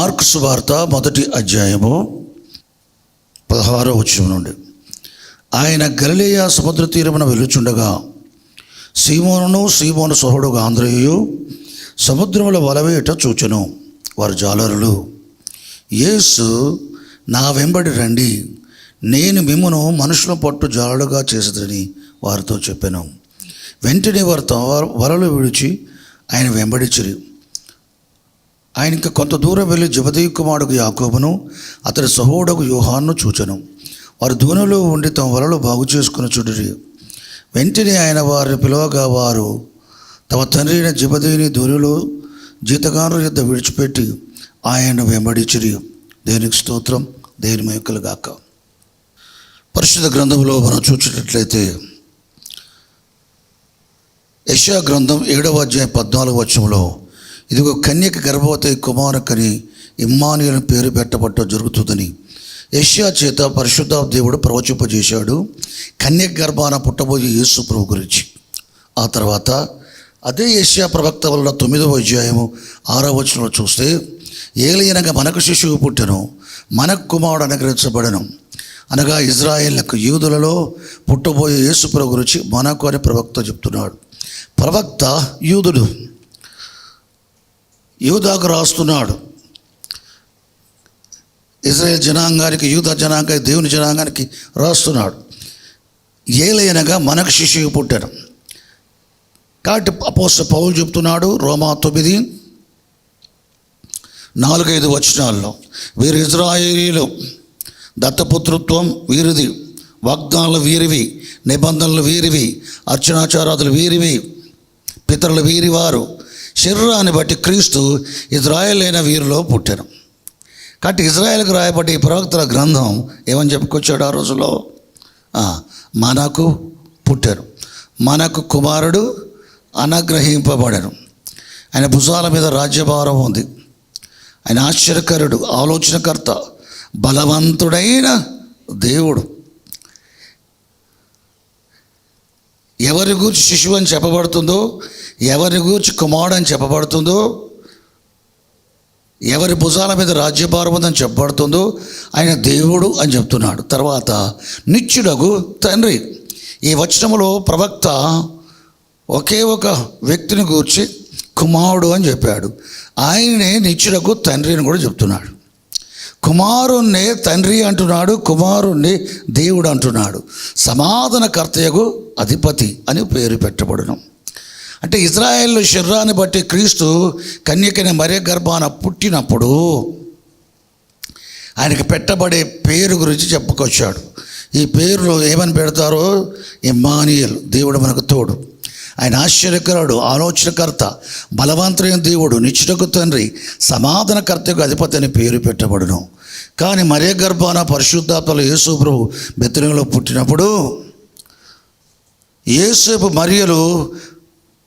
Mark సువార్త 1వ అధ్యాయము 16వ వచనం నుండి. ఆయన గలిలయ సముద్ర తీరమున వెళ్ళుచుండగా సీమోనును సీమోను సహోదరుడు అంద్రెయు సముద్రముల వలవేట చూచెను. వారు జాలరులు. యేసు, నా వెంబడి రండి, నేను మిమ్మును మనుషుల పట్టు జాలరుగా చేసేదని వారితో చెప్పాను. వెంటనే వారు వలలు విడిచి ఆయన వెంబడించిరి. ఆయన ఇంకా కొంత దూరం వెళ్ళి జెబెదయి కుమారుడు యాకోబును అతడి సహోదరుడు యోహానును చూచెను. వారు దూరంలో ఉండి తమ వలలు బాగు చేసుకుని చూడిరి. వెంటనే ఆయన వారిని పిలవగా వారు తమ తండ్రి అయిన జెబెదయిని దూరంలో జీతగానుల యొద్ద విడిచిపెట్టి ఆయన వెంబడించిరి. దేవునికి స్తోత్రం, దేవుని మహిమ కలుగాక. పరిశుద్ధ గ్రంథంలో మనం చూసినట్లయితే యెషయా గ్రంథం 7వ అధ్యాయం 14వ వచనంలో, ఇదిగో కన్యక గర్భవతి కుమారుకని ఇమ్మానుయేలు పేరు పెట్టబట్ట జరుగుతుందని యెషయా చేత పరిశుద్ధ దేవుడు ప్రవచింపజేశాడు. కన్యక గర్భాన పుట్టబోయే యేసు ప్రభు గురించి. ఆ తర్వాత అదే యెషయా ప్రవక్త వలన 9వ అధ్యాయము 6వ వచనంలో చూస్తే, ఏలయనగా మనకు శిశువు పుట్టెను, మనకు కుమారుడు అనుగ్రహించబడెను, అనగా ఇజ్రాయేళ్లకు యూదులలో పుట్టబోయే యేసు ప్రభు గురించి మనకు అని ప్రవక్త చెప్తున్నాడు. ప్రవక్త యూదుడు, యూదాకు రాస్తున్నాడు. ఇజ్రాయేల్ జనాంగానికి, యూదా జనాంగానికి, దేవుని జనాంగానికి రాస్తున్నాడు. ఏలయనగా మనకు శిశువు పుట్టాడు. కాబట్టి అపోస్తలుడు పౌలు చెప్తున్నాడు రోమా 9:4-5 వచనాల్లో, వీరు ఇజ్రాయేలీలు, దత్తపుత్రత్వం వీరిది, వాగ్దానాలు వీరివి, నిబంధనలు వీరివి, అర్చనాచారాదులు వీరివి, పితరులు వీరివారు, శరీరాన్ని బట్టి క్రీస్తు ఇజ్రాయేల్ అయిన వీరిలో పుట్టాను. కాబట్టి ఇజ్రాయేల్కి రాయబడి ఈ ప్రవక్తల గ్రంథం ఏమని చెప్పుకొచ్చాడు ఆ రోజులో? మనకు పుట్టారు, మనకు కుమారుడు అనుగ్రహింపబడను, ఆయన భుజాల మీద రాజ్యభారం ఉంది, ఆయన ఆశ్చర్యకరుడు, ఆలోచనకర్త, బలవంతుడైన దేవుడు. ఎవరి గూర్చి శిశువు అని చెప్పబడుతుందో, ఎవరి గూర్చి కుమారుడు అని చెప్పబడుతుందో, ఎవరి భుజాల మీద రాజ్యభారం ఉందని చెప్పబడుతుందో ఆయన దేవుడు అని చెప్తున్నాడు. తర్వాత నిత్యుడగు తండ్రి. ఈ వచనంలో ప్రవక్త ఒకే ఒక వ్యక్తిని గూర్చి కుమారుడు అని చెప్పాడు. ఆయనే నిత్యుడగు తండ్రి అని కూడా చెప్తున్నాడు. కుమారుణ్ణి తండ్రి అంటున్నాడు, కుమారుణ్ణి దేవుడు అంటున్నాడు. సమాధానకర్తయగు అధిపతి అని పేరు పెట్టబడును. అంటే ఇజ్రాయేల్ శరీరాన్ని బట్టి క్రీస్తు కన్యకైన మరియ గర్భాన పుట్టినప్పుడు ఆయనకి పెట్టబడే పేరు గురించి చెప్పుకొచ్చాడు. ఈ పేరులో ఏమని పెడతారో, ఇమ్మానుయేలు, దేవుడు మనకు తోడు, ఆయన ఆశ్చర్యకరుడు, ఆలోచనకర్త, బలవంతుడైన దేవుడు, నిత్యుడగు తండ్రి, సమాధానకర్తకు అధిపతి అని పేరు పెట్టబడును. కానీ మరియ గర్భాన పరిశుద్ధాత్మలో యేసు ప్రభు బెత్లెహేములో పుట్టినప్పుడు యేసేపు మరియలు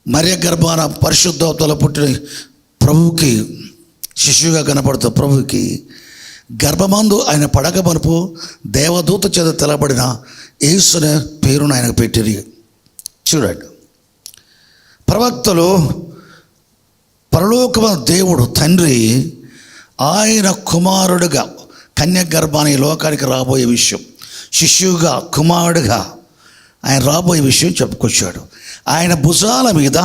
మరియ గర్భాన పరిశుద్ధాత్మలో పుట్టిన ప్రభువుకి శిశువుగా కనపడుతూ ప్రభువుకి గర్భమందు ఆయన పడక మనుపు దేవదూత చేత తెలబడిన యేసు అనే పేరును ఆయనకు పెట్టిరి. చూడండి, ప్రవక్తలు పరలోకమైన దేవుడు తండ్రి ఆయన కుమారుడుగా కన్య గర్భాన్ని లోకానికి రాబోయే విషయం, శిశువుగా కుమారుడుగా ఆయన రాబోయే విషయం చెప్పుకొచ్చాడు. ఆయన భుజాల మీద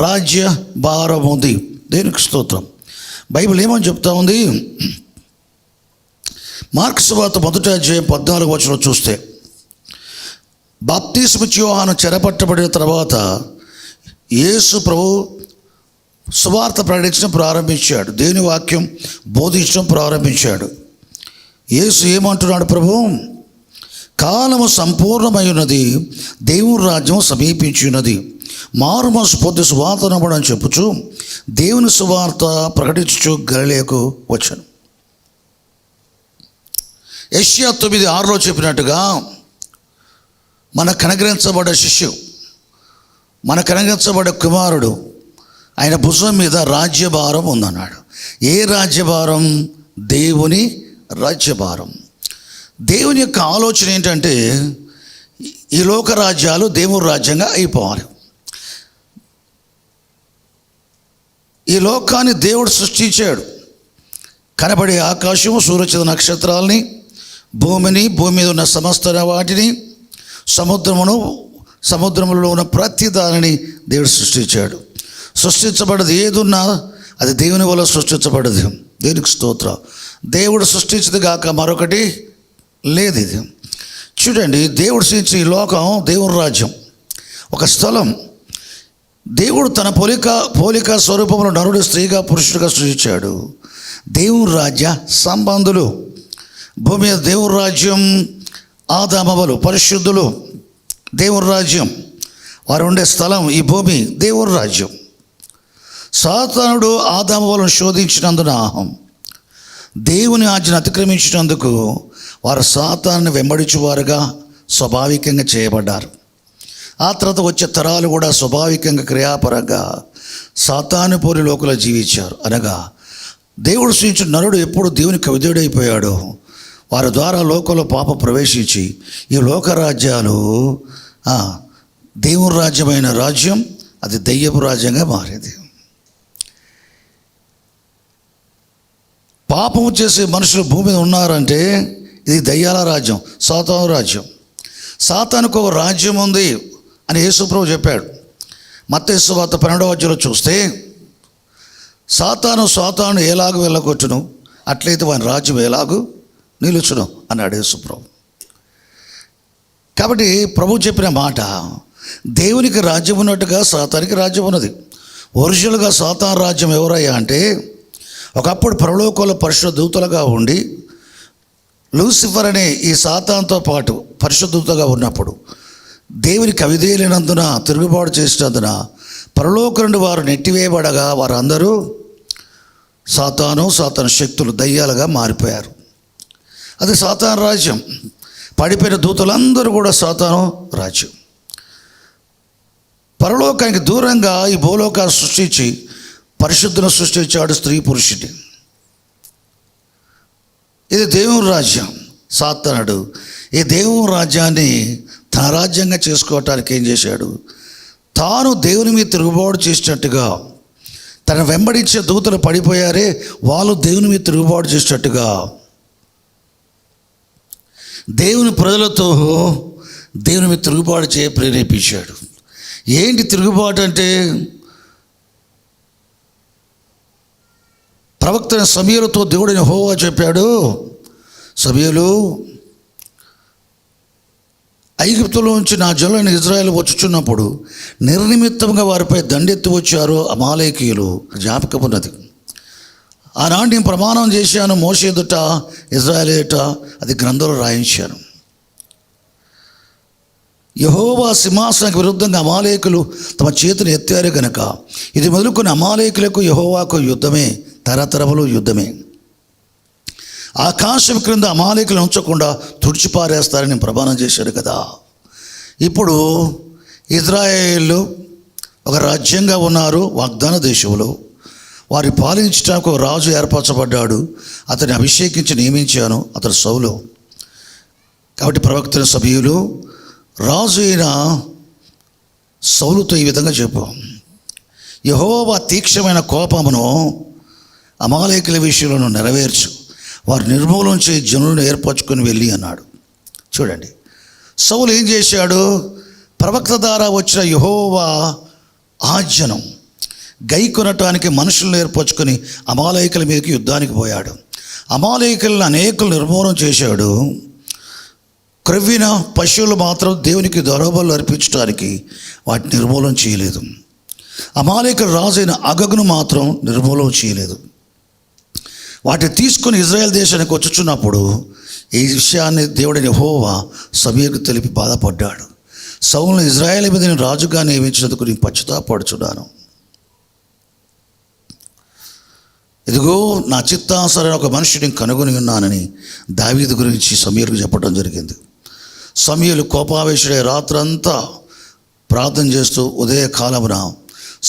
రాజ్య భారం ఉంది. దేనికి స్తోత్రం. బైబిల్ ఏమని చెప్తా ఉంది? మార్కు సువార్త 1వ అధ్యాయం 14వ వచనం చూస్తే, బాప్తిస్మము ఇచ్చి యోహాను చెరపట్టబడిన తర్వాత యేసు ప్రభు సువార్త ప్రకటించడం ప్రారంభించాడు, దేవుని వాక్యం బోధించడం ప్రారంభించాడు. యేసు ఏమంటున్నాడు? ప్రభు, కాలము సంపూర్ణమై ఉన్నది, దేవుని రాజ్యం సమీపించి ఉన్నది, మారు మనసు పొంది సువార్త నమ్మడని చెప్పుచు దేవుని సువార్త ప్రకటించు గలిలయకు వచ్చాను. యెషయా 9:6లో చెప్పినట్టుగా మనకు అనుగ్రహించబడ్డ శిశువు, మనకు అనుగ్రహించబడ్డ కుమారుడు, ఆయన భుజం మీద రాజ్యభారం ఉందన్నాడు. ఏ రాజ్యభారం? దేవుని రాజ్యభారం. దేవుని యొక్క ఆలోచన ఏంటంటే ఈ లోక రాజ్యాలు దేవుని రాజ్యంగా అయిపోవాలి. ఈ లోకాన్ని దేవుడు సృష్టించాడు. కనబడే ఆకాశము, సూర్యచంద్ర నక్షత్రాలని, భూమిని, భూమి మీద ఉన్న సమస్త వాటిని, సముద్రములో ఉన్న ప్రతి దానిని దేవుడు సృష్టించాడు. సృష్టించబడదు ఏదున్నా అది దేవుని వల్ల సృష్టించబడదు. దేవునికి స్తోత్రం. దేవుడు సృష్టించదు గాక మరొకటి లేదు. ఇది చూడండి, దేవుడు సృష్టించిన ఈ లోకం దేవుని రాజ్యం, ఒక స్థలం. దేవుడు తన పోలిక స్వరూపంలో నరుడు స్త్రీగా పురుషుడిగా సృష్టించాడు. దేవుని రాజ్య సంబంధులు. భూమి మీద దేవుని రాజ్యం, ఆదామవలు పరిశుద్ధులు. దేవుని రాజ్యం, వారు ఉండే స్థలం ఈ భూమి దేవుని రాజ్యం. సాతానుడు ఆదామవలను శోధించినందున, దేవుని ఆజ్ఞను అతిక్రమించినందుకు వారు సాతాన్ని వెంబడించువారుగా స్వాభావికంగా చేయబడ్డారు. ఆ తర్వాత వచ్చే తరాలు కూడా స్వాభావికంగా క్రియాపరంగా సాతాను పోలి లోకంలో జీవించారు. అనగా దేవుడు సృష్టించిన నరుడు ఎప్పుడు దేవునికి విధేయుడైపోయాడో వారి ద్వారా లోకంలో పాపం ప్రవేశించి ఈ లోకరాజ్యాలు దేవుని రాజ్యమైన రాజ్యం అది దెయ్యపు రాజ్యంగా మారింది. పాపం చేసే మనుషులు భూమి మీద ఉన్నారంటే ఇది దయ్యాల రాజ్యం, సాతాను రాజ్యం. సాతానుకు ఒక రాజ్యం ఉంది అని యేసుప్రభు చెప్పాడు. మత్తయి సువార్త 12వ అధ్యాయంలో చూస్తే సాతాను ఎలాగూ వెళ్ళగొట్టును, అట్లయితే వాని రాజ్యం ఎలాగూ నిలుచును అన్నాడు యేసుప్రభు. కాబట్టి ప్రభు చెప్పిన మాట, దేవునికి రాజ్యం ఉన్నట్టుగా సాతానికి రాజ్యం ఉన్నది. ఒరిజినల్గా సాతాను రాజ్యం ఎవరయ్యా అంటే, ఒకప్పుడు పరలోకంలో పరిశుద్ధ దూతలుగా ఉండి లూసిఫర్ అనే ఈ సాతానుతో పాటు పరిశుద్ధ దూతగా ఉన్నప్పుడు దేవునికి అవిధేయులైనందున, తిరుగుబాటు చేసినందున పరలోకం నుండి వారు నెట్టివేయబడగా వారందరూ సాతాను శక్తులు దయ్యాలుగా మారిపోయారు. అది సాతాను రాజ్యం. పడిపోయిన దూతలందరూ కూడా సాతాను రాజ్యం. పరలోకానికి దూరంగా ఈ భూలోకాన్ని సృష్టించి పరిశుద్ధులను సృష్టించాడు, స్త్రీ పురుషుడి. ఇది దేవుని రాజ్యం. సాతానుడు ఈ దేవుని రాజ్యాన్ని తన రాజ్యంగా చేసుకోవటానికి ఏం చేశాడు, తాను దేవుని మీద తిరుగుబాటు చేసినట్టుగా, తన వెంబడించే దూతలు పడిపోయారే వాళ్ళు దేవుని మీద తిరుగుబాటు చేసినట్టుగా దేవుని ప్రజలతో దేవుని మీద తిరుగుబాటు ప్రేరేపించాడు. ఏంటి తిరుగుబాటు అంటే, ప్రవక్త సమూయేలుతో దేవుడైన యెహోవా చెప్పాడు, సమూయేలు, ఐగుప్తులోంచి నా జనులైన ఇజ్రాయేల్ వచ్చుచున్నప్పుడు నిర్నిమిత్తంగా వారిపై దండెత్తి వచ్చారు అమాలేకీయులు. జ్ఞాపకం ఉన్నది. ఆనాడు నేను ప్రమాణం చేశాను మోషే ఎదుట, ఇజ్రాయేల్ ఎదుట, అది గ్రంథంలో రాయించాను. యెహోవా సింహాసనానికి విరుద్ధంగా అమాలేకులు తమ చేతిని ఎత్తారు గనక ఇది మొదలుకొని అమాలేకులకు యెహోవాకు యుద్ధమే, తరతరములు యుద్ధమే. ఆకాశం క్రింద అమాలేకులు ఉంచకుండా తుడిచిపారేస్తారని ప్రమాణం చేశాడు కదా. ఇప్పుడు ఇజ్రాయేలు ఒక రాజ్యంగా ఉన్నారు వాగ్దాన దేశంలో. వారి పాలించడానికి ఒక రాజు ఏర్పరచబడ్డాడు. అతన్ని అభిషేకించి నియమించాను, అతడు సౌలు. కాబట్టి ప్రవక్తల సభ్యులు రాజు అయిన సౌలుతో ఈ విధంగా చెప్పు, యెహోవా తీక్షమైన కోపమును అమాలేకుల విషయంలో నెరవేర్చు, వారు నిర్మూలించే జనులను ఏర్పరచుకొని వెళ్ళి అన్నాడు. చూడండి, సౌలు ఏం చేశాడు, ప్రవక్త ద్వారా వచ్చిన యెహోవా ఆజ్ఞను గైకొనటానికి మనుషులను ఏర్పరచుకొని అమాలేకుల మీదకి యుద్ధానికి పోయాడు. అమాలేకులను అనేకులు నిర్మూలన చేశాడు. క్రొవ్విన పశువులు మాత్రం దేవునికి దొరబలు అర్పించడానికి వాటిని నిర్మూలన చేయలేదు. అమాలేకుల రాజైన అగగును మాత్రం నిర్మూలన చేయలేదు. వాటిని తీసుకుని ఇజ్రాయెల్ దేశానికి వచ్చుచున్నప్పుడు ఈ విషయాన్ని దేవుడైన యెహోవా సమూయేలుకు తెలిపి బాధపడ్డాడు. సౌలును ఇజ్రాయెల్ మీద నేను రాజుగా నియమించినందుకు నేను పశ్చాత్తాపడుచున్నాను. ఇదిగో నా చిత్తానుసారైన ఒక మనుషుడిని కనుగొని ఉన్నానని దావీదు గురించి సమూయేలుకు చెప్పడం జరిగింది. సమూయేలు కోపావేశుడై రాత్రంతా ప్రార్థన చేస్తూ ఉదయకాలమున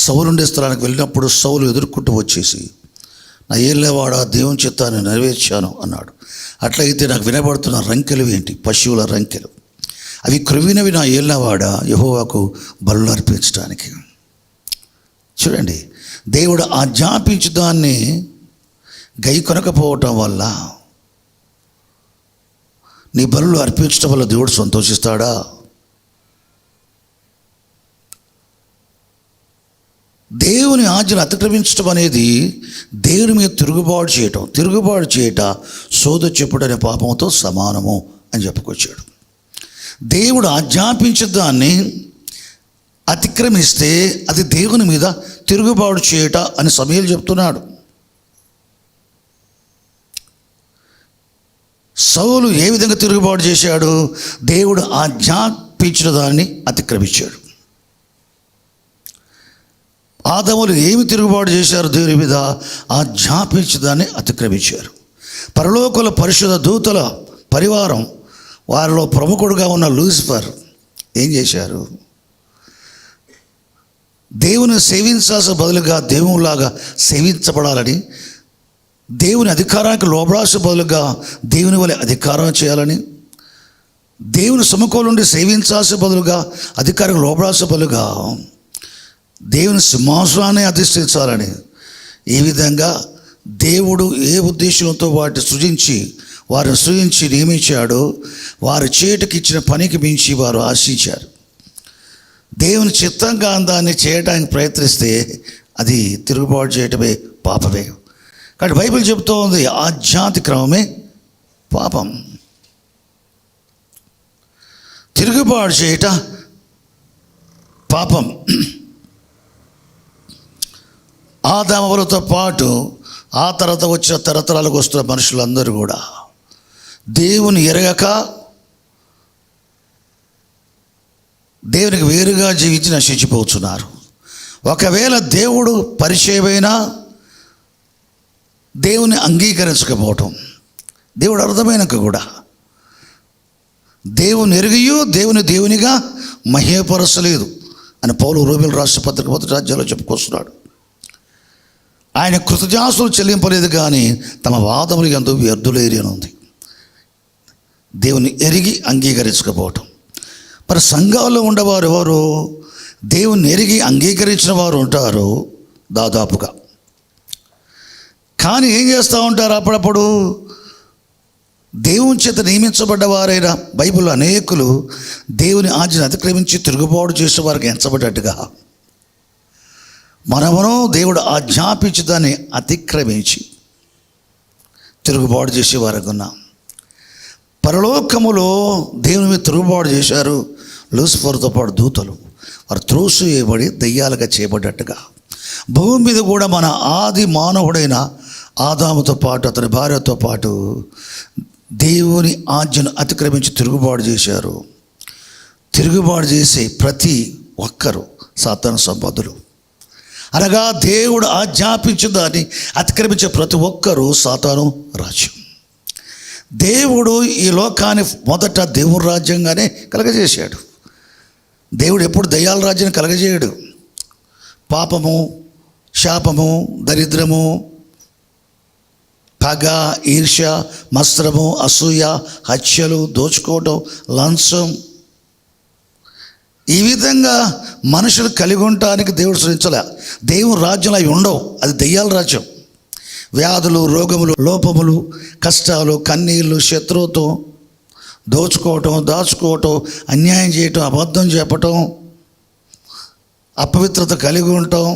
సౌలుండే స్థలానికి వెళ్ళినప్పుడు సౌలు ఎదుర్కొంటూ వచ్చేసి, నా ఏళ్ళేవాడా, దేవుని చిత్తాన్ని నెరవేర్చాను అన్నాడు. అట్లయితే నాకు వినబడుతున్న రంకెలు ఏంటి? పశువుల రంకెలు. అవి క్రొవ్వినవి నా ఏళ్ళవాడా యెహోవాకు బలులు అర్పించడానికి. చూడండి, దేవుడు ఆజ్ఞాపించు దాన్ని గై కొనకపోవటం వల్ల నీ బలులు అర్పించడం వల్ల దేవుడు సంతోషిస్తాడా? దేవుని ఆజ్ఞను అతిక్రమించడం అనేది దేవుని మీద తిరుగుబాటు చేయట సోద చెప్పుడు అనే పాపంతో సమానము అని చెప్పుకొచ్చాడు. దేవుడు ఆజ్ఞాపించిన దాన్ని అతిక్రమిస్తే అది దేవుని మీద తిరుగుబాటు చేయట అని సమూయేలు చెప్తున్నాడు. సౌలు ఏ విధంగా తిరుగుబాటు చేశాడు? దేవుడు ఆజ్ఞాపించిన దాన్ని అతిక్రమించాడు. ఆదాములు ఏమి తిరుగుబాటు చేశారు? దేవుని మీద ఆజ్ఞాపించిన దాన్ని అతిక్రమించారు. పరలోకల పరిశుద్ధ దూతల పరివారం, వారిలో ప్రముఖుడుగా ఉన్న లూసిఫర్ ఏం చేశారు? దేవుని సేవించాల్సిన బదులుగా దేవునిలాగా సేవించబడాలని, దేవుని అధికారానికి లోబడాల్సిన బదులుగా దేవుని వలె అధికారం చేయాలని, దేవుని సముఖం నుండి సేవించాల్సిన బదులుగా అధికారం లోబడాల్సిన బదులుగా దేవుని సింహాసనాన్ని అధిష్ఠించాలని, ఈ విధంగా దేవుడు ఏ ఉద్దేశంతో వారిని సృజించి నియమించాడో వారి చేతికి ఇచ్చిన పనికి మించి వారు ఆశించారు. దేవుని చిత్తంగా దాన్ని చేయడానికి ప్రయత్నిస్తే అది తిరుగుబాటు చేయటమే పాపమే. కాబట్టి బైబిల్ చెబుతూ ఉంది, ఆజ్ఞాతిక్రమమే పాపం. తిరుగుబాటు చేయట పాపం. ఆదాములతో పాటు ఆ తర్వాత వచ్చిన తరతరాలకు వస్తున్న మనుషులందరూ కూడా దేవుని ఎరగక దేవునికి వేరుగా జీవించి నశించిపోతున్నారు. ఒకవేళ దేవుడు పరిచయమైనా దేవుని అంగీకరించకపోవటం, దేవుడు అర్థమైనాక కూడా దేవుని ఎరిగియు దేవునిగా మహేపరచలేదు అని పౌలు రోమీయులకు రాసిన పత్రిక 1వ అధ్యాయంలో చెప్పుకొస్తున్నాడు. ఆయన కృతజ్ఞాస్తులు చెల్లింపలేదు కానీ తమ వాదములు ఎంతో వ్యర్థులేరి అని ఉంది. దేవుని ఎరిగి అంగీకరించకపోవటం. మరి సంఘాల్లో ఉండేవారు ఎవరు? దేవుని ఎరిగి అంగీకరించిన వారు ఉంటారు దాదాపుగా. కానీ ఏం చేస్తూ ఉంటారు? అప్పుడప్పుడు దేవుని చేత నియమించబడ్డవారైనా బైబిల్లో అనేకులు దేవుని ఆజ్ఞను అతిక్రమించి తిరుగుబాటు చేసే వారికి ఎంచబడ్డట్టుగా మనమును దేవుడు ఆజ్ఞాపించి దాన్ని అతిక్రమించి తిరుగుబాటు చేసేవారికి ఉన్నాం. పరలోకములో దేవుని మీద తిరుగుబాటు చేశారు లూసిఫర్తో పాటు దూతలు. వారు త్రోసివేయబడి దయ్యాలుగా చేయబడ్డట్టుగా భూమి మీద కూడా మన ఆది మానవుడైన ఆదాముతో పాటు అతని భార్యతో పాటు దేవుని ఆజ్ఞను అతిక్రమించి తిరుగుబాటు చేశారు. తిరుగుబాటు చేసే ప్రతి ఒక్కరూ సాతాను సంబంధులు. అనగా దేవుడు ఆజ్ఞాపించిన దాన్ని అతిక్రమించే ప్రతి ఒక్కరూ సాతాను రాజ్యం. దేవుడు ఈ లోకాన్ని మొదట దేవుని రాజ్యంగానే కలగజేశాడు. దేవుడు ఎప్పుడు దయ్యాల రాజ్యాన్ని కలగజేయడు. పాపము, శాపము, దరిద్రము, పగ, ఈర్ష్య, మత్సరము, అసూయ, హత్యలు, దోచుకోవటం, లంచం, ఈ విధంగా మనుషులు కలిగి ఉండటానికి దేవుడు సృష్టించలే. దేవుని రాజ్యంలో అవి ఉండవు. అది దయ్యాల రాజ్యం. వ్యాధులు, రోగములు, లోపములు, కష్టాలు, కన్నీళ్ళు, శత్రువుతో దోచుకోవటం, దాచుకోవటం, అన్యాయం చేయటం, అబద్ధం చెప్పటం, అపవిత్రత కలిగి ఉండటం,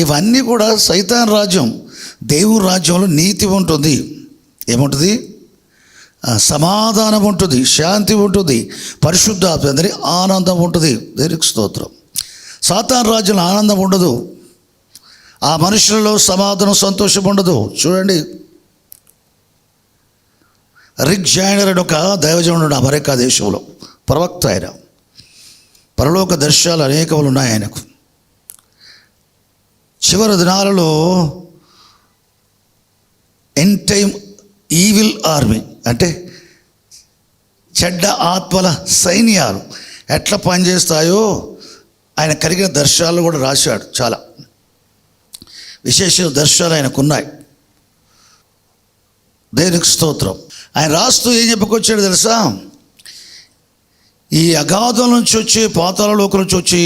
ఇవన్నీ కూడా సైతాన్ రాజ్యం. దేవుని రాజ్యంలో నీతి ఉంటుంది. ఏముంటుంది? సమాధానం ఉంటుంది, శాంతి ఉంటుంది, పరిశుద్ధాత్మ అందరి ఆనందం ఉంటుంది. దేవునికి స్తోత్రం. సాతాను రాజ్యంలో ఆనందం ఉండదు. ఆ మనుషులలో సమాధానం, సంతోషం ఉండదు. చూడండి, రిక్ జాయినర్ అని ఒక దైవజనుడు అమెరికా దేశంలో ప్రవక్త. ఆయన పరలోక దర్శనాలు అనేకములు ఉన్నాయి ఆయనకు. చివరి దినాలలో ఎండ్ టైమ్ ఈవిల్ ఆర్మీ అంటే చెడ్డ ఆత్మల సైన్యాలు ఎట్లా పనిచేస్తాయో ఆయన కలిగిన దర్శనాలు కూడా రాశాడు. చాలా విశేష దర్శనాలు ఆయనకున్నాయి. దేవునికి స్తోత్రం. ఆయన రాస్తూ ఏం చెప్పుకొచ్చాడు తెలుసా? ఈ అగాధం నుంచి వచ్చి, పాతాళలోకి నుంచి వచ్చి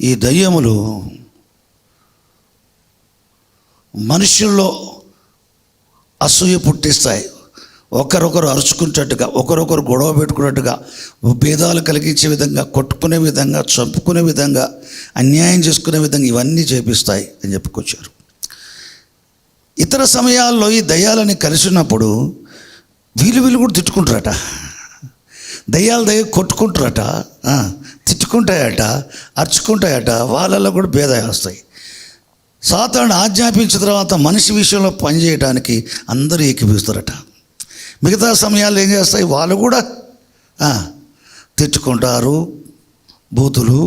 ఈ దయ్యములు మనుషుల్లో అసూయ పుట్టిస్తాయి. ఒకరొకరు అరుచుకున్నట్టుగా, ఒకరొకరు గొడవ పెట్టుకున్నట్టుగా, భేదాలు కలిగించే విధంగా, కొట్టుకునే విధంగా, చంపుకునే విధంగా, అన్యాయం చేసుకునే విధంగా ఇవన్నీ చేపిస్తాయి అని చెప్పుకొచ్చారు. ఇతర సమయాల్లో ఈ దయ్యాలని కలిసినప్పుడు వీళ్ళు కూడా తిట్టుకుంటారట. దయ్యాలు కొట్టుకుంటారట, తిట్టుకుంటాయట, అరుచుకుంటాయట. వాళ్ళల్లో కూడా భేదాలు వస్తాయి. సాతాను ఆజ్ఞాపించిన తర్వాత మనిషి విషయంలో పనిచేయడానికి అందరూ ఏకీపిస్తారట. మిగతా సమయాల్లో ఏం చేస్తాయి? వాళ్ళు కూడా తిట్టుకుంటారు, బూతులు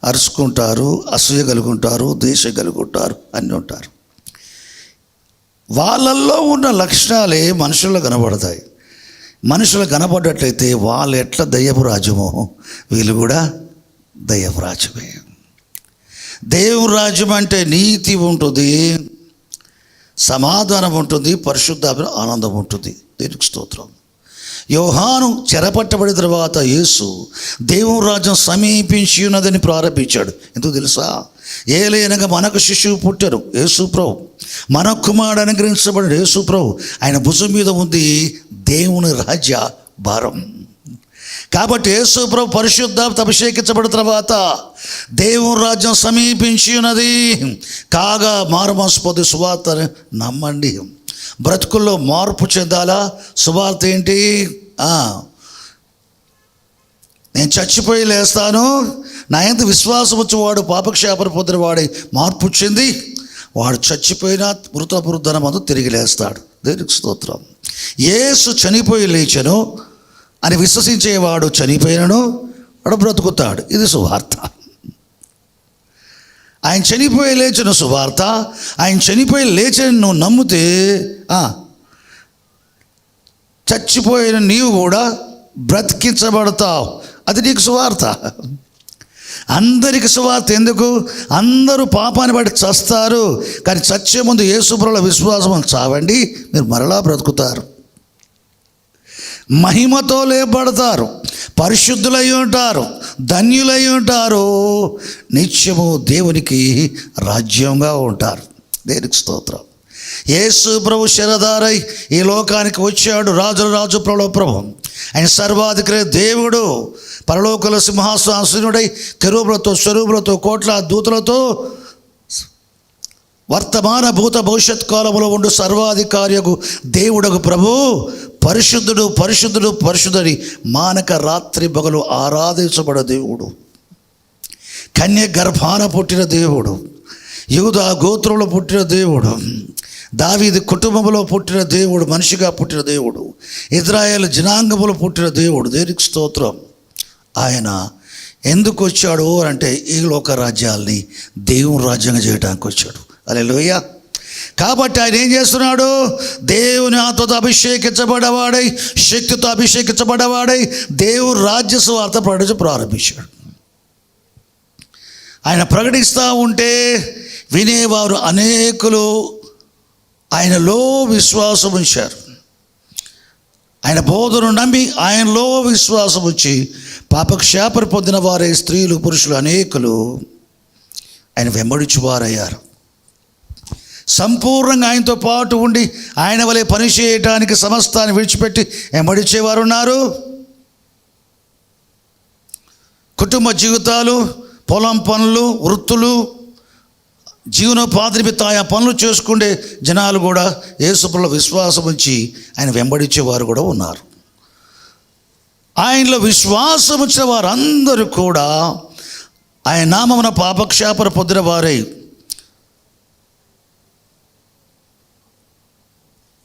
అరుచుకుంటారు, అసూయ కలుగుంటారు, ద్వేషం కలుగుంటారు, అన్నీ ఉంటారు. వాళ్ళల్లో ఉన్న లక్షణాలే మనుషుల్లో కనబడతాయి. మనుషులు కనబడ్డట్లయితే వాళ్ళు ఎట్లా దయ్యపు రాజ్యమో వీళ్ళు కూడా దయ్యపు రాజ్యమే. దేవుని రాజ్యం అంటే నీతి ఉంటుంది, సమాధానం ఉంటుంది, పరిశుద్ధ ఆనందం ఉంటుంది. దేవునికి స్తోత్రం. యోహాను చెరపట్టబడిన తర్వాత యేసు దేవుని రాజ్యం సమీపించి ఉన్నదని ప్రారంభించాడు. ఎందుకు తెలుసా? ఏలైనగా మనకు శిశువు పుట్టారు, యేసు ప్రభు. మన కుమారుడు అనుగ్రహించబడిన యేసు ప్రభు. ఆయన భుజం మీద ఉంది దేవుని రాజ్య భారం. కాబట్టి యేసు ప్రభు పరిశుద్ధాత్మ అభిషేకించబడిన తర్వాత దేవుని రాజ్యం సమీపించి ఉన్నది కాగా మారుమనసు పొంది సువార్తని నమ్మండి. బ్రతుకుల్లో మార్పు చెందాలా? సువార్త ఏంటి? నేను చచ్చిపోయి లేస్తాను, నా యందు విశ్వాసం వచ్చేవాడు పాపక్షేపణ పొందిన వాడి మార్పు చెంది వాడు చచ్చిపోయినా మృత పునరుద్ధరణమందు తిరిగి లేస్తాడు. దేవునికి స్తోత్రం. యేసు చనిపోయి లేచెను అని విశ్వసించేవాడు చనిపోయినను వాడు బ్రతుకుతాడు. ఇది సువార్త. ఆయన చనిపోయి లేచిన సువార్త. ఆయన చనిపోయి లేచని నువ్వు నమ్మితే చచ్చిపోయిన నీవు కూడా బ్రతికించబడతావు. అది నీకు సువార్త. అందరికి సువార్త ఎందుకు? అందరూ పాపాన్ని బట్టి చస్తారు, కానీ చచ్చే ముందు యేసు ప్రభువులో విశ్వాసం చావండి, మీరు మరలా బ్రతుకుతారు, మహిమతో లేపబడతారు, పరిశుద్ధులై ఉంటారు, ధన్యులై ఉంటారు, నిత్యము దేవునికి రాజ్యంగా ఉంటారు. దేవునికి స్తోత్రం. యేసు ప్రభు శరధారై ఈ లోకానికి వచ్చాడు. రాజుల రాజు ప్రభుల ప్రభు. ఆయన సర్వాధికారి దేవుడు. పరలోకల సింహాసనాసీనుడై కెరూబులతో, స్వరూపులతో, కోట్ల దూతలతో వర్తమాన భూత భవిష్యత్ కాలంలో ఉండు సర్వాధికారియకు దేవుడకు ప్రభు పరిశుద్ధుడు, పరిశుద్ధుడు, పరిశుద్ధుడి మానక రాత్రి పగలు ఆరాధించబడే దేవుడు. కన్య గర్భాన పుట్టిన దేవుడు, యూదా గోత్రంలో పుట్టిన దేవుడు, దావీదు కుటుంబంలో పుట్టిన దేవుడు, మనిషిగా పుట్టిన దేవుడు, ఇజ్రాయేల్ జనాంగములో పుట్టిన దేవుడు. దేవునికి స్తోత్రం. ఆయన ఎందుకు వచ్చాడు అంటే ఈ లోక రాజ్యాల్ని దేవుని రాజ్యంగా చేయడానికి వచ్చాడు. హల్లెలూయా. కాబట్టి ఆయన ఏం చేస్తున్నాడు? దేవుని ఆత్మతో అభిషేకించబడవాడై, శక్తితో అభిషేకించబడవాడై దేవుని రాజ్య సువార్త ప్రకటించ ప్రారంభించాడు. ఆయన ప్రకటిస్తూ ఉంటే వినేవారు అనేకులు ఆయనలో విశ్వాసం ఉంచారు. ఆయన బోధను నమ్మి ఆయనలో విశ్వాసం ఉంచి పాపక్షేపణ పొందిన వారే స్త్రీలు, పురుషులు అనేకులు ఆయన వెంబడించువారయ్యారు. సంపూర్ణంగా ఆయనతో పాటు ఉండి ఆయన వలె పని చేయటానికి సమస్తాన్ని విడిచిపెట్టి వెంబడించేవారు ఉన్నారు. కుటుంబ జీవితాలు, పొలం పనులు, వృత్తులు, జీవనోపాధి నిమిత్తం ఆయా పనులు చేసుకుంటే జనాలు కూడా యేసులో విశ్వాసం ఉంచి ఆయన వెంబడించేవారు కూడా ఉన్నారు. ఆయనలో విశ్వాసం వచ్చిన వారందరూ కూడా ఆయన నామమున పాపక్షేపణ పొందిన వారై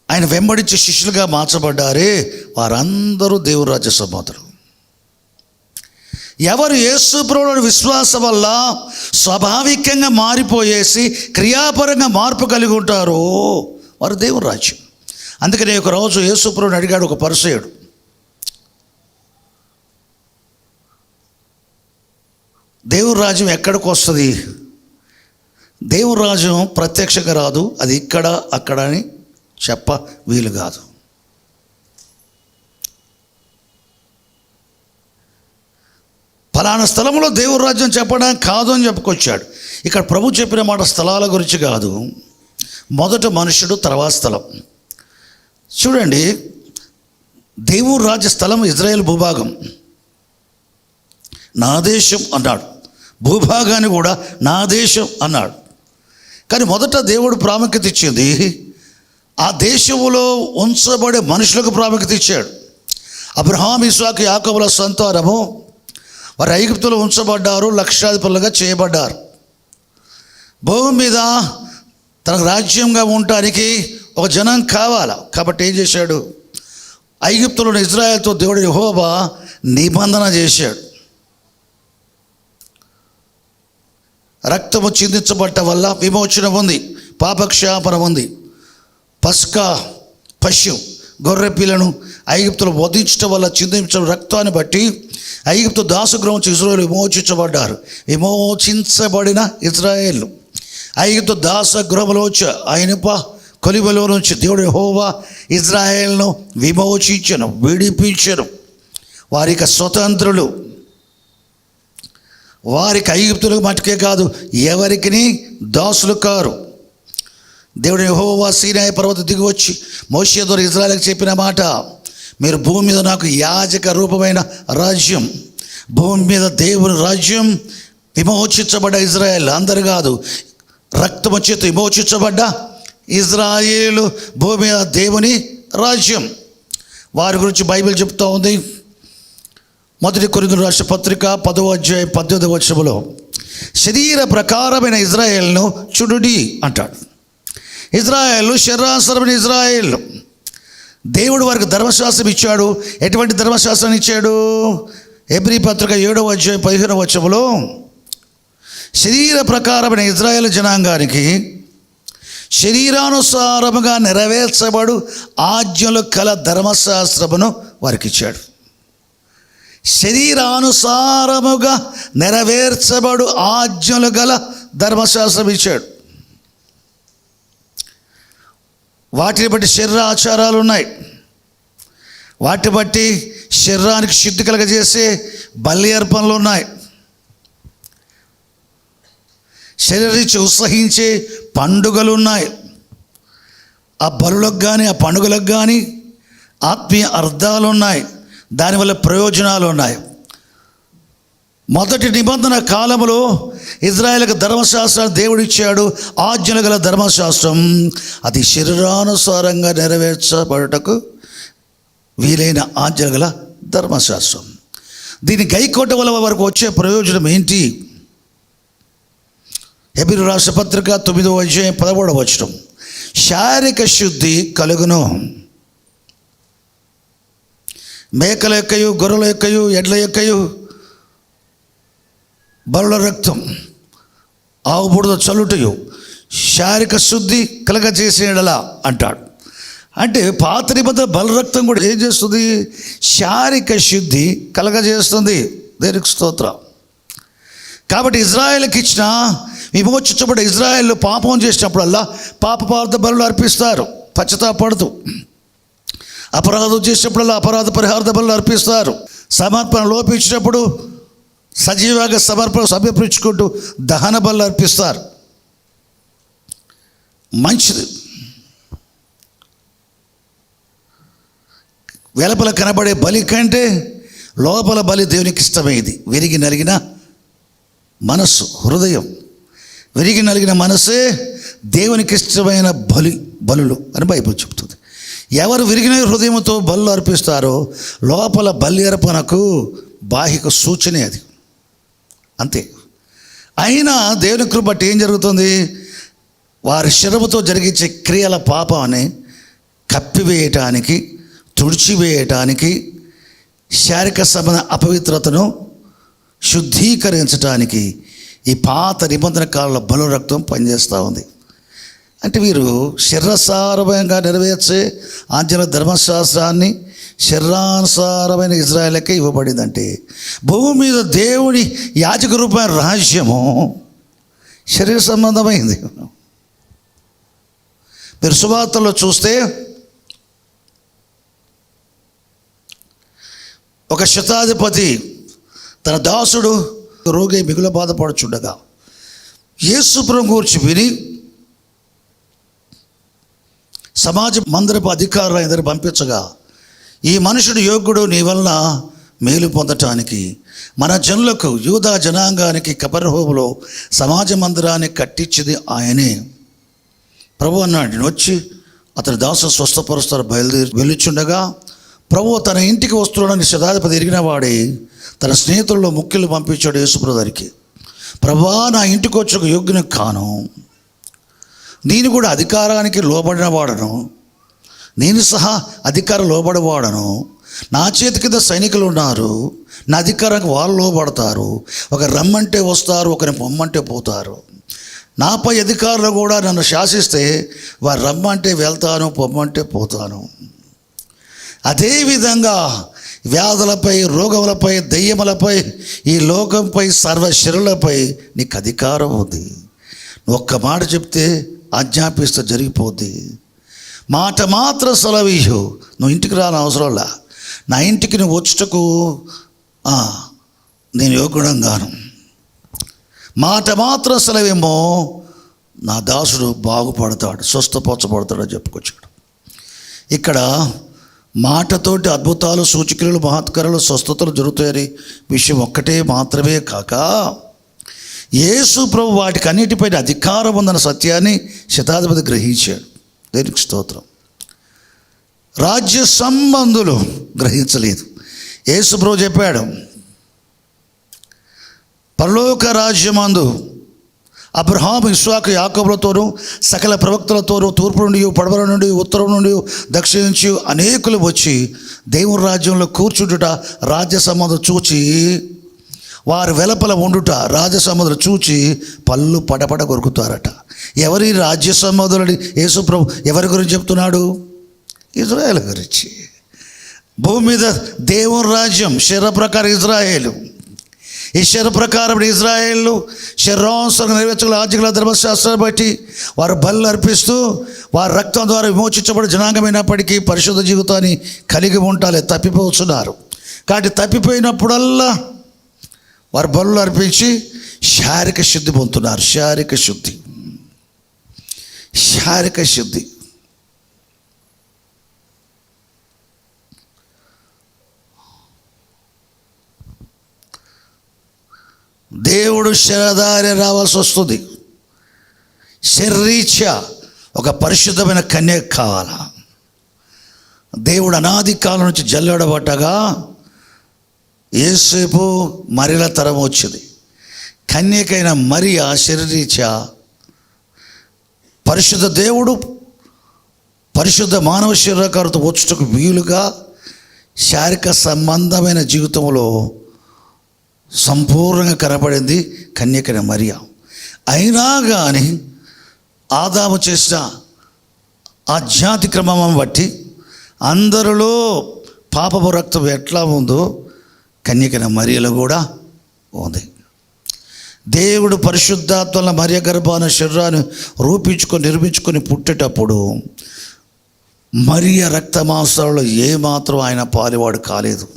ఆయన వెంబడించి శిష్యులుగా మార్చబడ్డారే వారందరూ దేవుని రాజ్య సంబంధులు. ఎవరు యేసు ప్రభువులో విశ్వాసం వల్ల స్వాభావికంగా మారిపోయేసి క్రియాపరంగా మార్పు కలిగి ఉంటారో వారు దేవుని రాజ్యం. అందుకని ఒకరోజు యేసు ప్రభువుని అడిగాడు ఒక పరిసయ్యుడు, దేవుని రాజ్యం ఎక్కడికి వస్తుంది? దేవుని రాజ్యం ప్రత్యక్షంగా రాదు, అది ఇక్కడ అక్కడ అని చెప్ప వీలు కాదు. ఫలానా స్థలంలో దేవుని రాజ్యం చెప్పడానికి కాదు అని చెప్పుకొచ్చాడు. ఇక్కడ ప్రభు చెప్పిన మాట స్థలాల గురించి కాదు, మొదట మనుషుడు, తర్వాత స్థలం. చూడండి, దేవుని రాజ్య స్థలం ఇజ్రాయేల్ భూభాగం, నా దేశం అన్నాడు. భూభాగాన్ని కూడా నా దేశం అన్నాడు. కానీ మొదట దేవుడు ప్రాముఖ్యత ఇచ్చింది ఆ దేశంలో ఉంచబడే మనుషులకు ప్రాముఖ్యత ఇచ్చాడు. అబ్రహాం, ఇస్సాకు, యాకోబుల సంతానము వారు ఐగుప్తులో ఉంచబడ్డారు, లక్షాధిపతులుగా చేయబడ్డారు. భూమి మీద తనకు రాజ్యంగా ఉండటానికి ఒక జనం కావాలి. కాబట్టి ఏం చేశాడు? ఐగుప్తులోని ఇజ్రాయెల్తో దేవుడు యెహోవా నిబంధన చేశాడు. రక్తము చిందించబట్ట వల్ల విమోచన ఉంది, పాపక్షాపణ ఉంది. పస్కా పశువు గొర్రె పిల్లను ఐగుప్తులో వధించడం వల్ల చిందించిన రక్తాన్ని బట్టి ఐగుప్తు దాసగృహం నుంచి ఇజ్రాయేలు విమోచించబడ్డారు. విమోచించబడిన ఇజ్రాయేలు ఐగుప్తు దాసగృహంలో ఆయనప కొలివలో నుంచి దేవుడు యెహోవా ఇజ్రాయేల్ను విమోచించను, విడిపించను. వారికి స్వతంత్రులు. వారికి ఐగుప్తులకు మటుకే కాదు, ఎవరికి దాసులు కారు. దేవుడు యెహోవా సీనాయి పర్వతం దిగి వచ్చి మోషే ద్వారా ఇజ్రాయేలుకు చెప్పిన మాట, మీరు భూమి మీద నాకు యాజక రూపమైన రాజ్యం, భూమి మీద దేవుని రాజ్యం, విమోచించబడ్డ ఇజ్రాయేల్, అందరు కాదు, రక్తము చేత విమోచించబడ్డ ఇజ్రాయేలు భూమి మీద దేవుని రాజ్యం. వారి గురించి బైబిల్ చెప్తూ ఉంది. మొదటి కొరింథీయులకు రాసిన పత్రిక 10వ అధ్యాయం 18వ వచనములో శరీర ప్రకారమైన ఇజ్రాయేల్ను చూడుడి అంటాడు. ఇజ్రాయేలు శరీరానుసారమైన ఇజ్రాయేల్. దేవుడు వారికి ధర్మశాస్త్రం ఇచ్చాడు. ఎటువంటి ధర్మశాస్త్రం ఇచ్చాడు? హెబ్రీ పత్రిక 7వ అధ్యాయం 15వ వచనములో శరీర ప్రకారమైన ఇజ్రాయేల్ జనాంగానికి శరీరానుసారముగా నెరవేర్చబడు ఆజ్ఞలు కల ధర్మశాస్త్రమును వారికి ఇచ్చాడు. శరీరానుసారముగా నెరవేర్చబడు ఆజ్ఞలు గల ధర్మశాస్త్రం ఇచ్చాడు. వాటిని బట్టి శరీర ఆచారాలు ఉన్నాయి. వాటిని బట్టి శరీరానికి శుద్ధి కలగజేసే బలి అర్పణలు ఉన్నాయి. శరీరించి ఉత్సహించే పండుగలు ఉన్నాయి. ఆ బలులకు కానీ ఆ పండుగలకు కానీ ఆత్మీయ అర్థాలు ఉన్నాయి. దానివల్ల ప్రయోజనాలు ఉన్నాయి. మొదటి నిబంధన కాలంలో ఇజ్రాయేలుకు ధర్మశాస్త్రాన్ని దేవుడిచ్చాడు. ఆజ్ఞలు గల ధర్మశాస్త్రం అది శరీరానుసారంగా నెరవేర్చబడటకు వీలైన ఆజ్ఞలు గల ధర్మశాస్త్రం. దీన్ని గైకోట వల్ల వరకు వచ్చే ప్రయోజనం ఏంటి? హెబ్రీ రాసిన పత్రిక 9వ అధ్యాయం 13వ వచనం, శారీరక శుద్ధి కలుగును. మేకల యొక్కయు, గొర్రెల యొక్కయు, ఎడ్ల యొక్కయు బలుల రక్తం, ఆవు బుడద చల్లుటయు శారీరక శుద్ధి కలగజేసేలా అంటాడు. అంటే పాత నిబంధన బల రక్తం కూడా ఏం చేస్తుంది? శారీరక శుద్ధి కలగజేస్తుంది. దేనికి స్తోత్రం. కాబట్టి ఇజ్రాయేల్కి ఇచ్చిన విమోచించబడ్డ ఇజ్రాయేల్ పాపం చేసినప్పుడల్లా పాపపార్థ బలులు అర్పిస్తారు, పశ్చాత్తాపడుతూ. అపరాధం చేసినప్పుడల్లా అపరాధ పరిహార్థ బలులు అర్పిస్తారు. సమర్పణ లోపించినప్పుడు సజీవంగా సమర్పణ సమర్పించుకుంటూ దహన బలులు అర్పిస్తారు. మంచిది. వెలుపల కనబడే బలి కంటే లోపల బలి దేవునికి ఇష్టమైంది. విరిగి నలిగిన మనస్సు, హృదయం విరిగి నలిగిన మనసే దేవునికి ఇష్టమైన బలులు అని బైబిల్ చెప్తుంది. ఎవరు విరిగిన హృదయంతో బలులు అర్పిస్తారో లోపల బలి అర్పణకు బాహిక సూచనే అది, అంతే. అయినా దేవుని కృప బట్టి ఏం జరుగుతుంది? వారి శరముతో జరిగించే క్రియల పాపాన్ని కప్పివేయటానికి, తుడిచివేయటానికి, శారీరక సంబంధ అపవిత్రతను శుద్ధీకరించడానికి ఈ పాత నిబంధన కాలంలో బలు రక్తం పనిచేస్తూ ఉంది. అంటే వీరు శరీరానుసారంగా నెరవేర్చే ఆజ్ఞల ధర్మశాస్త్రాన్ని శరీరానుసారమైన ఇజ్రాయేలుకే ఇవ్వబడిందంటే భూమి మీద దేవుని యాజక రూపమైన రాజ్యము శరీర సంబంధమైంది. మీరు సువార్తలో చూస్తే ఒక శతాధిపతి తన దాసుడు రోగి మిగుల బాధపడుచుండగా యేసు ప్రభువును గూర్చి విని సమాజ మందిరపు అధికారులు ఇద్దరు పంపించగా, ఈ మనుషుడు యోగ్యుడు నీ వలన మేలు పొందటానికి, మన జనులకు యూదా జనాంగానికి కపెర్నహూములో సమాజ మందిరాన్ని కట్టించింది ఆయనే. ప్రభు అన్నాడు, నేను వచ్చి అతని దాసును స్వస్థపరుస్తారు. బయలుదేరి వెళ్ళుచుండగా ప్రభు తన ఇంటికి వస్తున్నాడని శతాధిపతి ఎరిగిన వాడే తన స్నేహితుల్లో ముఖ్యులు పంపించాడు యేసుప్రభు దగ్గరికి. ప్రభువా, నా ఇంటికి వచ్చి ఒక యోగ్యుని కాను, నేను కూడా అధికారానికి లోబడిన వాడను, నేను సహా అధికారం లోబడివాడను, నా చేతి కింద సైనికులు ఉన్నారు, నా అధికారానికి వాళ్ళు లోబడతారు. ఒక రమ్మంటే వస్తారు, ఒకరిని పొమ్మంటే పోతారు. నాపై అధికారులు కూడా నన్ను శాసిస్తే వారు రమ్మంటే వెళ్తాను, పొమ్మంటే పోతాను. అదేవిధంగా వ్యాధులపై, రోగములపై, దెయ్యములపై, ఈ లోకంపై, సర్వశరీరులపై నీకు అధికారం ఉంది. ఒక్క మాట చెప్తే ఆజ్ఞాపిస్తే జరిగిపోద్ది. మాట మాత్రం సెలవియ్యు, నువ్వు ఇంటికి రాని అవసరంలా, నా ఇంటికి నువ్వు వచ్చుటకు నేను యోగ్యుడంగాను. మాట మాత్రం సెలవేమో, నా దాసుడు బాగుపడతాడు, స్వస్థపరచబడతాడని చెప్పుకొచ్చాడు. ఇక్కడ మాటతోటి అద్భుతాలు, సూచక్రియలు, మహత్కారాలు, స్వస్థతలు జరుగుతాయని విషయం ఒక్కటే మాత్రమే కాక, యేసు ప్రభు వాటికి అన్నిటిపైన అధికారం ఉందన్న సత్యాన్ని శతాధిపతి గ్రహించాడు. దేనికి స్తోత్రం. రాజ్య సంబంధులు గ్రహించలేదు. యేసు ప్రభు చెప్పాడు, పరలోక రాజ్యమందు అబ్రహాము, ఇస్సాకు, యాకోబులతోనూ సకల ప్రవక్తలతోనూ తూర్పు నుండి, పడమర నుండి, ఉత్తరం నుండి, దక్షిణ నుంచి అనేకులు వచ్చి దేవుని రాజ్యంలో కూర్చుంటుట, రాజ్య సంబంధం చూచి వారు వెలపల ఉండుట, రాజ్య సంబంధులు చూచి పళ్ళు పడపడ కొరుకుతారట. ఎవరి రాజ్య సంబంధులని యేసు ప్రభు ఎవరి గురించి చెప్తున్నాడు? ఇజ్రాయేల్ గురించి. భూమి మీద దేవుని రాజ్యం శరీర ప్రకారం ఇజ్రాయేలు. ఈ శరీర ప్రకారం ఇజ్రాయేళ్ళు శరీరానుసారం నెరవేర్చగల ఆజ్ఞల ధర్మశాస్త్రాన్ని బట్టి వారు బలులు అర్పిస్తూ వారి రక్తం ద్వారా విమోచించబడి జనాంగమైనప్పటికీ పరిశుద్ధ జీవితాన్ని కలిగి ఉంటాలి. తప్పిపోతున్నారు. కాబట్టి తప్పిపోయినప్పుడల్లా వారు బలులు అర్పించి శారీరక శుద్ధి పొందుతున్నారు. శారీరక శుద్ధి. దేవుడు శరదారి రావాల్సి వస్తుంది. శరీరీత్యా ఒక పరిశుద్ధమైన కన్య కావాలా. దేవుడు అనాది కాలం నుంచి జల్లెడబట్టగా యేసేపు మరియల తరం వచ్చింది. కన్యకైన మరియ శరీరీత్యా పరిశుద్ధ దేవుడు పరిశుద్ధ మానవ శరీరకారుతో వచ్చుటకు వీలుగా శారీరక సంబంధమైన జీవితంలో సంపూర్ణంగా కనపడింది కన్యకైన మరియ. అయినా కానీ ఆదాము చేసిన ఆధ్యాత్మిక క్రమం బట్టి అందరిలో పాపపు రక్తం ఎట్లా ఉందో కన్యకైన మరియలో కూడా ఉంది. దేవుడు పరిశుద్ధాత్మల మరియ గర్భాన శరీరాన్ని నిర్మించుకొని పుట్టేటప్పుడు మరియ రక్తమాంసాలలో ఏమాత్రం ఆయన పాలివాడు కాలేదు.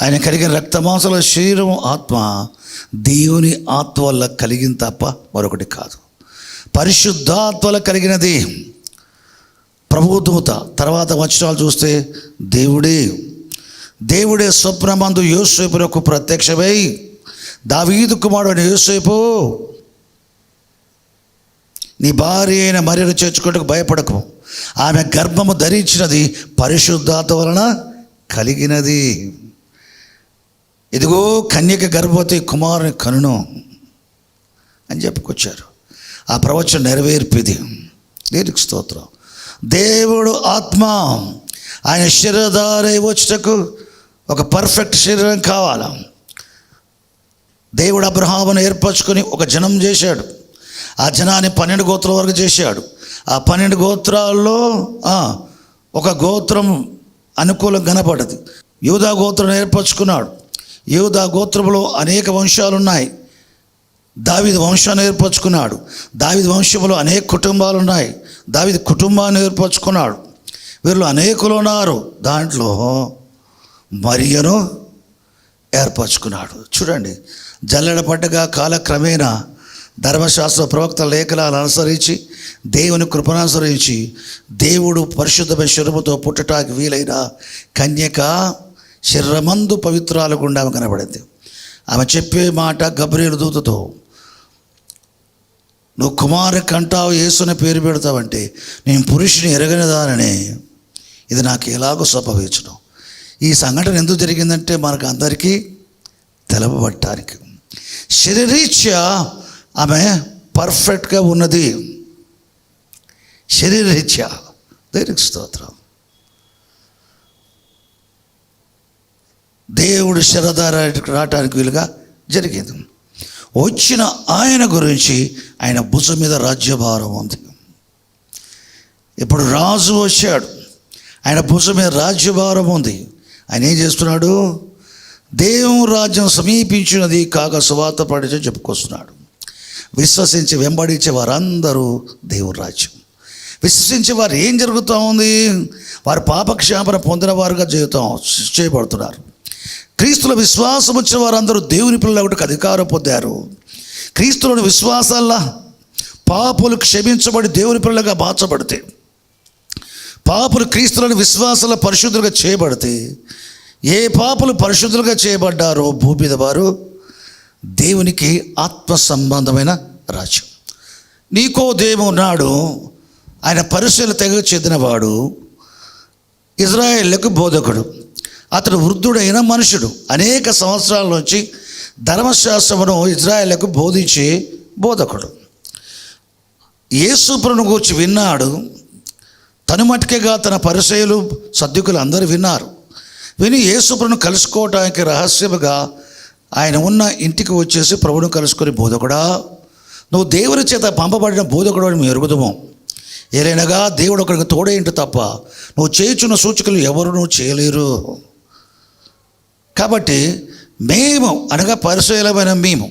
ఆయన కలిగిన రక్తమాంసాల శరీరం, ఆత్మ దేవుని ఆత్మ వల్ల కలిగింది తప్ప మరొకటి కాదు. పరిశుద్ధాత్మల కలిగినది ప్రభుదూత. తర్వాత వచనాలు చూస్తే దేవుడే స్వప్నమందు యోసేపునకు ప్రత్యక్షమై, దావీదు కుమారుడు యోసేపు, నీ భార్య అయిన మరియను చేర్చుకోవడానికి భయపడకు, ఆమె గర్భము ధరించినది పరిశుద్ధాత్మ వలన కలిగినది. ఇదిగో కన్యక గర్భవతి కుమారుని కనును అని చెప్పుకొచ్చారు. ఆ ప్రవచనం నెరవేర్పిది. దేనికి స్తోత్రం. దేవుడు ఆత్మ ఆయన శరీరధారై వచ్చుటకు ఒక పర్ఫెక్ట్ శరీరం కావాలా. దేవుడు అబ్రహామును ఏర్పరచుకొని ఒక జనం చేశాడు. ఆ జనాన్ని 12 గోత్రాల వరకు చేశాడు. ఆ 12 గోత్రాల్లో ఒక గోత్రం అనుకూలం కనపడదు. యూదా గోత్రం ఏర్పరచుకున్నాడు. యూదా గోత్రంలో అనేక వంశాలు ఉన్నాయి. దావీదు వంశాన్ని ఏర్పరచుకున్నాడు. దావీదు వంశంలో అనేక కుటుంబాలు ఉన్నాయి. దావీదు కుటుంబాన్ని ఏర్పరచుకున్నాడు. వీళ్ళు అనేకులు ఉన్నారు. దాంట్లో మరియను ఏర్పరచుకున్నాడు. చూడండి, జల్లెడ పడ్డగా కాలక్రమేణా ధర్మశాస్త్ర ప్రవక్త లేఖనాలను అనుసరించి దేవుని కృపను అనుసరించి దేవుడు పరిశుద్ధమైన శరీరముతో పుట్టడానికి వీలైన కన్యక శరీరమందు పవిత్రాలు గుండా ఆమె కనబడింది. ఆమె చెప్పే మాట గబ్రియేలు దూతతో, నువ్వు కుమారుని కంటావు, యేసుని పేరు పెడతావంటే నేను పురుషుని ఎరగనిదానని ఇది నాకు ఎలాగో సంభవించడం. ఈ సంఘటన ఎందుకు జరిగిందంటే మనకు అందరికీ తెలవబడటానికి. శరీరీత్యా ఆమె పర్ఫెక్ట్గా ఉన్నది. శరీరీత్యా దేవునికి స్తోత్రం. దేవుడు శరధార రావటానికి వీలుగా జరిగింది. వచ్చిన ఆయన గురించి ఆయన భుజం మీద రాజ్యభారం ఉంది. ఇప్పుడు రాజు వచ్చాడు, ఆయన భుజం మీద రాజ్యభారం ఉంది. ఆయన ఏం చేస్తున్నాడు? దేవుని రాజ్యం సమీపించినది కాగా సువార్త పడితే చెప్పుకొస్తున్నాడు. విశ్వసించి వెంబడించే వారందరూ దేవుని రాజ్యం. విశ్వసించే వారు ఏం జరుగుతూ ఉంది? వారు పాపక్షాపన పొందిన వారుగా చేయబడుతున్నారు. క్రీస్తులో విశ్వాసం వచ్చిన వారందరూ దేవుని పిల్లలకు అధికారం పొందారు. క్రీస్తులోని విశ్వాసాల పాపులు క్షమించబడి దేవుని పిల్లలుగా మార్చబడితే, పాపులు క్రీస్తులోని విశ్వాసాల పరిశుద్ధులుగా చేయబడితే, ఏ పాపులు పరిశుద్ధులుగా చేయబడ్డారో భూమి మీద వారు దేవునికి ఆత్మ సంబంధమైన రాజ్యం. నీకోదేము ఉన్నాడు, ఆయన పరిశీలన తెగ చెందినవాడు, ఇజ్రాయేలుకు బోధకుడు. అతడు వృద్ధుడైన మనుషుడు. అనేక సంవత్సరాల నుంచి ధర్మశాస్త్రమును ఇజ్రాయేలుకు బోధించే బోధకుడు. యేసు ప్రభువును గూర్చి విన్నాడు. తను మట్టుకేగా తన పరిసయ్యులు సద్దుకులు అందరూ విన్నారు. విని యేసు ప్రభువును కలుసుకోవటానికి రహస్యముగా ఆయన ఉన్న ఇంటికి వచ్చేసి ప్రభువును కలుసుకొని, బోధకుడా, నువ్వు దేవుని చేత పంపబడిన బోధకుడు అని మేము ఎరుగుదము. ఏలైనగా దేవుడు ఒకరికి తోడేంటి తప్ప నువ్వు చేయుచున్న సూచకులు ఎవరు చేయలేరు. కాబట్టి మేము అనగా పరిశీలమైన మేము,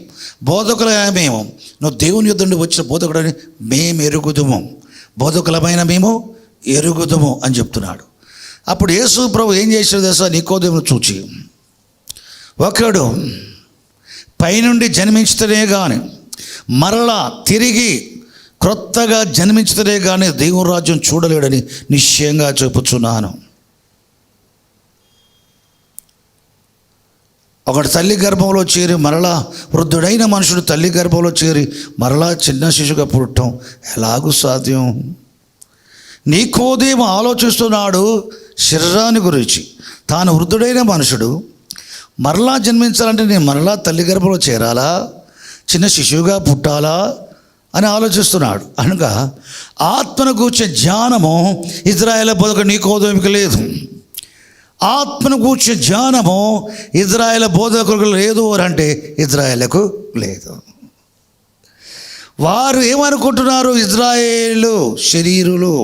బోధకులమైన మేము, నువ్వు దేవుని యుద్ధ నుండి వచ్చిన బోధకుడని మేము ఎరుగుదుము, బోధకులమైన మేము ఎరుగుదుము అని చెప్తున్నాడు. అప్పుడు యేసు ప్రభు ఏం చేశాడు తెలుసా? నికోదేమును చూచి, ఒకడు పైనుండి జన్మించితేనే కానీ, మరలా తిరిగి క్రొత్తగా జన్మించితేనే కానీ దేవుని రాజ్యం చూడలేడని నిశ్చయంగా చెప్పుచున్నాను. ఒకడు తల్లి గర్భంలో చేరి మరలా వృద్ధుడైన మనుషుడు తల్లి గర్భంలో చేరి మరలా చిన్న శిశువుగా పుట్టడం ఎలాగూ సాధ్యం? నికోదేము ఆలోచిస్తున్నాడు శరీరాన్ని గురించి. తాను వృద్ధుడైన మనుషుడు మరలా జన్మించాలంటే నేను మరలా తల్లి గర్భంలో చేరాలా, చిన్న శిశువుగా పుట్టాలా అని ఆలోచిస్తున్నాడు. అనగా ఆత్మను గూర్చే జ్ఞానము ఇజ్రాయేలు బోధకుడు నికోదేముకి లేదు. ఆత్మను గూర్చే జ్ఞానము ఇజ్రాయేలు బోధకులకు లేదు అని అంటే ఇజ్రాయేలుకు లేదు. వారు ఏమనుకుంటున్నారు? ఇజ్రాయేలు శరీరులు,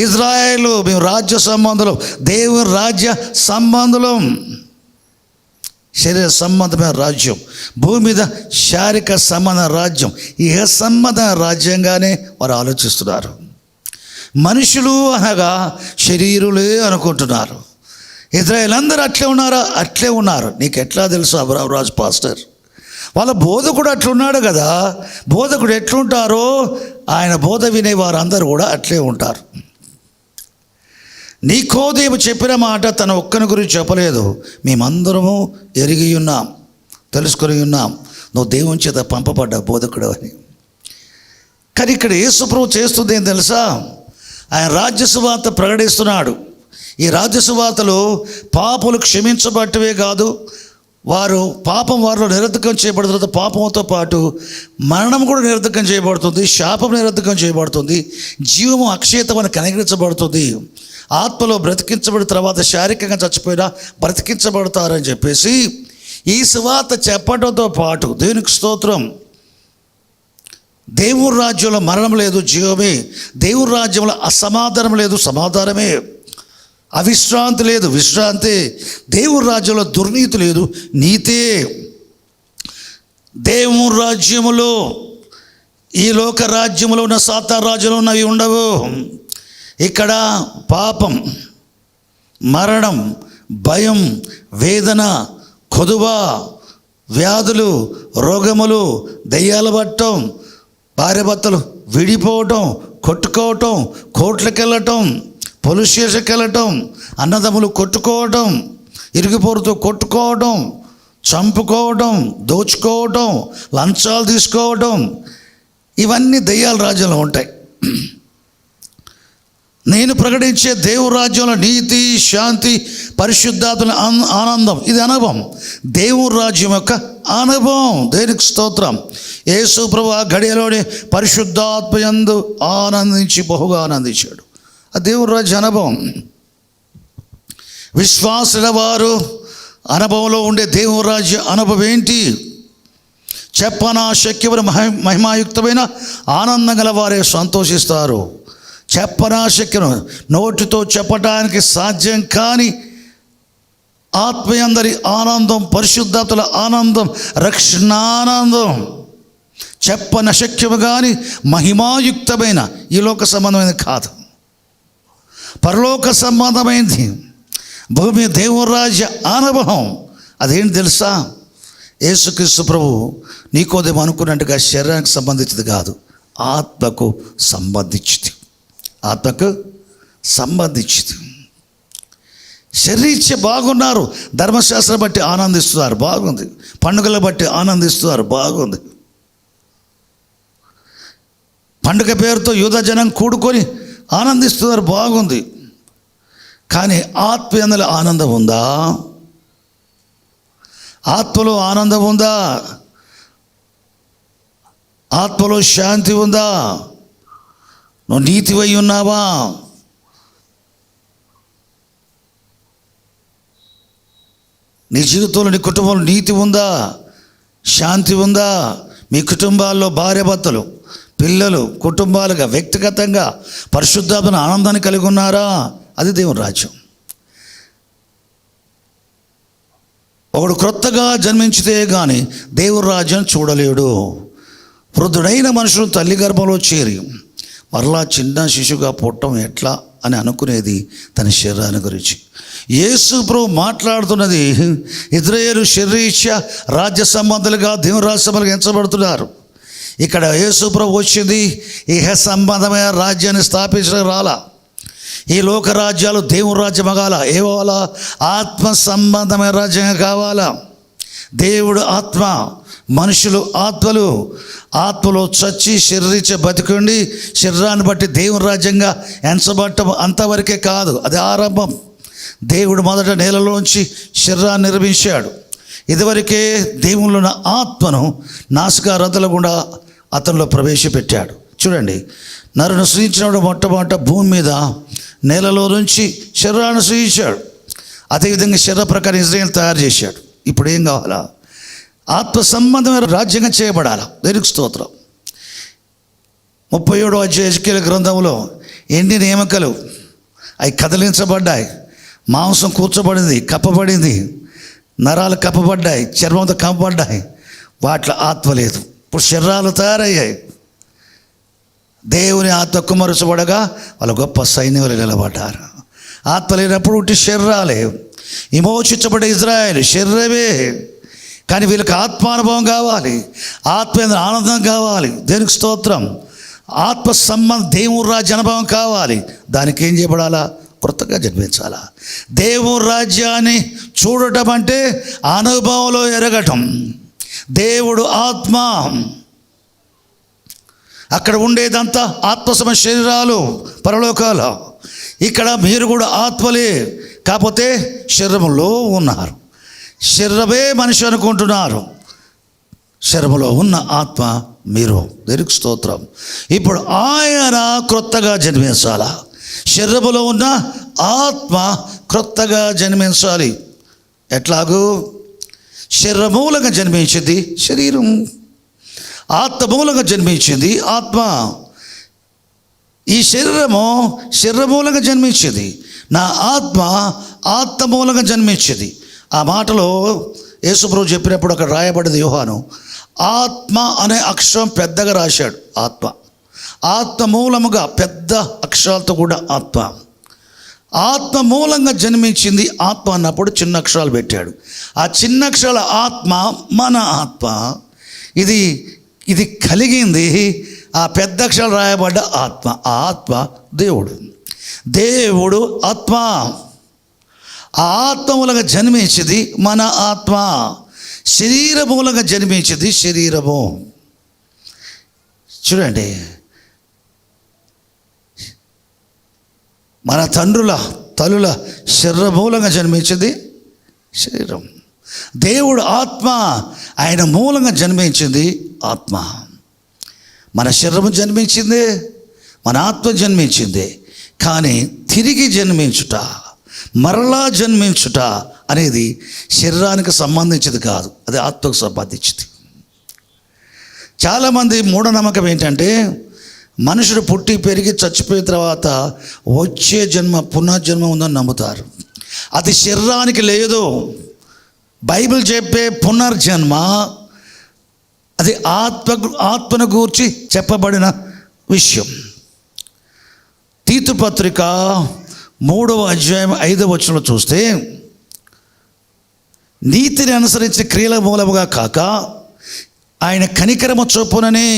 ఇజ్రాయేలు మేము రాజ్య సంబంధులం, దేవుని రాజ్య సంబంధులం. శరీర సంబంధమైన రాజ్యం, భూమి మీద శారీరక సంబంధ రాజ్యం, ఇహ సంబంధ రాజ్యంగానే వారు ఆలోచిస్తున్నారు. మనుషులు అనగా శరీరులే అనుకుంటున్నారు. ఇజ్రాయేల్ అందరూ అట్లే ఉన్నారా? అట్లే ఉన్నారు. నీకు ఎట్లా తెలుసు? అబ్రాహాం రాజు పాస్టర్ వాళ్ళ బోధకుడు అట్లున్నాడు కదా. బోధకుడు ఎట్లుంటారో ఆయన బోధ వినే వారందరూ కూడా అట్లే ఉంటారు. నికోదేము చెప్పిన మాట తన ఒక్కని గురించి చెప్పలేదు. మేమందరము ఎరిగి ఉన్నాం, తెలుసుకొని ఉన్నాం, నువ్వు దేవుని చేత పంపబడ్డ బోధకుడు అని. కానీ ఇక్కడ యేసు ప్రభు చేస్తుంది ఏం తెలుసా? ఆయన రాజ్య సువార్త ప్రకటిస్తున్నాడు. ఈ రాజ్య సువార్తలో పాపులు క్షమించబట్టవే కాదు, వారు పాపం వారిలో నిరర్ధకం చేయబడుతుంది. పాపంతో పాటు మరణం కూడా నిరర్ధకం చేయబడుతుంది, శాపం నిరర్ధకం చేయబడుతుంది, జీవము అక్షయతమని కనికరించబడుతుంది. ఆత్మలో బ్రతికించబడిన తర్వాత శారీరకంగా చచ్చిపోయినా బ్రతికించబడతారని చెప్పేసి ఈ సువార్త చెప్పడంతో పాటు, దేవునికి స్తోత్రం, దేవుని రాజ్యంలో మరణం లేదు, జీవమే. దేవుని రాజ్యంలో అసమాధానం లేదు, సమాధానమే. అవిశ్రాంతి లేదు, విశ్రాంతి. దేవుని రాజ్యంలో దుర్నీతి లేదు, నీతే. దేవుని రాజ్యములో, ఈ లోక రాజ్యములో ఉన్న సాతాను రాజ్యంలో ఉన్నవి ఉండవు. ఇక్కడ పాపం, మరణం, భయం, వేదన, కొదువ, వ్యాధులు, రోగములు, దయ్యాలు పట్టడం, భార్యాభర్తలు విడిపోవటం, కొట్టుకోవటం, కోర్టులకు వెళ్ళటం, పోలీస్ స్టేషన్కి వెళ్ళటం, అన్నదమ్ములు కొట్టుకోవటం, ఇరిగిపోరుతో కొట్టుకోవడం, చంపుకోవడం, దోచుకోవడం, లంచాలు తీసుకోవడం, ఇవన్నీ దయ్యాల రాజ్యంలో ఉంటాయి. నేను ప్రకటించే దేవుని రాజ్యంలో నీతి, శాంతి, పరిశుద్ధాత్మ ఆనందం, ఇది అనుభవం. దేవుని రాజ్యం యొక్క అనుభవం. దేనికి స్తోత్రం. యేసు ప్రభువు ఆ గడియలోని పరిశుద్ధాత్మ యందు ఆనందించి బహుగా ఆనందించాడు. ఆ దేవుని రాజ్య అనుభవం. విశ్వాసుల వారు అనుభవంలో ఉండే దేవుని రాజ్య అనుభవం ఏంటి? చెప్పనా శక్యమైన మహిమాయుక్తమైన ఆనందం గల వారే సంతోషిస్తారు. చెప్పనాశక్యం, నోటితో చెప్పటానికి సాధ్యం కాని ఆత్మయందరి ఆనందం, పరిశుద్ధాత్మల ఆనందం, రక్షణానందం చెప్పనశక్యము కానీ మహిమాయుక్తమైన, ఈ లోక సంబంధమైనది కాదు, పరలోక సంబంధమైనది, భూమి దేవుని రాజ్య అనుభవం. అదేంటి తెలుసా? యేసుక్రీస్తు ప్రభు నీకోదేమో అనుకున్నట్టుగా శరీరానికి సంబంధించింది కాదు, ఆత్మకు సంబంధించింది. ఆత్మకు సంబంధించింది. శరీరీత్యా బాగున్నారు, ధర్మశాస్త్రం బట్టి ఆనందిస్తున్నారు, బాగుంది. పండుగల బట్టి ఆనందిస్తున్నారు, బాగుంది. పండుగ పేరుతో యూద జనం కూడుకొని ఆనందిస్తున్నారు, బాగుంది. కానీ ఆత్మీయంలో ఆనందం ఉందా? ఆత్మలో ఆనందం ఉందా? ఆత్మలో శాంతి ఉందా? నువ్వు నీతివై ఉన్నావా? నీ జీవితంలో, నీ కుటుంబంలో నీతి ఉందా? శాంతి ఉందా? మీ కుటుంబాల్లో భార్యాభర్తలు, పిల్లలు, కుటుంబాలుగా, వ్యక్తిగతంగా పరిశుద్ధాత్మ ఆనందాన్ని కలిగి ఉన్నారా? అది దేవుని రాజ్యం. ఒకడు క్రొత్తగా జన్మించితే కానీ దేవుని రాజ్యం చూడలేడు. వృద్ధుడైన మనుషులు తల్లి గర్భంలో చేరి మరలా చిన్న శిశువుగా పుట్టడం ఎట్లా అని అనుకునేది తన శరీరాన్ని గురించి. యేసు ప్రభు మాట్లాడుతున్నది ఇశ్రాయేలు శరీరీత్యా రాజ్య సంబంధాలుగా దేవుని రాజ్య సంబంధాలుగా ఎంచబడుతున్నారు. ఇక్కడ యేసు ప్రభు వచ్చింది ఇహ సంబంధమైన రాజ్యాన్ని స్థాపించడం రాలా. ఈ లోక రాజ్యాలు దేవుని రాజ్యం అగాల, ఏవాలా? ఆత్మ సంబంధమైన రాజ్యంగా కావాలా. దేవుడు ఆత్మ, మనుషులు ఆత్మలు. ఆత్మలో చచ్చి శరీరీత్యా బతికండి, శరీరాన్ని బట్టి దేవుని రాజ్యంగా ఎంచబడటం అంతవరకే కాదు, అది ఆరంభం. దేవుడు మొదట నేలలోంచి శరీరాన్ని నిర్మించాడు. ఇదివరకే దేవుళ్ళు ఉన్న ఆత్మను నాసికారంధ్రాల గుండా అతనిలో ప్రవేశపెట్టాడు. చూడండి, నరును సృజించినప్పుడు మొట్టమొదట భూమి మీద నేలలో నుంచి శరీరాన్ని సృజించాడు. అదేవిధంగా శరీర ప్రకారం ఇజ్రాయేల్ తయారు చేశాడు. ఇప్పుడు ఏం కావాలా? ఆత్మ సంబంధమైన రాజ్యంగా చేయబడాలి. దేనికి స్తోత్రం. 37వ అధ్యాయ యెహెజ్కేలు గ్రంథంలో ఎండిన ఎముకలు అవి కదిలించబడ్డాయి, మాంసం కూర్చోబడింది, కప్పబడింది, నరాలు కప్పబడ్డాయి, చర్మంతో కప్పబడ్డాయి. వాటిలో ఆత్మ లేదు. ఇప్పుడు శరీరాలు తయారయ్యాయి. దేవుని ఆత్మ కుమ్మరించబడగా వాళ్ళు గొప్ప సైన్యంలో నిలబడ్డారు. ఆత్మ లేనప్పుడు ఉట్టి శరీరాలే. విమోచించబడే ఇజ్రాయేల్ శరీరమే. కానీ వీళ్ళకి ఆత్మానుభవం కావాలి, ఆత్మ ఆనందం కావాలి. దేనికి స్తోత్రం. ఆత్మ సంబంధం, దేవుని రాజ్య అనుభవం కావాలి. దానికి ఏం చేయబడాలా? కొత్తగా జన్మించాలా. దేవుని రాజ్యాన్ని చూడటం అంటే అనుభవంలో ఎరగటం. దేవుడు ఆత్మ, అక్కడ ఉండేదంతా ఆత్మసమ శరీరాలు పరలోకాలు. ఇక్కడ మీరు కూడా ఆత్మలే, కాకపోతే శరీరంలో ఉన్నారు. శరీరమే మనిషి అనుకుంటున్నారు, శరీరంలో ఉన్న ఆత్మ మీరు. దేనికి స్తోత్రం. ఇప్పుడు ఆయన క్రొత్తగా జన్మించాలా. శరీరంలో ఉన్న ఆత్మ క్రొత్తగా జన్మించాలి. ఎట్లాగూ? శరీర మూలంగా జన్మించింది శరీరం, ఆత్మ మూలంగా జన్మించింది ఆత్మ. ఈ శరీర మూలంగా జన్మించింది, నా ఆత్మ ఆత్మ మూలంగా జన్మించింది. ఆ మాటలో యేసుప్రభు చెప్పినప్పుడు అక్కడ రాయబడింది. యోహాను ఆత్మ అనే అక్షరం పెద్దగా రాశాడు. ఆత్మ, ఆత్మ మూలముగా పెద్ద అక్షరాలతో కూడా ఆత్మ. ఆత్మ మూలంగా జన్మించింది ఆత్మ అన్నప్పుడు చిన్న అక్షరాలు పెట్టాడు. ఆ చిన్న అక్షరాల ఆత్మ మన ఆత్మ. ఇది కలిగింది ఆ పెద్ద అక్షరాలు రాయబడ్డ ఆత్మ. ఆ ఆత్మ దేవుడు ఆత్మ. ఆ ఆత్మ మూలంగా జన్మించింది మన ఆత్మ. శరీర మూలంగా జన్మించింది శరీరము. చూడండి, మన తల్లుల శరీర మూలంగా జన్మించింది శరీరం. దేవుడు ఆత్మ, ఆయన మూలంగా జన్మించింది ఆత్మ. మన శరీరం జన్మించింది, మన ఆత్మ జన్మించింది. కానీ తిరిగి జన్మించుట, మరలా జన్మించుట అనేది శరీరానికి సంబంధించింది కాదు, అది ఆత్మకు సంబంధించింది. చాలామంది మూఢనమ్మకం ఏంటంటే మనుషుడు పుట్టి పెరిగి చచ్చిపోయిన తర్వాత వచ్చే జన్మ పునర్జన్మ ఉందని నమ్ముతారు. అది శరీరానికి లేదు. బైబిల్ చెప్పే పునర్జన్మ అది ఆత్మను గూర్చి చెప్పబడిన విషయం. తీతు పత్రిక 3వ అధ్యాయం 5వ వచనంలో చూస్తే, నీతిని అనుసరించి క్రియల మూలముగా కాక ఆయన కనికరము చొప్పుననే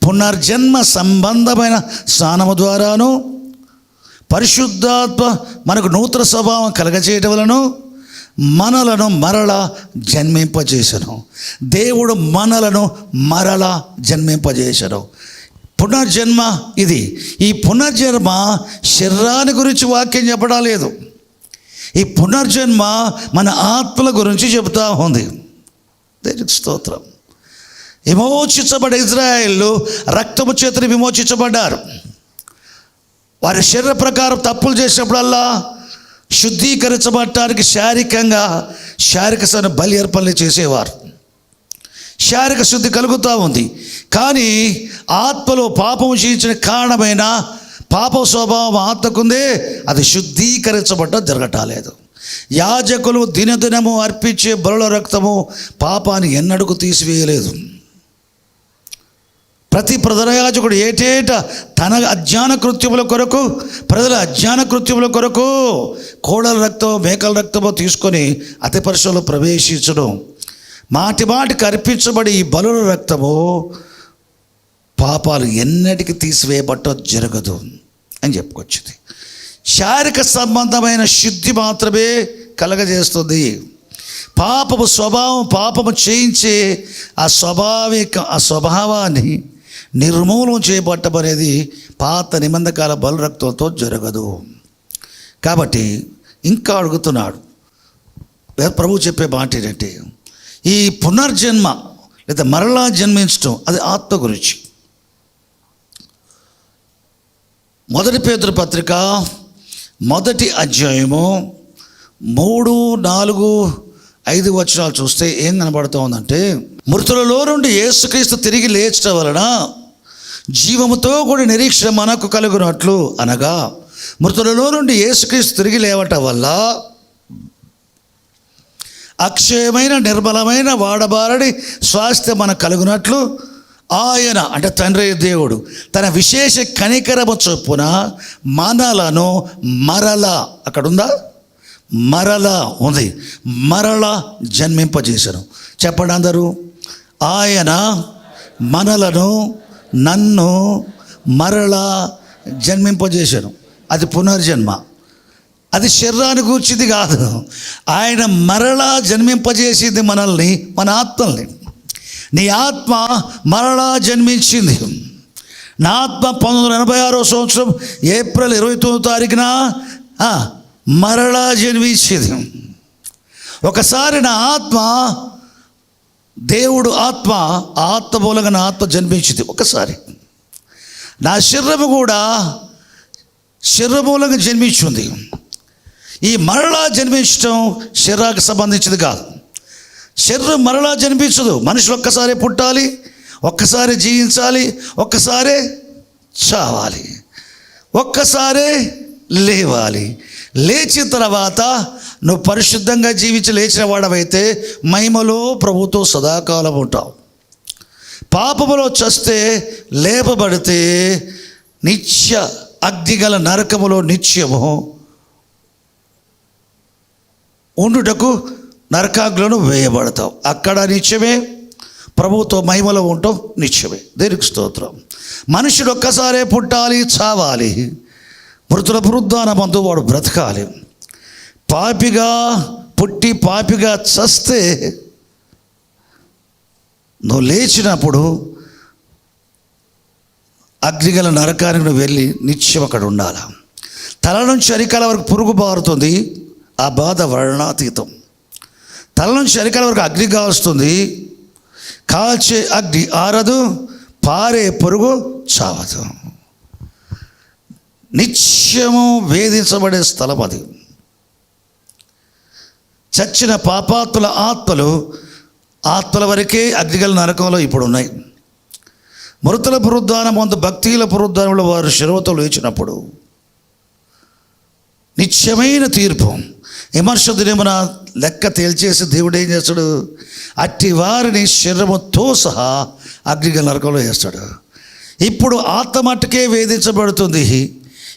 పునర్జన్మ సంబంధమైన స్నానము ద్వారాను పరిశుద్ధాత్మ మనకు నూతన స్వభావం కలగజేయటం వలన మనలను మరలా జన్మింపజేసను. దేవుడు మనలను మరలా జన్మింపజేసను. పునర్జన్మ ఇది. ఈ పునర్జన్మ శరీరాన్ని గురించి వాక్యం చెప్పడం లేదు. ఈ పునర్జన్మ మన ఆత్మల గురించి చెబుతూ ఉంది. దేవునికి స్తోత్రం. విమోచించబడ్డ ఇజ్రాయేలు రక్తము చేతని విమోచించబడ్డారు. వారి శరీర ప్రకారం తప్పులు చేసినప్పుడల్లా శుద్ధీకరించబడటానికి శారీరక బలి అర్పణలు చేసేవారు. శారీరక శుద్ధి కలుగుతూ ఉంది. కానీ ఆత్మలో పాపము చేయించిన కారణమైన పాప స్వభావం ఆత్మకుందే, అది శుద్ధీకరించబడ్డ జరగటాలేదు. యాజకులు దినదినము అర్పించే బలుల రక్తము పాపాన్ని ఎన్నడూ తీసివేయలేదు. ప్రతి ప్రధాన యాజకుడు ఏటేటా తన అజ్ఞాన కృత్యముల కొరకు, ప్రజల అజ్ఞాన కృత్యముల కొరకు కోడల రక్తము మేకల రక్తము తీసుకొని అతి పరిశుద్ధంలో ప్రవేశించడం, మాటికి అర్పించబడి ఈ బలుల రక్తము పాపాలు ఎన్నటికి తీసివేయబట్ట జరగదు అని చెప్పుకొచ్చింది. శారీరక సంబంధమైన శుద్ధి మాత్రమే కలగజేస్తుంది. పాపము స్వభావం, పాపము చేయించే ఆ స్వభావాన్ని నిర్మూలన చేయబట్టం అనేది పాత నిబంధకాల బలు రక్తంతో జరగదు. కాబట్టి ఇంకా అడుగుతున్నాడు ప్రభు చెప్పే మాట ఏంటంటే, ఈ పునర్జన్మ లేదా మరలా జన్మించడం అది ఆత్మ గురించి. 1 పేతురు పత్రిక 1వ అధ్యాయము 3, 4, 5 వచనాలు చూస్తే ఏం కనబడుతూ ఉందంటే, మృతులలో నుండి యేసుక్రీస్తు తిరిగి లేచడం వలన జీవముతో కూడా నిరీక్షణ మనకు కలుగునట్లు, అనగా మృతులలో నుండి యేసుక్రీస్తు తిరిగి లేవటం వల్ల అక్షయమైన నిర్మలమైన వాడబారడి స్వాస్థ్యం మనకు కలుగునట్లు ఆయన, అంటే తండ్రి దేవుడు, తన విశేష కనికరము చొప్పున మనలను మరలా, అక్కడుందా, మరలా ఉంది, మరలా జన్మింపజేశాను. చెప్పండి అందరూ. ఆయన మనలను, నన్ను మరలా జన్మింపజేశాను. అది పునర్జన్మ. అది శరీరాన్ని కూర్చింది కాదు. ఆయన మరలా జన్మింపజేసింది మనల్ని, మన ఆత్మల్ని. నీ ఆత్మ మరలా జన్మించింది. నా ఆత్మ 1986వ సంవత్సరం ఏప్రిల్ 29వ తారీఖున మరలా జన్మించింది. ఒకసారి నా ఆత్మ, దేవుడు ఆత్మ మూలంగా నా ఆత్మ జన్మించింది ఒకసారి. నా శరీరము కూడా శరీర మూలంగా జన్మించింది. ఈ మరలా జన్మించడం శరీరానికి సంబంధించింది కాదు. శరీరం మరలా జన్మించదు. మనుషులు ఒక్కసారి పుట్టాలి, ఒక్కసారి జీవించాలి, ఒక్కసారే చావాలి, ఒక్కసారే లేవాలి. లేచిన తర్వాత నువ్వు పరిశుద్ధంగా జీవించి లేచిన వాడవైతే మహిమలో ప్రభుతో సదాకాలం ఉంటావు. పాపములో చస్తే లేపబడితే నిత్య అగ్నిగల నరకములో నిత్యము ఉండుటకు నరకాగ్నిలో వేయబడతావు. అక్కడ నిత్యమే, ప్రభువుతో మహిమలో ఉంటావు నిత్యమే. దేనికి స్తోత్రం. మనుషుడు ఒక్కసారే పుట్టాలి, చావాలి. మృతుల పునరుద్ధానమందు వాడు బ్రతకాలి. పాపిగా పుట్టి పాపిగా చస్తే నువ్వు లేచినప్పుడు అగ్నిగల నరకానికి నువ్వు వెళ్ళి నిత్యం అక్కడ ఉండాలి. తల నుంచి అరికాల వరకు పురుగు బారుతుంది, ఆ బాధ వర్ణాతీతం. తల నుంచి అరికాల వరకు అగ్ని కాల్స్తుంది, కాల్చే అగ్ని ఆరదు, పారే పురుగు చావదు. నిత్యము వేధించబడే స్థలం అది. చచ్చిన పాపాత్ముల ఆత్మల వరకే అగ్నిగల నరకంలో ఇప్పుడు ఉన్నాయి. మృతుల పునరుద్ధానం ముందు భక్తుల పునరుద్ధానంలో వారు శిరవతో లేచినప్పుడు నిత్యమైన తీర్పు, విమర్శ దినమున లెక్క తేల్చేసి దేవుడు ఏం చేస్తాడు, అట్టి వారిని శరీరముతో సహా అగ్నిగల నరకంలో వేస్తాడు. ఇప్పుడు ఆత్మ మట్టుకే వేధించబడుతుంది.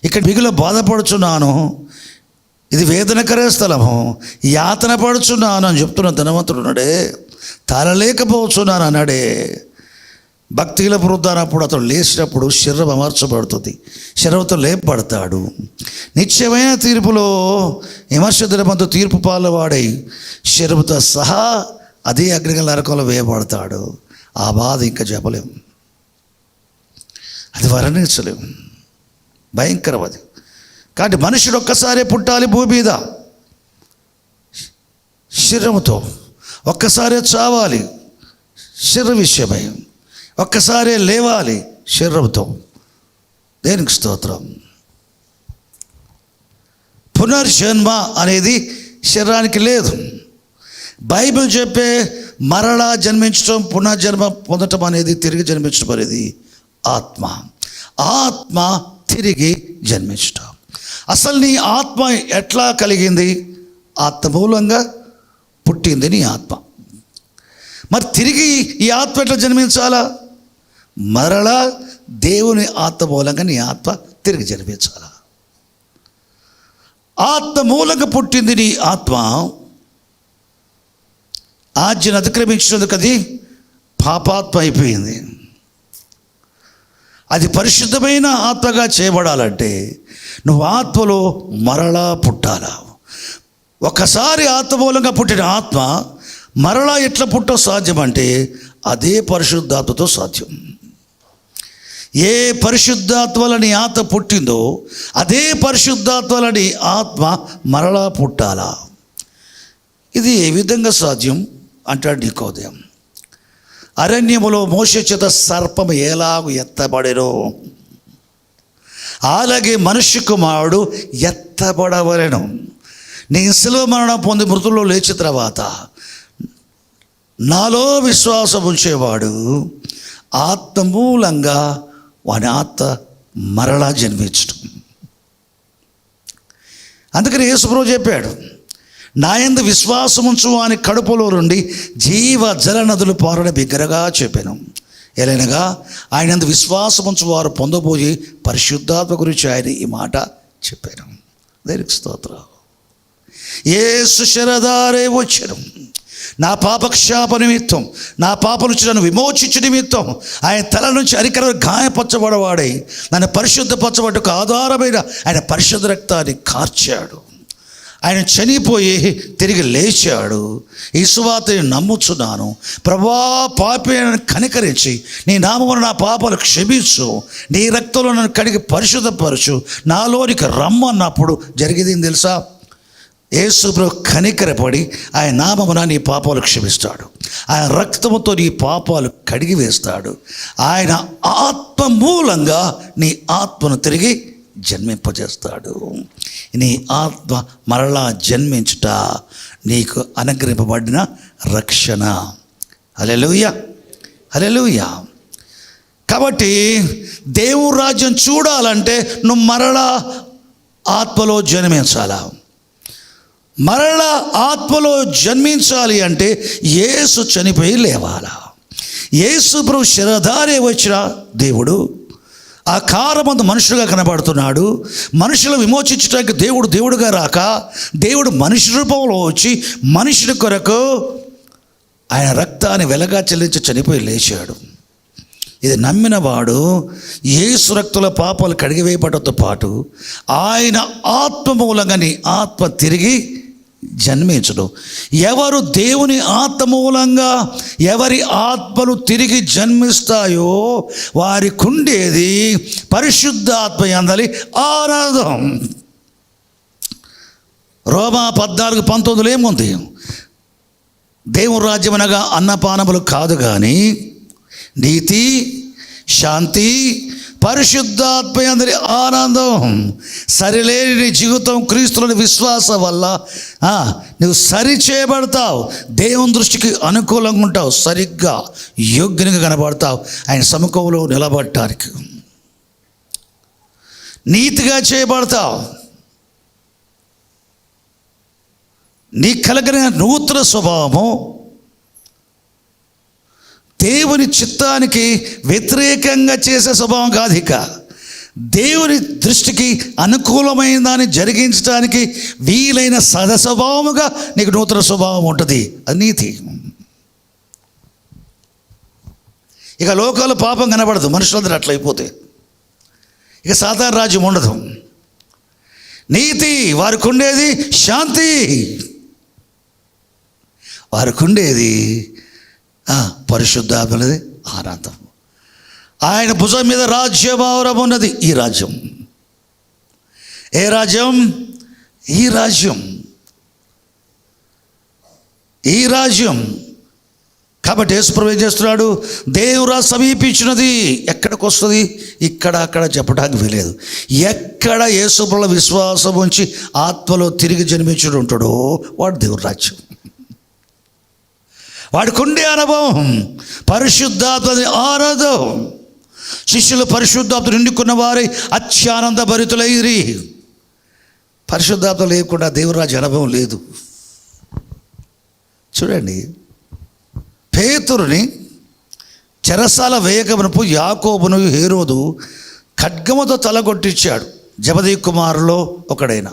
ఇక్కడ మిగులు బాధపడుచున్నాను, ఇది వేదనకర స్థలము, యాతన పడుచున్నాను అని చెప్తున్న ధనవంతుడు ఉన్నాడే, తాళలేకపోతున్నాను అన్నాడే. భక్తిల పునరుద్ధానప్పుడు అతడు లేచినప్పుడు శరీరం అమర్చబడుతుంది, శరీరంతో లేపబడతాడు. నిత్యమైన తీర్పులో విమర్శ దినమందు తీర్పు పాలవాడై శరీరంతో సహా అదే అగ్నిగల నరకంలో వేయబడతాడు. ఆ బాధ ఇంకా చెప్పలేం, అది వర్ణించలేం, భయంకరం అది. కాబట్టి మనుషుడు ఒక్కసారే పుట్టాలి భూమి మీద శరీరముతో, ఒక్కసారే చావాలి శరీర విషయమై, ఒక్కసారే లేవాలి శరీరంతో. దేనికి స్తోత్రం. పునర్జన్మ అనేది శరీరానికి లేదు. బైబిల్ చెప్పే మరలా జన్మించడం, పునర్జన్మ పొందటం అనేది, తిరిగి జన్మించడం అనేది ఆత్మ తిరిగి జన్మించటం. అసలు నీ ఆత్మ ఎట్లా కలిగింది? ఆత్మ మూలంగా పుట్టింది నీ ఆత్మ. మరి తిరిగి ఈ ఆత్మ ఎట్లా జన్మించాలా? మరలా దేవుని ఆత్మ మూలంగా నీ ఆత్మ తిరిగి జన్మించాలా. ఆత్మ మూలంగా పుట్టింది నీ ఆత్మ. ఆజ్ఞను అతిక్రమించినందుకు అది పాపాత్మ అయిపోయింది. అది పరిశుద్ధమైన ఆత్మగా చేయబడాలంటే నువ్వు ఆత్మలో మరలా పుట్టాలా. ఒకసారి ఆత్మ మూలంగా పుట్టిన ఆత్మ మరలా ఎట్లా పుట్టో సాధ్యం అంటే అదే పరిశుద్ధాత్మతో సాధ్యం. ఏ పరిశుద్ధాత్మలని ఆత్మ పుట్టిందో అదే పరిశుద్ధాత్మలని ఆత్మ మరలా పుట్టాలా. ఇది ఏ విధంగా సాధ్యం అంటాడు నికోదేము. అరణ్యములో మోషే చేత సర్పము ఎలాగూ ఎత్తబడెనో అలాగే మనుష్య కుమారుడు ఎత్తబడవలెను. నీ శిలువ మరణం పొంది మృతుల్లో లేచిన తర్వాత నాలో విశ్వాసం ఉంచేవాడు ఆత్మ మూలంగా వాని ఆత్మ మరలా జన్మించడం. అందుకని యేసుప్రభువు చెప్పాడు, నా యందు విశ్వాసం ఉంచు వాని కడుపులో నుండి జీవ జల నదులు పారడ బిగ్గరగా చెప్పాను. ఎలైనగా ఆయన యందు విశ్వాసం ఉంచు వారు పొందబోయే పరిశుద్ధాత్మ గురించి ఆయన ఈ మాట చెప్పాను. దేనికి స్తోత్రం. యేసు శరధారే వచ్చాను నా పాపక్షాప నిమిత్తం, నా పాప నుంచి నన్ను విమోచించు నిమిత్తం ఆయన తల నుంచి అరికల గాయపరచబడవాడై నన్ను పరిశుద్ధపరచబడ్డకు ఆధారమైన ఆయన పరిశుద్ధ రక్తాన్ని కార్చాడు. ఆయన చనిపోయి తిరిగి లేచాడు. ఈ సువార్తని నమ్ముచున్నాను. ప్రభువా, పాపి కనికరించి నీ నామమున నా పాపాలు క్షమించు, నీ రక్తంలో నన్ను కడిగి పరిశుద్ధపరచు, నాలోనికి రమ్మన్నప్పుడు జరిగేది ఏం తెలుసా? యేసు ప్రభు కనికరపడి ఆయన నామమున నీ పాపాలు క్షమిస్తాడు. ఆయన రక్తముతో నీ పాపాలు కడిగి వేస్తాడు. ఆయన ఆత్మ మూలంగా నీ ఆత్మను తిరిగి జన్మింపజేస్తాడు. నీ ఆత్మ మరలా జన్మించుట నీకు అనుగ్రహింపబడిన రక్షణ. హల్లెలూయా, హల్లెలూయా. కాబట్టి దేవుని రాజ్యం చూడాలంటే నువ్వు మరలా ఆత్మలో జన్మించాలా. మరలా ఆత్మలో జన్మించాలి అంటే యేసు చనిపోయి లేవాలా. యేసు ప్రభు శరధారే వచ్చిన దేవుడు ఆకారమందు మనుషులుగా కనబడుతున్నాడు. మనుషులు విమోచించడానికి దేవుడుగా రాక దేవుడు మనిషి రూపంలో వచ్చి మనుషుడి కొరకు ఆయన రక్తాన్ని వెలగా చెల్లించి చనిపోయి లేచాడు. ఇది నమ్మిన వాడు యేసు రక్తుల పాపాలు కడిగివేయబడటంతో పాటు ఆయన ఆత్మ మూలంగా నీ ఆత్మ తిరిగి జన్మించడం. ఎవరు దేవుని ఆత్మ మూలంగా ఎవరి ఆత్మలు తిరిగి జన్మిస్తాయో వారికి ఉండేది పరిశుద్ధాత్మ యందలి ఆనందం. రోమా 14:19 ఏముంది? దేవుని రాజ్యం అనగా అన్నపానములు కాదు కానీ నీతి, శాంతి, పరిశుద్ధాత్మ యందలి ఆనందం. సరిలేని నీ జీవితం క్రీస్తులోని విశ్వాసం వల్ల నువ్వు సరి చేయబడతావు. దేవుని దృష్టికి అనుకూలంగా ఉంటావు. సరిగ్గా యోగ్యంగా కనబడతావు. ఆయన సముఖంలో నిలబడటానికి నీతిగా చేయబడతావు. నీ కలిగిన నూతన స్వభావము దేవుని చిత్తానికి వ్యతిరేకంగా చేసే స్వభావం కాదు. ఇక దేవుని దృష్టికి అనుకూలమైన దాన్ని జరిగించడానికి వీలైన సదస్వభావముగా నీకు నూతన స్వభావం ఉంటుంది. అది నీతి. ఇక లోకాలు పాపం కనబడదు. మనుషులందరూ అట్లయిపోతే ఇక సాధారణ రాజ్యం ఉండదు. నీతి వారికి ఉండేది, శాంతి వారికి ఉండేది, పరిశుద్ధాత్మది ఆనందం. ఆయన భుజం మీద రాజ్యభారం ఉన్నది. ఈ రాజ్యం ఏ రాజ్యం? ఈ రాజ్యం. ఈ రాజ్యం. కాబట్టి యేసుప్రభువు ఏం చేస్తున్నాడు? దేవురా సమీపించినది. ఎక్కడికి వస్తుంది? ఇక్కడ అక్కడ చెప్పడానికి వీలేదు. ఎక్కడ యేసుప్రభువుల విశ్వాసం ఉంచి ఆత్మలో తిరిగి జన్మించుడు ఉంటాడో వాడు దేవుని రాజ్యం. వాడికి ఉండే అనుభవం పరిశుద్ధాత్మది ఆనందం. శిష్యులు పరిశుద్ధాత్మ నిండుకున్న వారి అత్యానంద భరితులైరి. పరిశుద్ధాత్మ లేకుండా దేవురాజ్య అనుభవం లేదు. చూడండి, పేతురుని చెరసాల వేయకమునపు యాకోబును హేరోదు ఖడ్గముతో తలగొట్టించాడు. జబదయి కుమారులో ఒకడైన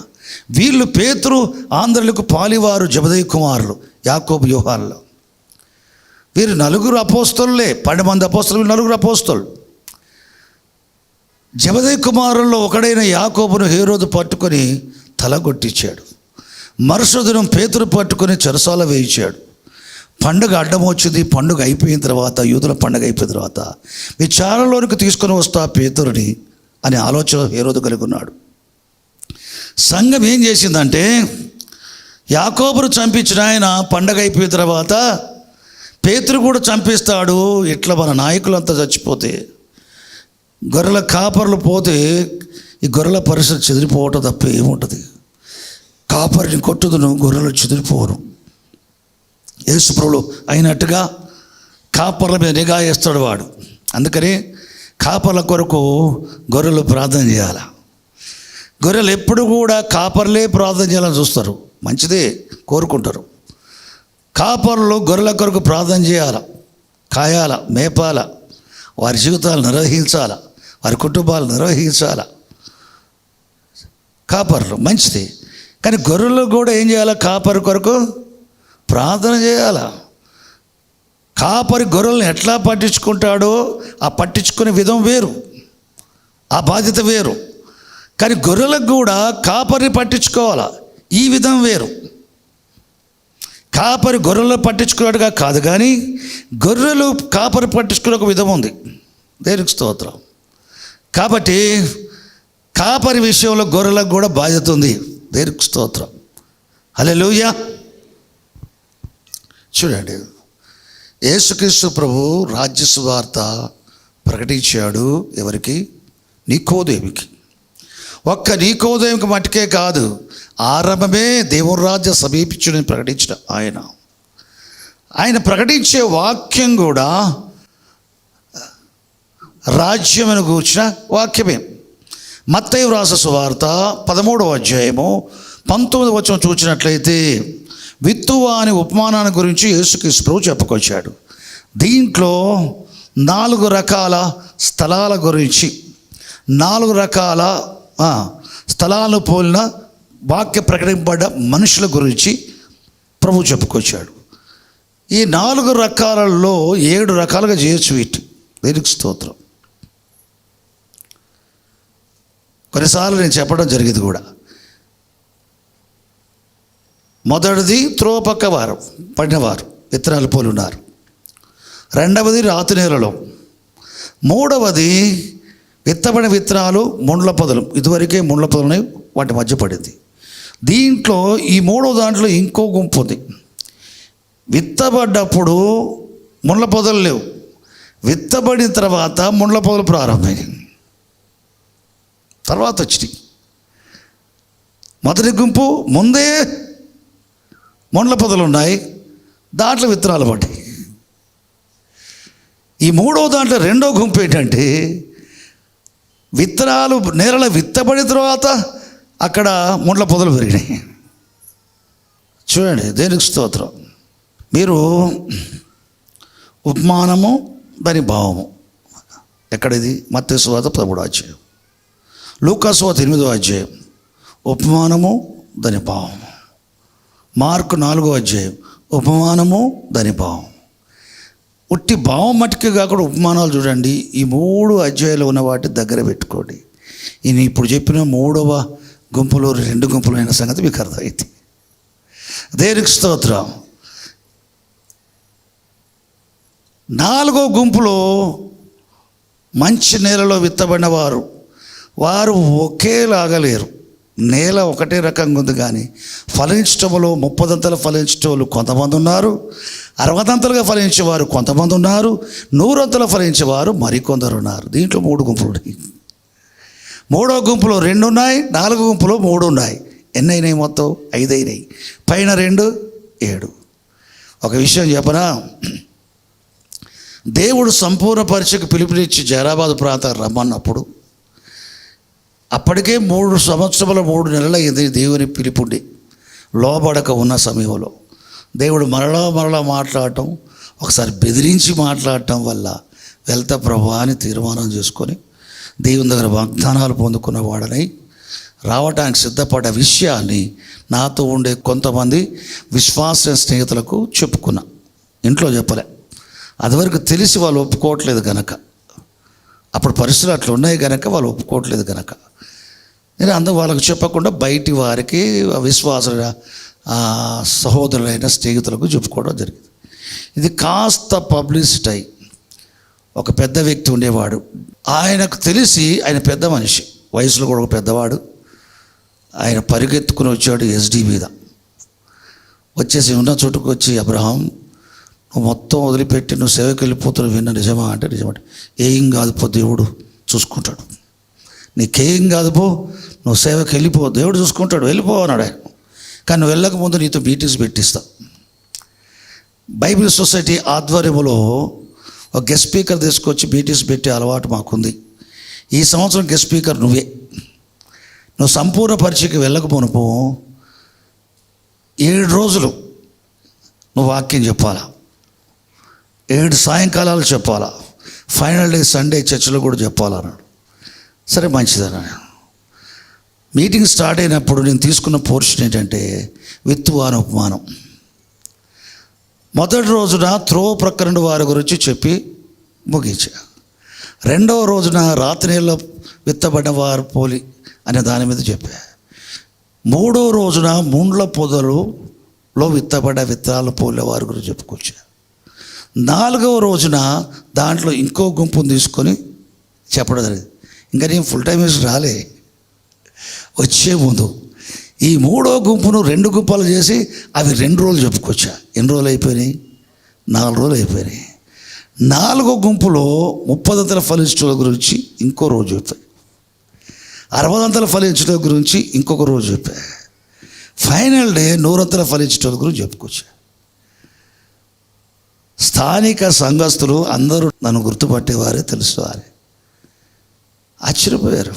వీళ్ళు పేతురు ఆంధ్రులకు పాలివారు. జబదయి కుమారులు యాకోబు యోహాన్లో. వీరు 4 అపోస్తలులే. 12 మంది అపోస్తలు, 4 అపోస్తలు. జబదయి కుమారుల్లో ఒకడైన యాకోబును హేరోదు పట్టుకొని తలగొట్టించాడు. మరుసదినం పేతురు పట్టుకొని చెరసాల వేయించాడు. పండుగ అడ్డం వచ్చింది. పండుగ అయిపోయిన తర్వాత, యూదుల పండుగ అయిపోయిన తర్వాత విచారణలోనికి తీసుకొని వస్తా పేతురుని అనే ఆలోచన హేరోదు కలిగి ఉన్నాడు. సంఘం ఏం చేసిందంటే, యాకోబును చంపించిన ఆయన పండుగ అయిపోయిన తర్వాత పేతురు కూడా చంపిస్తాడు. ఇట్లా మన నాయకులంతా చచ్చిపోతే, గొర్రెల కాపర్లు పోతే ఈ గొర్రెల పరిస్థితి చెదిరిపోవటం తప్ప ఏముంటుంది? కాపరిని కొట్టుదును, గొర్రెలు చెదిరిపోవను. యేసుప్రభువు అయినట్టుగా కాపర్ల మీద నిఘా వేస్తాడు వాడు. అందుకని కాపర్ల కొరకు గొర్రెలు ప్రార్థన చేయాలి. గొర్రెలు ఎప్పుడు కూడా కాపర్లే ప్రార్థన చేయాలని చూస్తారు. మంచిదే, కోరుకుంటారు. కాపర్లు గొర్రెల కొరకు ప్రార్థన చేయాల, కాయాల, మేపాల, వారి జీవితాలు నిర్వహించాల, వారి కుటుంబాలు నిర్వహించాల. కాపర్లు మంచిది. కానీ గొర్రెలు కూడా ఏం చేయాలి? కాపరి కొరకు ప్రార్థన చేయాల. కాపరి గొర్రెలను ఎట్లా పట్టించుకుంటాడో ఆ పట్టించుకునే విధం వేరు, ఆ బాధ్యత వేరు. కానీ గొర్రెలకు కూడా కాపరిని పట్టించుకోవాలా, ఈ విధం వేరు. కాపరి గొర్రెలు పట్టించుకున్నట్టుగా కాదు, కానీ గొర్రెలు కాపరి పట్టించుకునే ఒక విధం ఉంది. దేవునికి స్తోత్రం. కాబట్టి కాపరి విషయంలో గొర్రెలకు కూడా బాధ్యత ఉంది. దేవునికి స్తోత్రం. హల్లెలూయా. చూడండి, యేసుక్రీస్తు ప్రభు రాజ్య సువార్త ప్రకటించాడు. ఎవరికి? నికోదేవుకి. ఒక్క నికోదేవుకి మట్టుకే కాదు, ఆరంభమే దేవుని రాజ్య సమీపించుని ప్రకటించిన ఆయన ప్రకటించే వాక్యం కూడా రాజ్యమును గూర్చిన వాక్యమే. మత్తయి వ్రాసిన సువార్త 13వ అధ్యాయము 19వ వచనం చూసినట్లయితే విత్తువాని ఉపమానాన్ని గురించి యేసుక్రీస్తు ప్రభు చెప్పుకొచ్చాడు. దీంట్లో 4 రకాల స్థలాల గురించి, 4 రకాల స్థలాలను పోలిన వాక్య ప్రకటింపబడ్డ మనుషుల గురించి ప్రభు చెప్పుకొచ్చాడు. ఈ 4 రకాలలో 7 రకాలుగా చేయొచ్చు వీటి. దేనికి స్తోత్రం. కొన్నిసార్లు నేను చెప్పడం జరిగింది కూడా. మొదటిది త్రోవ పక్క వారు పడినవారు, విత్తనాలు పోలి ఉన్నారు. రెండవది రాతి నేలలో. మూడవది విత్తబడిన విత్తనాలు ముండ్ల పొదలు. ఇదివరకే ముండ్ల పొదలని వాటి మధ్య పడింది. దీంట్లో ఈ 3వ దాంట్లో ఇంకో గుంపు ఉంది. విత్తబడ్డప్పుడు ముండ్ల పొదలు లేవు, విత్తబడిన తర్వాత ముండ్ల పొదలు ప్రారంభమైంది, తర్వాత వచ్చినాయి. మొదటి గుంపు ముందే ముండ్ల పొదలు ఉన్నాయి, దాంట్లో విత్తనాలు పడ్డాయి. ఈ 3వ దాంట్లో 2వ గుంపు ఏంటంటే విత్తనాలు నేలలో విత్తబడిన తర్వాత అక్కడ ముండ్ల పొదలు పెరిగినాయి. చూడండి, దేనికి స్తోత్రం. మీరు ఉపమానము దాని భావము ఎక్కడిది? మత్తయి సువార్త 13వ అధ్యాయం, లూకా సువార్త 8వ అధ్యాయం ఉపమానము దాని భావము, మార్కు 4వ అధ్యాయం ఉపమానము దాని భావం. ఉట్టి భావం మట్టుకే కాకుండా ఉపమానాలు చూడండి. ఈ 3 అధ్యాయాలు ఉన్న వాటి దగ్గర పెట్టుకోండి. ఈయన ఇప్పుడు చెప్పిన 3వ గుంపులో 2 గుంపులు అయిన సంగతి మీకు అర్థమైంది. దేనికి స్తోత్రం. 4వ గుంపులో మంచి నేలలో విత్తబడిన వారు ఒకేలాగా లేరు. నేల ఒకటే రకంగా ఉంది, కానీ ఫలించటంలో 30 ఫలించే వాళ్ళు కొంతమంది ఉన్నారు, 60 ఫలించేవారు కొంతమంది ఉన్నారు, 100 ఫలించేవారు మరికొందరు ఉన్నారు. దీంట్లో 3 గుంపులు ఉన్నాయి. 3వ గుంపులో 2 ఉన్నాయి, 4వ గుంపులో 3 ఉన్నాయి. ఎన్ని అయినాయి? మొత్తం 5 అయినాయి. పైన 2 7. ఒక విషయం చెప్పనా, దేవుడు సంపూర్ణ పరీక్షకు పిలుపునిచ్చి జైరాబాద్ ప్రాంతానికి రమ్మన్నప్పుడు అప్పటికే 3 సంవత్సరాల 3 నెలలు అయింది దేవుని పిలుపుండి లోబడక ఉన్న సమయంలో దేవుడు మరలా మాట్లాడటం, ఒకసారి బెదిరించి మాట్లాడటం వల్ల వెళ్తా ప్రభు అని తీర్మానం చేసుకొని దేవుని దగ్గర వాగ్దానాలు పొందుకున్న వాడనై రావటానికి సిద్ధపడ్డ విషయాన్ని నాతో ఉండే కొంతమంది విశ్వాస స్నేహితులకు చెప్పుకున్నా. ఇంట్లో చెప్పలే, అదివరకు తెలిసి వాళ్ళు ఒప్పుకోవట్లేదు కనుక, అప్పుడు పరిస్థితులు అట్లా ఉన్నాయి కనుక వాళ్ళు ఒప్పుకోవట్లేదు కనుక నేను అందరూ వాళ్ళకు చెప్పకుండా బయటి వారికి విశ్వాస సహోదరులైన స్నేహితులకు చెప్పుకోవడం జరిగింది. ఇది కాస్త పబ్లిసిటీ అయి ఒక పెద్ద వ్యక్తి ఉండేవాడు. ఆయనకు తెలిసి, ఆయన పెద్ద మనిషి, వయసులో కూడా ఒక పెద్దవాడు. ఆయన పరిగెత్తుకుని వచ్చాడు ఎస్డి మీద. వచ్చేసి ఉన్న చోటుకు వచ్చి, అబ్రహాం నువ్వు మొత్తం వదిలిపెట్టి నువ్వు సేవకి వెళ్ళిపోతున్నావు, విన్న నిజమా అంటే నిజమంటే, ఏం కాదు పో, దేవుడు చూసుకుంటాడు, నీకేం కాదు పో, నువ్వు సేవకి వెళ్ళిపో, దేవుడు చూసుకుంటాడు, వెళ్ళిపో అన్నాడు ఆయన. కానీ నువ్వు వెళ్ళకముందు నీతో మీటింగ్స్ పెట్టిస్తా. బైబిల్ సొసైటీ ఆధ్వర్యంలో ఒక గెస్ట్ స్పీకర్ తీసుకొచ్చి మీటింగ్స్ పెట్టే అలవాటు మాకుంది. ఈ సంవత్సరం గెస్ట్ స్పీకర్ నువ్వే. నువ్వు సంపూర్ణ పరీక్షకి వెళ్ళకపోనుకో 7 రోజులు నువ్వు వాక్యం చెప్పాలా, 7 సాయంకాలాలు చెప్పాలా, ఫైనల్ డే సండే చర్చిలో కూడా చెప్పాలన్నాడు. సరే మంచిదన్నా. మీటింగ్ స్టార్ట్ అయినప్పుడు నేను తీసుకున్న పోర్షన్ ఏంటంటే విత్తువాని ఉపమానం. మొదటి రోజున త్రోవ ప్రక్కన వారి గురించి చెప్పి ముగించా. 2వ రోజున రాత్రి నీళ్ళలో విత్తబడిన వారు పోలి అనే దాని మీద చెప్పా. 3వ రోజున ముండ్ల పొదలలో విత్తబడ్డ విత్తనాలు పోలే వారి గురించి చెప్పుకొచ్చా. 4వ రోజున దాంట్లో ఇంకో గుంపును తీసుకొని చెప్పడం జరిగింది. ఇంకా నేను ఫుల్ టైం వేసి రాలే, వచ్చే ముందు ఈ 3వ గుంపును 2 గుంపులు చేసి అవి 2 రోజులు చెప్పుకొచ్చా. ఎన్ని రోజులు అయిపోయినాయి? 4 రోజులు అయిపోయినాయి. 4వ గుంపులో 30 ఫలించడం గురించి ఇంకో రోజు చెప్పాయి, 60 ఫలించడం గురించి ఇంకొక రోజు చెప్పాయి, ఫైనల్ డే 100 ఫలించడం గురించి చెప్పుకొచ్చా. స్థానిక సంఘస్థులు అందరూ నన్ను గుర్తుపట్టేవారే, తెలుసుకోవాలి. ఆశ్చర్యపోయారు.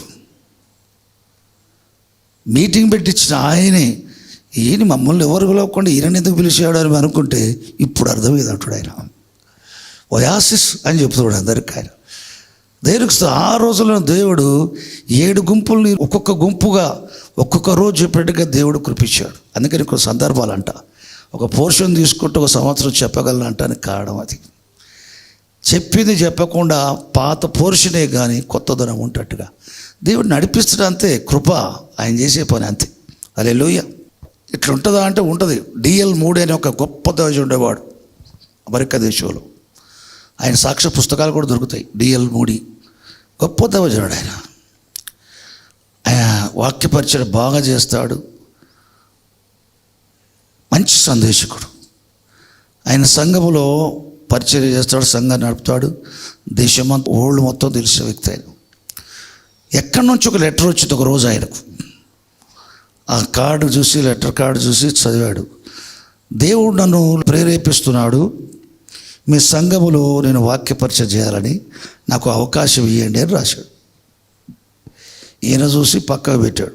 మీటింగ్ పెట్టించిన ఆయనే, ఈయన మమ్మల్ని ఎవరు పిలవకుండా ఈయన ఎందుకు పిలిచాడు అని అనుకుంటే ఇప్పుడు అర్థమైంది అంటాడు ఆయన. ఒయాసిస్ అని చెప్తాడు అందరికి. ఆయన దేవుడికి ఆ రోజుల్లో దేవుడు 7 గుంపుల్ని ఒక్కొక్క గుంపుగా ఒక్కొక్క రోజు చెప్పినట్టుగా దేవుడు కృపించాడు. అందుకని కొన్ని సందర్భాలు అంట ఒక పోర్షన్ తీసుకుంటూ ఒక సంవత్సరం చెప్పగలను అంటానికి కారణం అది. చెప్పింది చెప్పకుండా పాత పోర్షనే కానీ కొత్తదనం ఉంటట్టుగా దేవుడు నడిపిస్తాడు. అంతే కృప, ఆయన చేసే పని అంతే. హల్లెలూయా. ఇట్లా ఉంటుందా అంటే ఉంటుంది. డిఎల్ మూడీ అనే ఒక గొప్ప దైవజనుడు ఉండేవాడు అమెరికా దేశంలో. ఆయన సాక్ష్య పుస్తకాలు కూడా దొరుకుతాయి. డిఎల్ మూడీ గొప్ప దైవజనుడు. ఆయన వాక్య పరిచయం బాగా చేస్తాడు, మంచి సందేశకుడు. ఆయన సంఘములో పరిచయం చేస్తాడు, సంఘాన్ని నడుపుతాడు. దేశమంతా ఓళ్ళు మొత్తం తెలిసిన వ్యక్తి ఆయన. ఎక్కడి నుంచి ఒక లెటర్ వచ్చింది ఒక రోజు ఆయనకు. ఆ కార్డు చూసి, లెటర్ కార్డు చూసి చదివాడు. దేవుడు నన్ను ప్రేరేపిస్తున్నాడు, మీ సంఘములో నేను వాక్య పరిచయం చేయాలని నాకు అవకాశం ఇవ్వండి అని రాశాడు. ఈయన చూసి పక్కకు పెట్టాడు.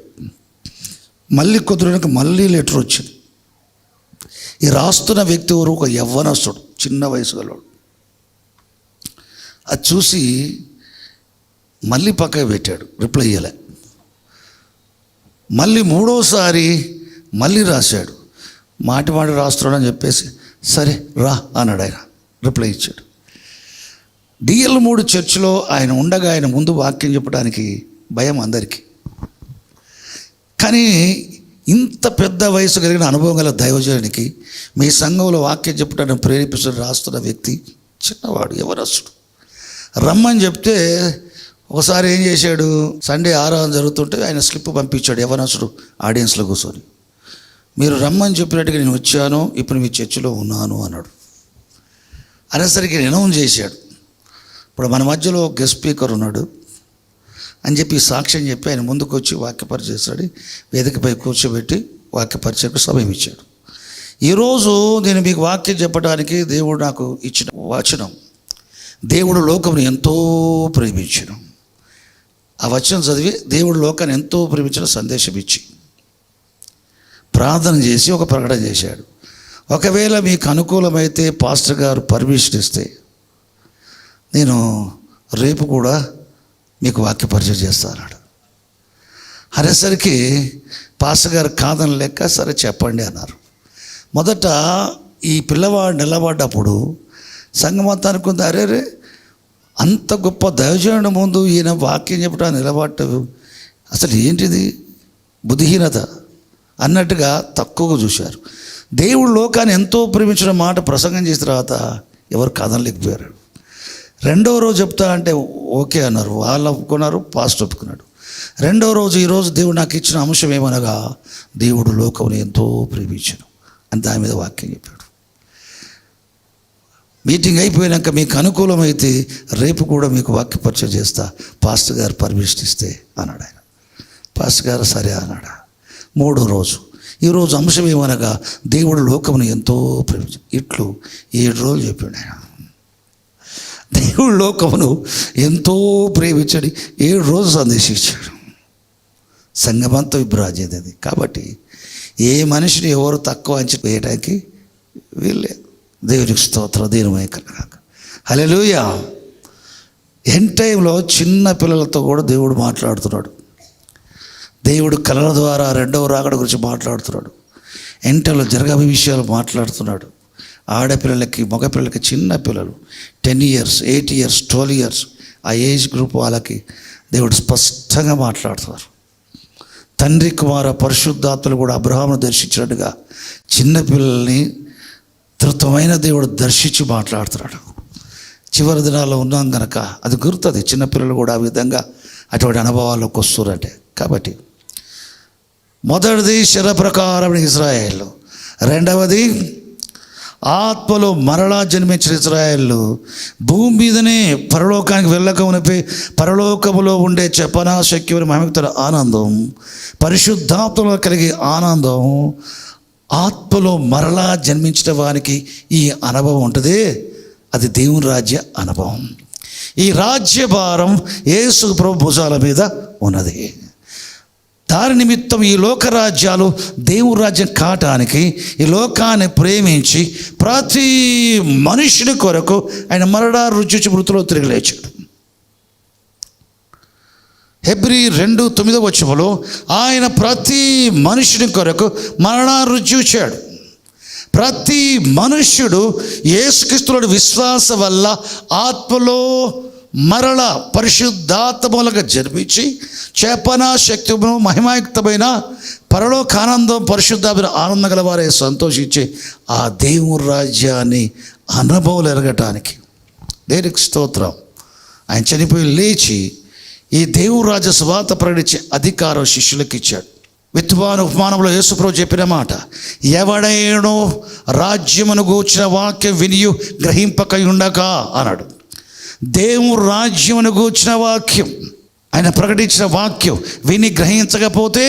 మళ్ళీ కొద్దిగా మళ్ళీ లెటర్ వచ్చింది. ఈ రాస్తున్న వ్యక్తి ఎవరు? ఒక యవ్వనస్తుడు, చిన్న వయసు గలవాడు. అది చూసి మళ్ళీ పక్కకు పెట్టాడు, రిప్లై ఇవ్వలే. మళ్ళీ 3వసారి మళ్ళీ రాశాడు. మాటి రాస్తున్నాడు అని చెప్పేసి సరే రా అన్నాడు. ఆయన రిప్లై ఇచ్చాడు. డిఎల్ మూడు చర్చిలో ఆయన ఉండగా ఆయన ముందు వాక్యం చెప్పడానికి భయం అందరికీ. కానీ ఇంత పెద్ద వయసు కలిగిన అనుభవం గల దైవజనునికి మీ సంఘంలో వాక్యం చెప్పడానికి ప్రేరేపిస్తున్న రాస్తున్న వ్యక్తి చిన్నవాడు, యవనస్తుడు. రమ్మని చెప్తే ఒకసారి ఏం చేశాడు, సండే ఆరాధన జరుగుతుంటే ఆయన స్లిప్ పంపించాడు యవనస్తుడు ఆడియన్స్లో కూర్చొని. మీరు రమ్మని చెప్పినట్టుగా నేను వచ్చాను, ఇప్పుడు మీ చర్చిలో ఉన్నాను అన్నాడు. అనేసరికి అనౌన్స్ చేశాడు, ఇప్పుడు మన మధ్యలో గెస్ట్ స్పీకర్ ఉన్నాడు అని చెప్పి సాక్ష్యం చెప్పి ఆయన ముందుకు వచ్చి వాక్యపరిచయం చేశాడు. వేదికపై కూర్చోబెట్టి వాక్యపరిచయకు సమయం ఇచ్చాడు. ఈరోజు నేను మీకు వాక్యం చెప్పడానికి దేవుడు నాకు ఇచ్చిన వచనం, దేవుడు లోకమును ఎంతో ప్రేమించను. ఆ వచనం చదివి దేవుడు లోకాన్ని ఎంతో ప్రేమించిన సందేశం ఇచ్చి ప్రార్థన చేసి ఒక ప్రకటన చేశాడు. ఒకవేళ మీకు అనుకూలమైతే పాస్టర్ గారు పర్మిషన్ ఇస్తే నేను రేపు కూడా మీకు వాక్య పరిచయం చేస్తాను. అనేసరికి పాస్టర్ గారు కాదని లెక్క సరే చెప్పండి అన్నారు. మొదట ఈ పిల్లవాడు నిలబడ్డప్పుడు సంఘమంతా అనుకుంది, అరే అంత గొప్ప దైవజనుడి ముందు ఈయన వాక్యం చెప్పడానికి నిలబడ్డావు, అసలు ఏంటిది బుద్ధిహీనత అన్నట్టుగా తక్కువగా చూశారు. దేవుడు లోకాన్ని ఎంతో ప్రేమించిన మాట ప్రసంగం చేసిన తర్వాత ఎవరు కాదనలేకపోయారు. 2వ రోజు చెప్తా అంటే ఓకే అన్నారు, వాళ్ళు ఒప్పుకున్నారు, పాస్టర్ ఒప్పుకున్నాడు. 2వ రోజు ఈరోజు దేవుడు నాకు ఇచ్చిన అంశం ఏమనగా దేవుడు లోకముని ఎంతో ప్రేమించను అని దాని మీద వాక్యం చెప్పాడు. మీటింగ్ అయిపోయాక మీకు అనుకూలమైతే రేపు కూడా మీకు వాక్య పరిచయం చేస్తా, పాస్టర్ గారు పర్మిషన్ ఇస్తే అన్నాడు ఆయన. పాస్టర్ గారు సరే అన్నాడు. 3వ రోజు ఈరోజు అంశం ఏమనగా దేవుడు లోకమును ఎంతో ప్రేమించు. ఇట్లు 7 రోజులు చెప్పాడు ఆయన. దేవుడు లోకమును ఎంతో ప్రేమించడి 7 రోజులు సందేశించాడు. సంఘమంతా విభ్రాజేది. కాబట్టి ఏ మనిషిని ఎవరు తక్కువ అంచనా వేయడానికి వీళ్ళే. దేవునికి స్తోత్రం, దీనమై కలగాక. హల్లెలూయా. ఎండ్ టైంలో చిన్న పిల్లలతో కూడా దేవుడు మాట్లాడుతున్నాడు. దేవుడు కళల ద్వారా 2వ రాకడ గురించి మాట్లాడుతున్నాడు. ఎంటలో జరగబోయే విషయాలు మాట్లాడుతున్నాడు. ఆడపిల్లలకి, మగపిల్లలకి, చిన్న పిల్లలు 10 years, 8 years, 12 years ఆ ఏజ్ గ్రూప్ వాళ్ళకి దేవుడు స్పష్టంగా మాట్లాడుతున్నారు. తండ్రి కుమార పరిశుద్ధాత్మలు కూడా అబ్రహామును దర్శించినట్టుగా చిన్నపిల్లల్ని ధృతమైన దేవుడు దర్శించి మాట్లాడుతున్నాడు. చివరి దినాల్లో ఉన్నాం కనుక అది గుర్తుంది. చిన్నపిల్లలు కూడా ఆ విధంగా అటువంటి అనుభవాల్లోకి వస్తున్నారంటే. కాబట్టి మొదటిది శర ప్రకారం ఇజ్రాయేల్, 2వది ఆత్మలో మరలా జన్మించిన ఇజ్రాయేలు. భూమి మీదనే పరలోకానికి వెళ్ళక ఉనిపై పరలోకములో ఉండే చెప్పనా శక్యమైన మహిమతో ఆనందం, పరిశుద్ధాత్మలో కలిగే ఆనందం, ఆత్మలో మరలా జన్మించిన వానికి ఈ అనుభవం ఉంటుంది. అది దేవుని రాజ్య అనుభవం. ఈ రాజ్య భారం యేసు ప్రభు భుజాల మీద ఉన్నది. దాని నిమిత్తం ఈ లోకరాజ్యాలు దేవుని రాజ్యం కాటానికి ఈ లోకాన్ని ప్రేమించి ప్రతి మనుషుని కొరకు ఆయన మరలా రుచి మృతిలో తిరిగి లేచాడు. హెబ్రీ 2:9 ఆయన ప్రతి మనుషుని కొరకు మరణాన్ని చూచాడు. ప్రతి మనుష్యుడు యేసుక్రీస్తులోని విశ్వాసం వల్ల ఆత్మలో మరల పరిశుద్ధాత్మ మూలంగా జన్మించి చేపనా శక్తిను మహిమాయుక్తమైన పరలోకానందం పరిశుద్ధాత్మ ఆనందం గల వారే సంతోషించి ఆ దేవుని రాజ్యాన్ని అనుభవం ఎరగటానికి దేవునికి స్తోత్రం. ఆయన చనిపోయి లేచి ఈ దేవుని రాజ్య సువార్త ప్రకటించే అధికారం శిష్యులకు ఇచ్చాడు. విత్వాను ఉపమానంలో యేసుప్రభు చెప్పిన మాట, ఎవడైనో రాజ్యమును గూర్చిన వాక్యం వినియు గ్రహింపక ఉండగా అన్నాడు. దేవుని రాజ్యమును గూర్చిన వాక్యం, ఆయన ప్రకటించిన వాక్యం విని గ్రహించకపోతే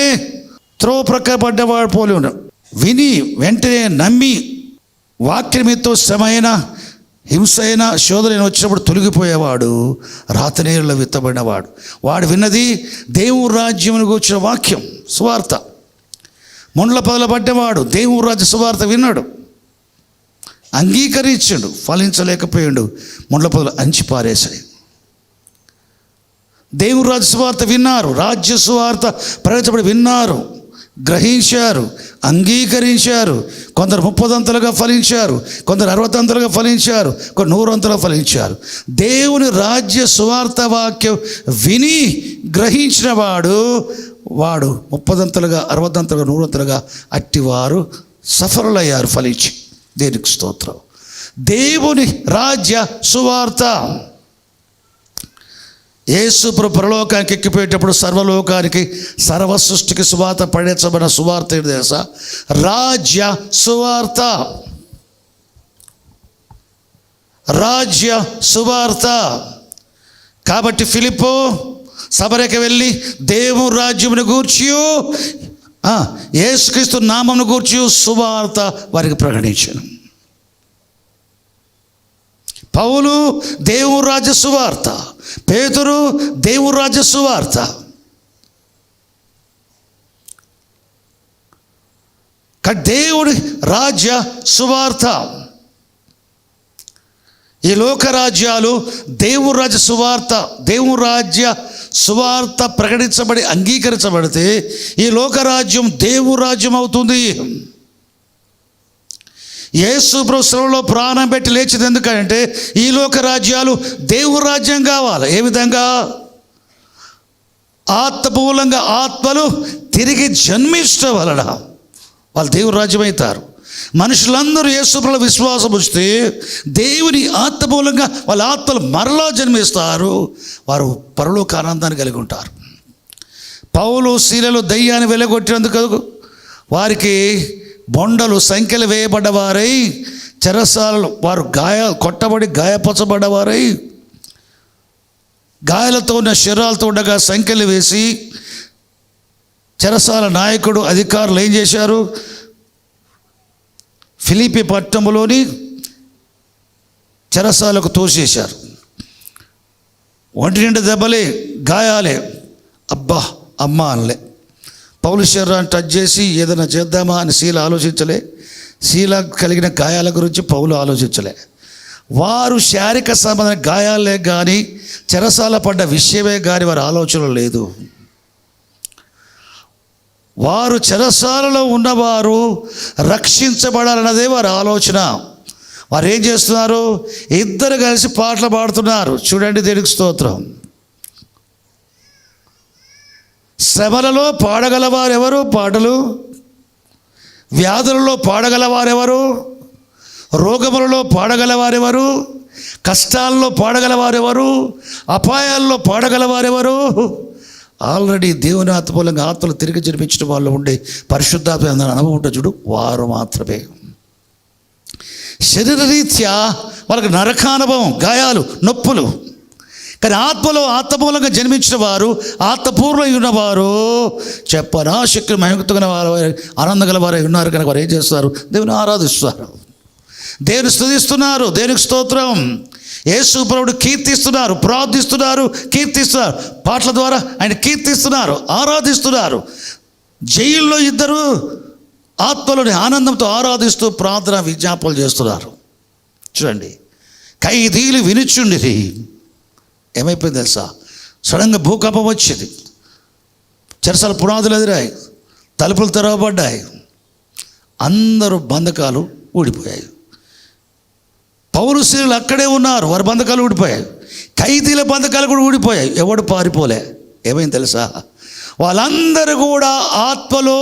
త్రోవప్రక్కబడ్డవాడు పోలి ఉన్నాడు. విని వెంటనే నమ్మి వాక్యమితో శ్రమైన హింస అయిన శోధన వచ్చినప్పుడు తొలగిపోయేవాడు రాతనీరులో విత్తబడినవాడు. వాడు విన్నది దేవుని రాజ్యమును గూర్చిన వాక్యం సువార్త. ముండ్ల పొదల పడ్డవాడు దేవుని రాజ్య సువార్త విన్నాడు, అంగీకరించాడు, ఫలించలేకపోయాడు, ముండ్ల పొదలు అంచి పారేశాడు. దేవుని రాజ్య సువార్త విన్నారు, రాజ్య సువార్త ప్రకటించబడి విన్నారు, గ్రహించారు, అంగీకరించారు. కొందరు 30 ఫలించారు, కొందరు 60 ఫలించారు, కొందరు 100 ఫలించారు. దేవుని రాజ్య సువార్త వాక్యం విని గ్రహించిన వాడు 30 60 100 అట్టివారు సఫరులయ్యారు ఫలించి. దేనికి స్తోత్రం. దేవుని రాజ్య సువార్త. యేసు పరలోకానికి ఎక్కిపోయేటప్పుడు సర్వలోకానికి సర్వ సృష్టికి సువార్త పడించబడిన సువార్త ఏంటి తెలుసా? రాజ్య సువార్త. రాజ్య సువార్త. కాబట్టి ఫిలిప్పు సమరకి వెళ్ళి దేవుని రాజ్యమును గూర్చి యేసుక్రీస్తు నామమును గూర్చి సువార్త వారికి ప్రకటించాను. పౌలు దేవుని రాజ్య సువార్త, పేతురు దేవుని రాజ్య సువార్త. దేవుడి రాజ్య సువార్త. ఈ లోక రాజ్యాలు దేవుని రాజ్య సువార్త, దేవుని రాజ్య సువార్త ప్రకటించబడి అంగీకరించబడితే ఈ లోకరాజ్యం దేవుని రాజ్యం అవుతుంది. యేసు ప్రభువులో ప్రాణం పెట్టి లేచింది ఎందుకంటే ఈ లోక రాజ్యాలు దేవుని రాజ్యం కావాలి. ఏ విధంగా? ఆత్మమూలంగా ఆత్మలు తిరిగి జన్మించడం వలన వాళ్ళు దేవుని రాజ్యం అవుతారు. మనుషులందరూ యేసు ప్రభువులో విశ్వాసం ఉంచితే దేవుని ఆత్మమూలంగా వాళ్ళ ఆత్మలు మరలా జన్మిస్తారు. వారు పరలోక ఆనందాన్ని కలిగి ఉంటారు. పౌలు శీలలో దయ్యాన్ని వెలగొట్టినందుకు వారికి బొండలు సంఖ్యలు వేయబడ్డవారై చెరసాలలో వారు కొట్టబడి గాయపరచబడ్డవారై గాయాలతో ఉన్న శరీరాలతో ఉండగా సంఖ్యలు వేసి చెరసాల నాయకుడు అధికారులు ఏం చేశారు? ఫిలిప్పీ పట్టణంలోని చెరసాలకు తోసేశారు. ఒంటి నిండా దెబ్బలే, గాయాలే. అబ్బా అమ్మ అనలే. పౌలు శరీరాన్ని టచ్ చేసి ఏదైనా చేద్దామా అని శీల ఆలోచించలే. శీల కలిగిన గాయాల గురించి పౌలు ఆలోచించలే. వారు శారీరక సంబంధమైన గాయాలే కానీ చెరసాల పడ్డ విషయమే కానీ వారి ఆలోచన లేదు. వారు చెరసాలలో ఉన్నవారు రక్షించబడాలన్నదే వారి ఆలోచన. వారు ఏం చేస్తున్నారు? ఇద్దరు కలిసి పాటలు పాడుతున్నారు. చూడండి, దేవునికి స్తోత్రం. శ్రమలలో పాడగలవారెవరు పాటలు? వ్యాధులలో పాడగలవారెవరు? రోగములలో పాడగలవారెవరు? కష్టాల్లో పాడగలవారెవరు? అపాయాల్లో పాడగలవారెవరు? ఆల్రెడీ దేవుని ఆత్మూలంగా ఆత్మలు తిరిగి జరిపించిన వాళ్ళు ఉండే పరిశుద్ధాత్మ అనుభవం ఉంటుంది చూడు, వారు మాత్రమే. శరీరరీత్యా వాళ్ళకి నరకానుభవం, గాయాలు, నొప్పులు. కానీ ఆత్మలో ఆత్మమూలంగా జన్మించిన వారు, ఆత్మపూర్ణమై ఉన్నవారు చెప్పనా శక్తి మహిమగల వారు, ఆనందగల వారు ఉన్నారు. కనుక వారు ఏం చేస్తారు? దేవుని ఆరాధిస్తారు, దేవుని స్తుతిస్తున్నారు. దేవునికి స్తోత్రం. యేసు ప్రభువును కీర్తిస్తున్నారు, ప్రార్థిస్తున్నారు, కీర్తిస్తున్నారు. పాటల ద్వారా ఆయన కీర్తిస్తున్నారు, ఆరాధిస్తున్నారు. జైల్లో ఇద్దరు ఆత్మలోని ఆనందంతో ఆరాధిస్తూ ప్రార్థన విజ్ఞాపనలు చేస్తున్నారు. చూడండి, ఖైదీలు వినుచుండిరి. ఏమైపోయింది తెలుసా? సడన్గా భూకంపం వచ్చింది. చెరసాల పునాదులు ఎదిరాయి, తలుపులు తెరవబడ్డాయి, అందరూ బంధకాలు ఊడిపోయాయి. పౌలు స్త్రీలు అక్కడే ఉన్నారు, వారి బంధకాలు ఊడిపోయాయి. ఖైదీల బంధకాలు కూడా ఊడిపోయాయి. ఎవడు పారిపోలే. ఏమైంది తెలుసా? వాళ్ళందరూ కూడా ఆత్మలో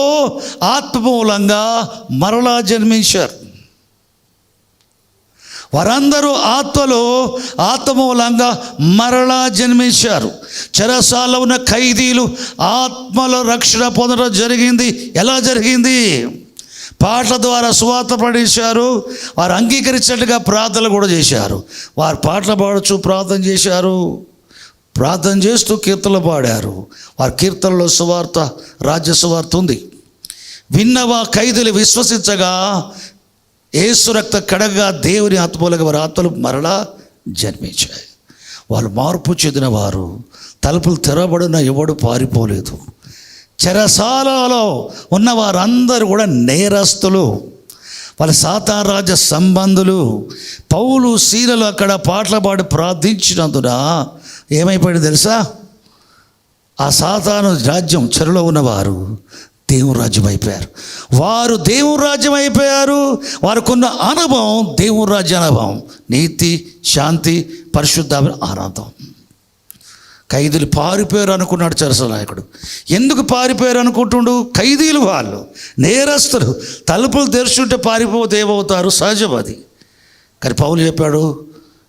ఆత్మమూలంగా మరలా జన్మించారు. వారందరూ ఆత్మలో ఆత్మమూలంగా మరలా జన్మించారు. చెరసాలలో ఉన్న ఖైదీలు ఆత్మలో రక్షణ పొందడం జరిగింది. ఎలా జరిగింది? పాటల ద్వారా సువార్త ప్రకటించారు. వారు అంగీకరించినట్టుగా ప్రార్థనలు కూడా చేశారు. వారు పాటలు పాడచ్చు, ప్రార్థన చేశారు. ప్రార్థన చేస్తూ కీర్తనలు పాడారు. వారి కీర్తనలో సువార్త, రాజ్య సువార్త ఉంది. విన్నవా ఖైదీలు విశ్వసించగా యేసు రక్త కడగా దేవుని ఆత్మలుగా వారి ఆత్మలు మరలా జన్మించాయి. వాళ్ళు మార్పు చెందిన వారు. తలుపులు తెరవబడిన ఎవడు పారిపోలేదు. చెరసాలలో ఉన్న వారందరూ కూడా నేరస్తులు, వాళ్ళ సాతాను రాజ్య సంబంధులు. పౌలు సీలలు అక్కడ పాటలు పాడి ప్రార్థించినందున ఏమైపోయింది తెలుసా? ఆ సాతాను రాజ్యం చెరలో ఉన్నవారు దేవుని రాజ్యం అయిపోయారు. వారు దేవుని రాజ్యం అయిపోయారు. వారికున్న అనుభవం దేవుని రాజ్య అనుభవం, నీతి, శాంతి, పరిశుద్ధ ఆనందం. ఖైదీలు పారిపోయారు అనుకున్నాడు చెరసాల నాయకుడు. ఎందుకు పారిపోయారు అనుకుంటుండు? ఖైదీలు వాళ్ళు నేరస్తులు. తలుపులు తెరుచుంటే పారిపోతే ఏమవుతారు? సహజం అది. కానీ పౌలు చెప్పాడు,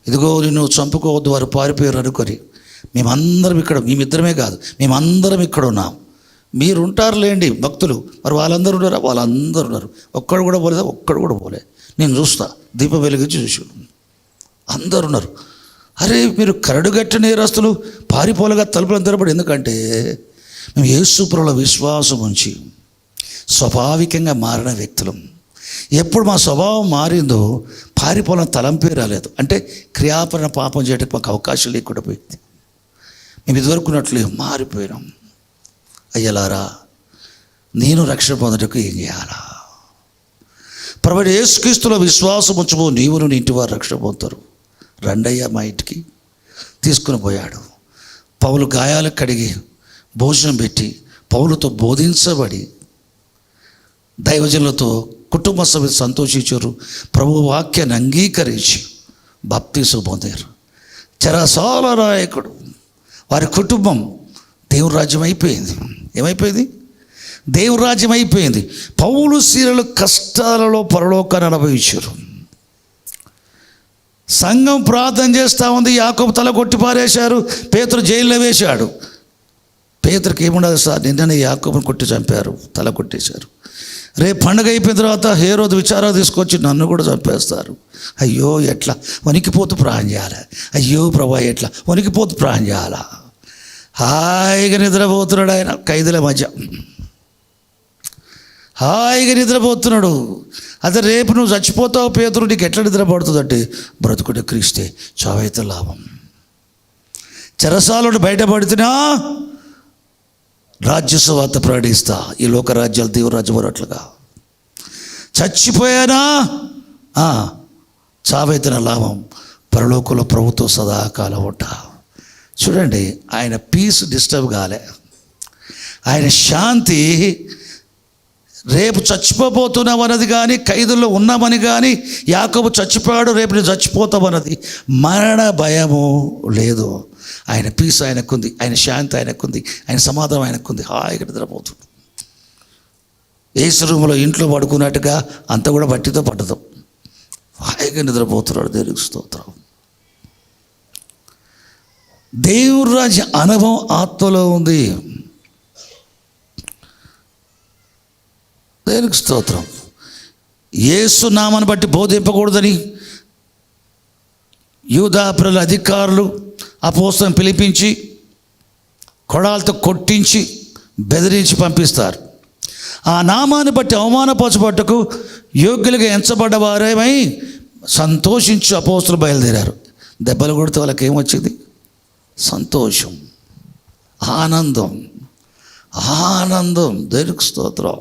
ఇదిగో నిన్ను చంపుకోవద్దు, వారు పారిపోయారు అనుకొని. మేమందరం ఇక్కడ, మేమిద్దరమే కాదు, మేమందరం ఇక్కడ ఉన్నాం. మీరు ఉంటారులేండి భక్తులు, మరి వాళ్ళందరూ ఉన్నారా? వాళ్ళందరూ ఉన్నారు. ఒక్కడు కూడా పోలేదా? ఒక్కడు కూడా పోలే. నేను చూస్తా, దీపం వెలిగించి చూసి అందరు ఉన్నారు. అరే మీరు కరడుగట్టిన నేరస్తులు పారిపోలేగా తలుపులను తెరబడి. ఎందుకంటే మేము యేసు ప్రభువులో విశ్వాసం ఉంచి స్వాభావికంగా మారిన వ్యక్తులం. ఎప్పుడు మా స్వభావం మారిందో పారిపోవాలని తలంపే రాలేదు. అంటే క్రియాపరణ పాపం చేయడానికి మాకు అవకాశం లేకుండా పోయింది. మేము ఇదివరకున్నట్లు మారిపోయినాం. అయ్యలారా, నేను రక్షణ పొందటకు ఏం చేయాలా? ప్రభువైన యేసుక్రీస్తులో విశ్వాసం ఉంచబో, నీవును నీ ఇంటి వారు రక్షణ పొందుతారు. రండయ్య మా ఇంటికి తీసుకుని పోయాడు. పౌలు గాయాలు కడిగి భోజనం పెట్టి పౌలుతో బోధించబడి దైవజనులతో కుటుంబ సభ్యులు సంతోషించారు. ప్రభు వాక్యాన్ని అంగీకరించి బాప్తీసం పొందారు. చెరసాల నాయకుడు, వారి కుటుంబం దేవుని రాజ్యం అయిపోయింది. ఏమైపోయింది? దేవుని రాజ్యం అయిపోయింది. పౌలు సీలలు కష్టాలలో పరలోకాన్ని అనుభవించారు. సంఘం ప్రార్థన చేస్తూ ఉంది. యాకోబు తల కొట్టి పారేశారు. పేతురు జైల్లో వేశాడు. పేతురుకి ఏముండదు సార్, నిన్ననే యాకోబుని కొట్టి చంపారు, తల కొట్టేశారు. రేపు పండుగ అయిపోయిన తర్వాత హేరోదు విచారాలు తీసుకొచ్చి నన్ను కూడా చంపేస్తారు. అయ్యో ఎట్లా వణికిపోతూ ప్రాణం చేయాలా? అయ్యో ప్రభా ఎట్లా వణికిపోతూ ప్రాణం చేయాలా? హాయిగా నిద్రపోతున్నాడు ఆయన ఖైదీల మధ్య, హాయిగా నిద్రపోతున్నాడు. అదే రేపు నువ్వు చచ్చిపోతావు పేతురు, నీకు ఎట్లా నిద్రపడుతుందంటే బ్రతుకుడే క్రీస్తే, చావైతే లాభం. చెరసాలను బయటపడుతున్నా రాజ్యసువార్త ప్రకటిస్తా, ఈ లోక రాజ్యాలు దేవుని రాజ్యం అన్నట్లుగా. చచ్చిపోయానా చావైతే లాభం, పరలోకంలో ప్రభుత్వం సదాకాలం ఉంటా. చూడండి, ఆయన పీస్ డిస్టర్బ్ కాలే, ఆయన శాంతి. రేపు చచ్చిపోతున్నాం అన్నది కానీ, ఖైదుల్లో ఉన్నామని కానీ, యాకోబు చచ్చిపోయాడు రేపు నేను చచ్చిపోతామన్నది మరణ భయము లేదు. ఆయన పీస్ ఆయనకుంది, ఆయన శాంతి ఆయనకుంది, ఆయన సమాధానం ఆయనకుంది. హాయిగా నిద్రపోతుంది. ఏసు రూములో ఇంట్లో పడుకున్నట్టుగా అంత కూడా బట్టితో పట్టదు, హాయిగా నిద్రపోతున్నాడు. దేవునికి స్తోత్రం. దేవుని రాజ్య అనుభవం ఆత్మలో ఉంది. దేవునికి స్తోత్రం. యేసు నామాన్ని బట్టి బోధింపకూడదని యూదా ప్రజల అధికారులు అపోస్తలులను పిలిపించి కొడాలతో కొట్టించి బెదిరించి పంపిస్తారు. ఆ నామాన్ని బట్టి అవమానపరచబట్టకు యోగ్యులుగా ఎంచబడ్డ వారేమై సంతోషించి అపోస్తలులు బయలుదేరారు. దెబ్బలు కొడితే వాళ్ళకి ఏమొచ్చింది? సంతోషం, ఆనందం, ఆనందం. దేవునికి స్తోత్రం.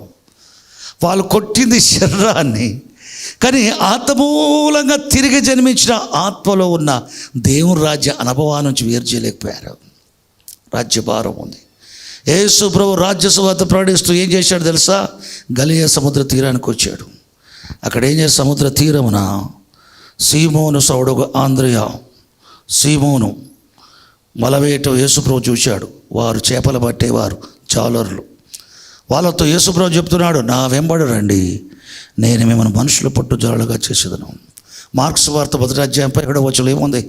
వాళ్ళు కొట్టింది శరీరాన్ని, కానీ ఆత్మమూలంగా తిరిగి జన్మించిన ఆత్మలో ఉన్న దేవుని రాజ్య అనుభవాల నుంచి వేరు చేయలేకపోయారు. రాజ్యభారం ఉంది. యేసు ప్రభు రాజ్య సువార్త ప్రకటిస్తూ ఏం చేశాడు తెలుసా? గలిలయ సముద్ర తీరానికి వచ్చాడు. అక్కడ ఏం చేశాడు? సముద్ర తీరమున సీమోను సౌడుగు ఆంద్రయ, సీమోను మలవేట యేసుప్రభు చూశాడు. వారు చేపలు పట్టేవారు, జాలర్లు. వాళ్ళతో యేసుప్రభు చెప్తున్నాడు, నా వెంబడి రండి, నేను మిమ్మల్ని మనుషుల పట్టు జాలలుగా చేసేదను. మార్క్స్ వార్త 1వ అధ్యాయం 17వ వచనంలో ఏముంది?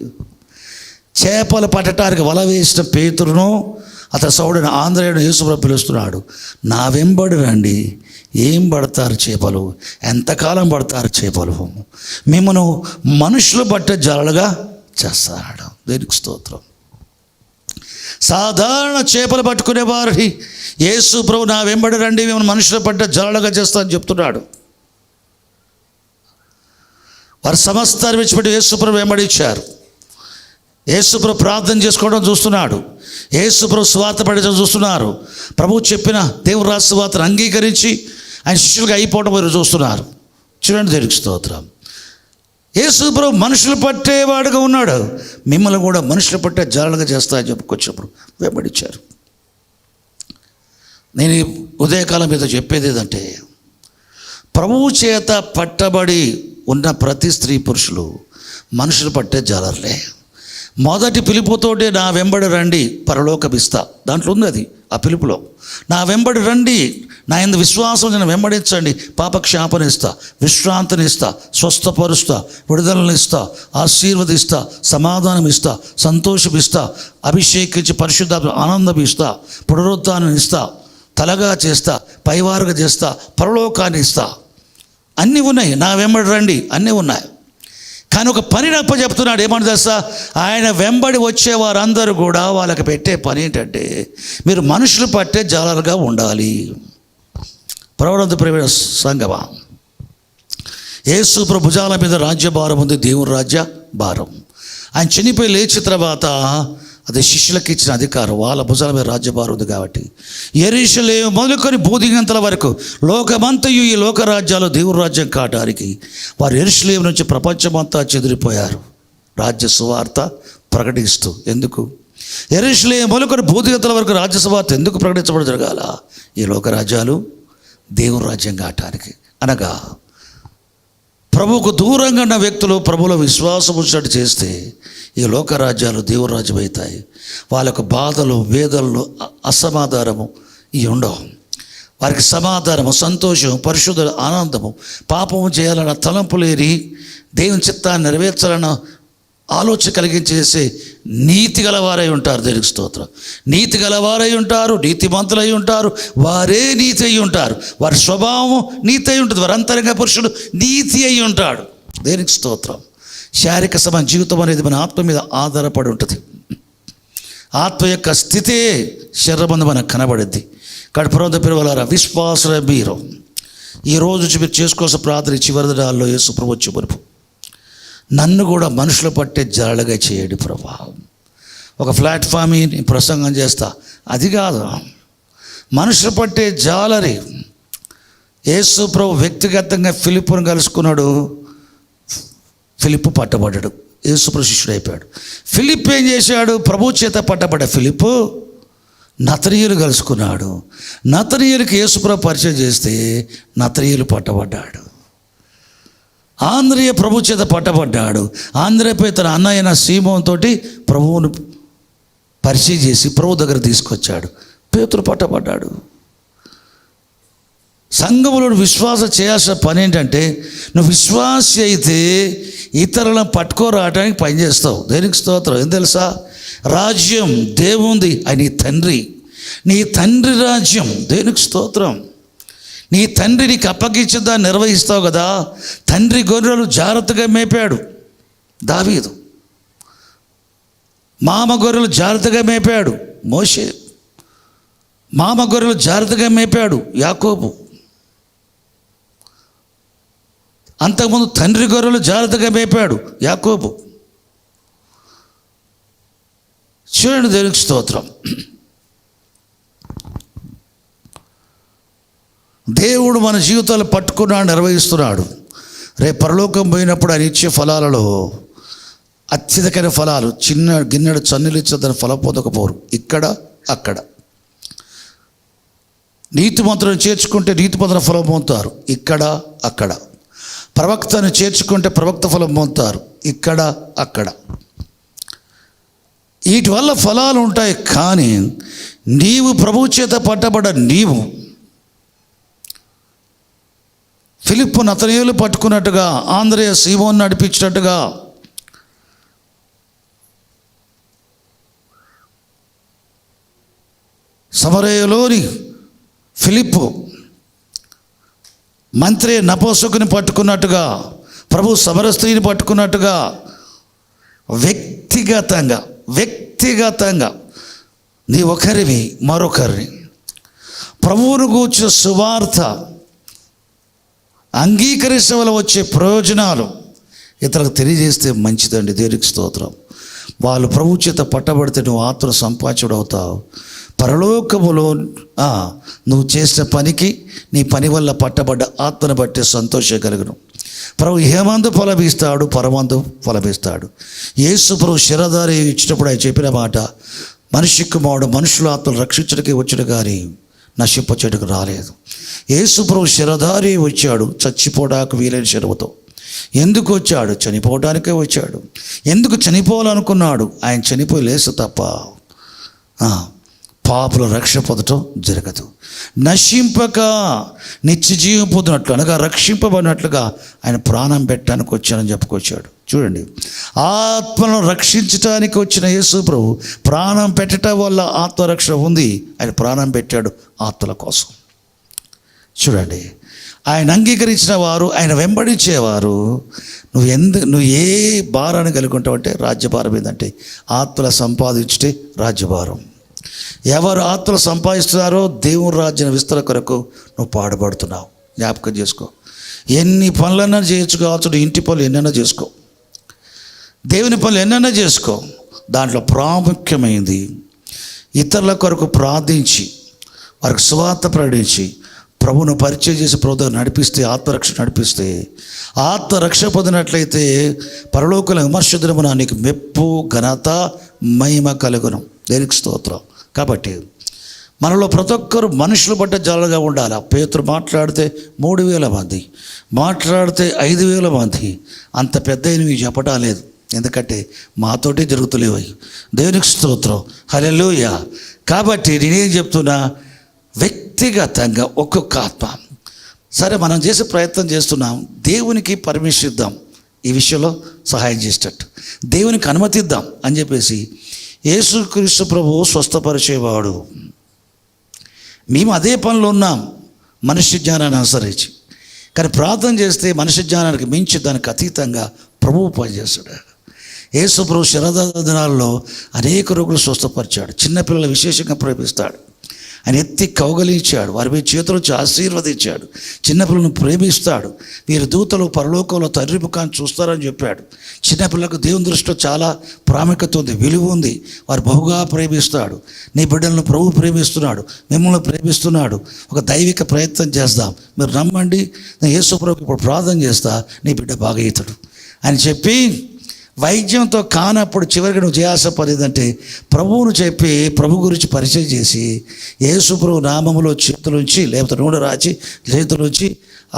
చేపలు పట్టడానికి వల వేసిన పేతురును అతని సౌడుని ఆంధ్రయుడు యేసుప్రభు పిలుస్తున్నాడు, నా వెంబడి రండి. ఏం పడతారు చేపలు? ఎంతకాలం పడతారు చేపలు? మిమ్మను మనుషులు పట్టే జాలలుగా చేస్తాడు. దేనికి స్తోత్రం. సాధారణ చేపలు పట్టుకునే వారి యేసు ప్రభు నా వెంబడి రండి, మిమ్మల్ని మనుషులు పట్టే జాలలుగా చేస్తా అని చెప్తున్నాడు. వారు సమస్తాన్ని విడిచిపెట్టి యేసు ప్రభు వెంబడించారు. యేసు ప్రభు ప్రార్థన చేసుకోవడం చూస్తున్నాడు. యేసు ప్రభు సువార్త పడడం చూస్తున్నారు. ప్రభువు చెప్పిన దేవుని రాసిన సువార్తను అంగీకరించి ఆయన శిష్యులుగా అయిపోవడం వారు చూస్తున్నారు. చూడండి, దేవునికి స్తోత్రం. యేసు ప్రభు మనుషులు పట్టేవాడుగా ఉన్నాడు. మిమ్మల్ని కూడా మనుషులు పట్టే జాలలుగా చేస్తా అని చెప్పుకొచ్చినప్పుడు వెంబడించారు. నేను ఈ ఉదయకాలం మీద చెప్పేది ఏదంటే, ప్రభువు చేత పట్టబడి ఉన్న ప్రతి స్త్రీ పురుషులు మనుషులు పట్టే జాలర్లే. మొదటి పిలుపుతోటే నా వెంబడి రండి, పరలోకమిస్తా. దాంట్లో ఉంది అది, ఆ పిలుపులో నా వెంబడి రండి, నా యందు విశ్వాసం నేను వెంబడించండి, పాపక్షాపనిస్తా, విశ్రాంతినిస్తా, స్వస్థపరుస్తా, విడుదలనిస్తా, ఆశీర్వదిస్తా, సమాధానం ఇస్తా, సంతోషం ఇస్తా, అభిషేకించి పరిశుద్ధ ఆనందం ఇస్తా, పునరుత్థానం ఇస్తా, తలగా చేస్తా, పైవారుగా చేస్తా, పరలోకాన్ని ఇస్తా. అన్నీ ఉన్నాయి, నా వెంబడి రండి, అన్నీ ఉన్నాయి. కానీ ఒక పని నప్ప చెప్తున్నాడు. ఏమని తెలుసా? ఆయన వెంబడి వచ్చేవారందరూ కూడా వాళ్ళకి పెట్టే పని ఏంటంటే, మీరు మనుషులు పట్టే జాలరుగా ఉండాలి. ప్రవృద్ధ ప్రేమ సంగమా, యేసు ప్రభు భుజాల మీద రాజ్యభారం ఉంది, దేవుని రాజ్య భారం. ఆయన చనిపోయి లేచిన తర్వాత అది శిష్యులకు ఇచ్చిన అధికారం, వాళ్ళ భుజాల మీద రాజ్యభారం ఉంది. కాబట్టి యెరూషలేము మొదలుకొని భూదిగంతల వరకు లోకమంతయు ఈ లోకరాజ్యాలు దేవుని రాజ్యం కావడానికి వారు యెరూషలేము నుంచి ప్రపంచమంతా చెదిరిపోయారు రాజ్య సువార్త ప్రకటిస్తూ. ఎందుకు? యెరూషలేము మొదలుకొని భూదిగంతల వరకు రాజ్య సువార్త ఎందుకు ప్రకటించబడి జరగాల? ఈ లోకరాజ్యాలు దేవుని రాజ్యం కావటానికి. అనగా ప్రభువుకు దూరంగా ఉన్న వ్యక్తులు ప్రభువులో విశ్వాసం ఉంచినట్టు చేస్తే ఈ లోకరాజ్యాలు దేవుని రాజ్యం అవుతాయి. వాళ్ళకు బాధలు, వేదనలు, అసమాధానము ఇవి ఉండవు. వారికి సమాధానము, సంతోషం, పరిశుద్ధ ఆనందము, పాపము చేయాలన్న తలంపు లేని, దేవుని చిత్తాన్ని నెరవేర్చాలన్న ఆలోచన కలిగించేసే నీతి గలవారై ఉంటారు. దేవునికి స్తోత్రం. నీతి గలవారై ఉంటారు, నీతిమంతులై ఉంటారు, వారే నీతి అయి ఉంటారు. వారి స్వభావం నీతి అయి ఉంటుంది. వారి అంతరంగ పురుషుడు నీతి అయి ఉంటాడు. దేవునికి స్తోత్రం. శారీరక జీవితం అనేది మన ఆత్మ మీద ఆధారపడి ఉంటుంది. ఆత్మ యొక్క స్థితే శరీరబంధ మనకు కనబడుద్ది. కాబట్టి ప్రవృద్ధ పిలువలారా, విశ్వాసుల మీరు ఈరోజు మీరు చేసుకోవాల్సిన ప్రార్థన చివరి దినాల్లో యేసు ప్రభు వచ్చే వరకు నన్ను కూడా మనుషులు పట్టే జాలగా చేయండి ప్రభా. ఒక ప్లాట్ఫామ్ ప్రసంగం చేస్తా, అది కాదు, మనుషులు పట్టే జాలరి. యేసు ప్రభు వ్యక్తిగతంగా ఫిలిప్పును కలుసుకున్నాడు. ఫిలిప్పు పట్టబడ్డాడు, యేసు ప్రభు శిష్యుడు అయిపోయాడు. ఫిలిప్ ఏం చేశాడు? ప్రభు చేత పట్టబడ్డ ఫిలిప్పు నతనీయులు కలుసుకున్నాడు. నతనీయులకి యేసు ప్రభు పరిచయం చేస్తే నతనీయులు పట్టబడ్డాడు. ఆంద్రియ ప్రభు చేత పట్టబడ్డాడు. ఆంద్రియపై తన అన్నయ్యన సీమోన్ తోటి ప్రభువును పరిచయం చేసి ప్రభు దగ్గర తీసుకొచ్చాడు. పేతురు పట్టబడ్డాడు. సంఘములో విశ్వాసం చేయాల్సిన పని ఏంటంటే, నువ్వు విశ్వాసి అయితే ఇతరులను పట్టుకోరావడానికి పనిచేస్తావు. దేనికి స్తోత్రం. ఏం తెలుసా? రాజ్యం దేవుంది, అది నీ తండ్రి. నీ తండ్రి రాజ్యం. దేనికి స్తోత్రం. నీ తండ్రి నీకు అప్పగించిన దాన్ని నిర్వహిస్తావు కదా. తండ్రి గొర్రెలు జాగ్రత్తగా మేపాడు దావీదు. మామ గొర్రెలు జాగ్రత్తగా మేపాడు మోషే. మామ గొర్రెలు జాగ్రత్తగా మేపాడు యాకోబు. అంతకుముందు తండ్రి గొర్రెలు జాగ్రత్తగా మేపాడు యాకోబు. చూడండి, దేవునికి స్తోత్రం. దేవుడు మన జీవితాలు పట్టుకున్నాడు, నిర్వహిస్తున్నాడు. రేపు పరలోకం పోయినప్పుడు ఆయన ఇచ్చే ఫలాలలో అత్యధికమైన ఫలాలు చిన్న గిన్నెడు చన్నులు ఇచ్చే దాని ఫలం పొందకపోరు. ఇక్కడ అక్కడ నీతిమంతులను చేర్చుకుంటే నీతిమంతుల ఫలం పొందుతారు, ఇక్కడ అక్కడ. ప్రవక్తను చేర్చుకుంటే ప్రవక్త ఫలం పొందుతారు, ఇక్కడ అక్కడ. వీటి వల్ల ఫలాలు ఉంటాయి. కానీ నీవు ప్రభువు చేత పట్టబడ్డ నీవు ఫిలిప్పు నతనయేలు పట్టుకున్నట్టుగా, ఆంద్రేయ సీమోను నడిపించినట్టుగా, సమరయలోని ఫిలిప్పు మంత్రి నపోసుకుని పట్టుకున్నట్టుగా, ప్రభు సమర స్త్రీని పట్టుకున్నట్టుగా వ్యక్తిగతంగా నీ ఒకరివి మరొకరిని ప్రభువును గూర్చిన సువార్త అంగీకరించడం వల్ల వచ్చే ప్రయోజనాలు ఇతరులకు తెలియజేస్తే మంచిదండి. దేవునికి స్తోత్రం. వాళ్ళు ప్రభు చేత పట్టబడితే నువ్వు ఆత్మ సంపాదించుడు అవుతావు. పరలోకములో నువ్వు చేసిన పనికి, నీ పని వల్ల పట్టబడ్డ ఆత్మను బట్టి సంతోషం కలుగును. ప్రభు ఏమందు ఫలమిస్తాడు, పరమందు ఫలమిస్తాడు. యేసు ప్రభు శిరధారి ఇచ్చినప్పుడు ఆయన చెప్పిన మాట, మనిషి కుమారుడు మనుషుల ఆత్మలు రక్షించడానికి వచ్చాడు కానీ నశింపచేయడానికి రాలేదు. యేసు ప్రభు శిరధారి వచ్చాడు చచ్చిపోవడానికి వీలైన శిరవుతో. ఎందుకు వచ్చాడు? చనిపోవడానికే వచ్చాడు. ఎందుకు చనిపోవాలనుకున్నాడు? ఆయన చనిపోయి లేసు తప్ప పాపుల రక్షణ పొందటం జరగదు. నశింపక నిత్య జీవం పొందినట్లు, అనగా రక్షింపబడినట్లుగా ఆయన ప్రాణం పెట్టడానికి వచ్చానని చెప్పుకొచ్చాడు. చూడండి, ఆత్మను రక్షించడానికి వచ్చిన యేసు ప్రభు ప్రాణం పెట్టడం వల్ల ఆత్మరక్షణ ఉంది. ఆయన ప్రాణం పెట్టాడు ఆత్మల కోసం. చూడండి, ఆయన అంగీకరించిన వారు, ఆయన వెంబడించేవారు, నువ్వు ఏ భారాన్ని కలిగి ఉంటావంటే రాజ్యభారం ఏంటంటే ఆత్మల సంపాదించుటే రాజ్యభారం. ఎవరు ఆత్మలు సంపాదిస్తున్నారో దేవుని రాజ్యం విస్తరణ కొరకు నువ్వు పాడుపడుతున్నావు. జ్ఞాపకం చేసుకో. ఎన్ని పనులన్నా చేయొచ్చు కావచ్చు, ఇంటి పనులు ఎన్నైనా చేసుకో, దేవుని పనులు ఎన్నైనా చేసుకో. దాంట్లో ప్రాముఖ్యమైనది ఇతరుల కొరకు ప్రార్థించి, వారికి సువార్త ప్రకటించి, ప్రభువును పరిచయం చేసి ప్రభుత్వం నడిపిస్తే, ఆత్మరక్షణ నడిపిస్తే, ఆత్మరక్షణ పొందినట్లయితే పరలోకల విమర్శించడమున నీకు మెప్పు, ఘనత, మహిమ కలుగును. దేనికి స్తోత్రం. కాబట్టి మనలో ప్రతి ఒక్కరు మనుషులు బట్ట జాలగా ఉండాలి. పేతురు మాట్లాడితే 3000 మంది, మాట్లాడితే 5000 మంది. అంత పెద్ద ఇవి చెప్పటం లేదు, ఎందుకంటే మాతోటే జరుగుతులేవు. దేవునికి స్తోత్రం, హల్లెలూయా. కాబట్టి నేనేం చెప్తున్నా, వ్యక్తిగతంగా ఒక్కొక్క ఆత్మ. సరే, మనం చేసే ప్రయత్నం చేస్తున్నాం, దేవునికి పర్మిషన్ ఇద్దాం ఈ విషయంలో సహాయం చేసేటట్టు, దేవునికి అనుమతిద్దాం అని చెప్పేసి. యేసుక్రీస్తు ప్రభువు స్వస్థపరిచేవాడు. మేము అదే పనిలో ఉన్నాం మనుష్య జ్ఞానాన్ని అనుసరించి. కానీ ప్రార్థన చేస్తే మనుష్య జ్ఞానానికి మించి, దానికి అతీతంగా ప్రభువు పనిచేస్తాడు. యేసు ప్రభు శరదాన దినాల్లో అనేక రోగులు స్వస్థపరిచాడు. చిన్నపిల్లలు విశేషంగా ప్రేమిస్తాడు. ఆయన ఎత్తి కౌగలించాడు, వారి మీద చేతులొచ్చి ఆశీర్వదించాడు. చిన్నపిల్లలను ప్రేమిస్తాడు. వీరి దూతలు పరలోకంలో తండ్రి ముఖాన్ని చూస్తారని చెప్పాడు. చిన్నపిల్లలకు దేవుని దృష్టిలో చాలా ప్రాముఖ్యత ఉంది, విలువ ఉంది. వారు బహుగా ప్రేమిస్తాడు. నీ బిడ్డలను ప్రభు ప్రేమిస్తున్నాడు, మిమ్మల్ని ప్రేమిస్తున్నాడు. ఒక దైవిక ప్రయత్నం చేద్దాం, మీరు నమ్మండి. నేను యేసు ప్రభుకి ఇప్పుడు ప్రార్థన చేస్తా, నీ బిడ్డ బాగా అవుతాడు అని చెప్పి, వైద్యంతో కానప్పుడు చివరికి నువ్వు చేయాల్సిన పని ఏంటంటే ప్రభువును చెప్పి, ప్రభు గురించి పరిచయం చేసి, యేసు ప్రభు నామములో చేతులుంచి, లేకపోతే నూనె రాచి చేతులుంచి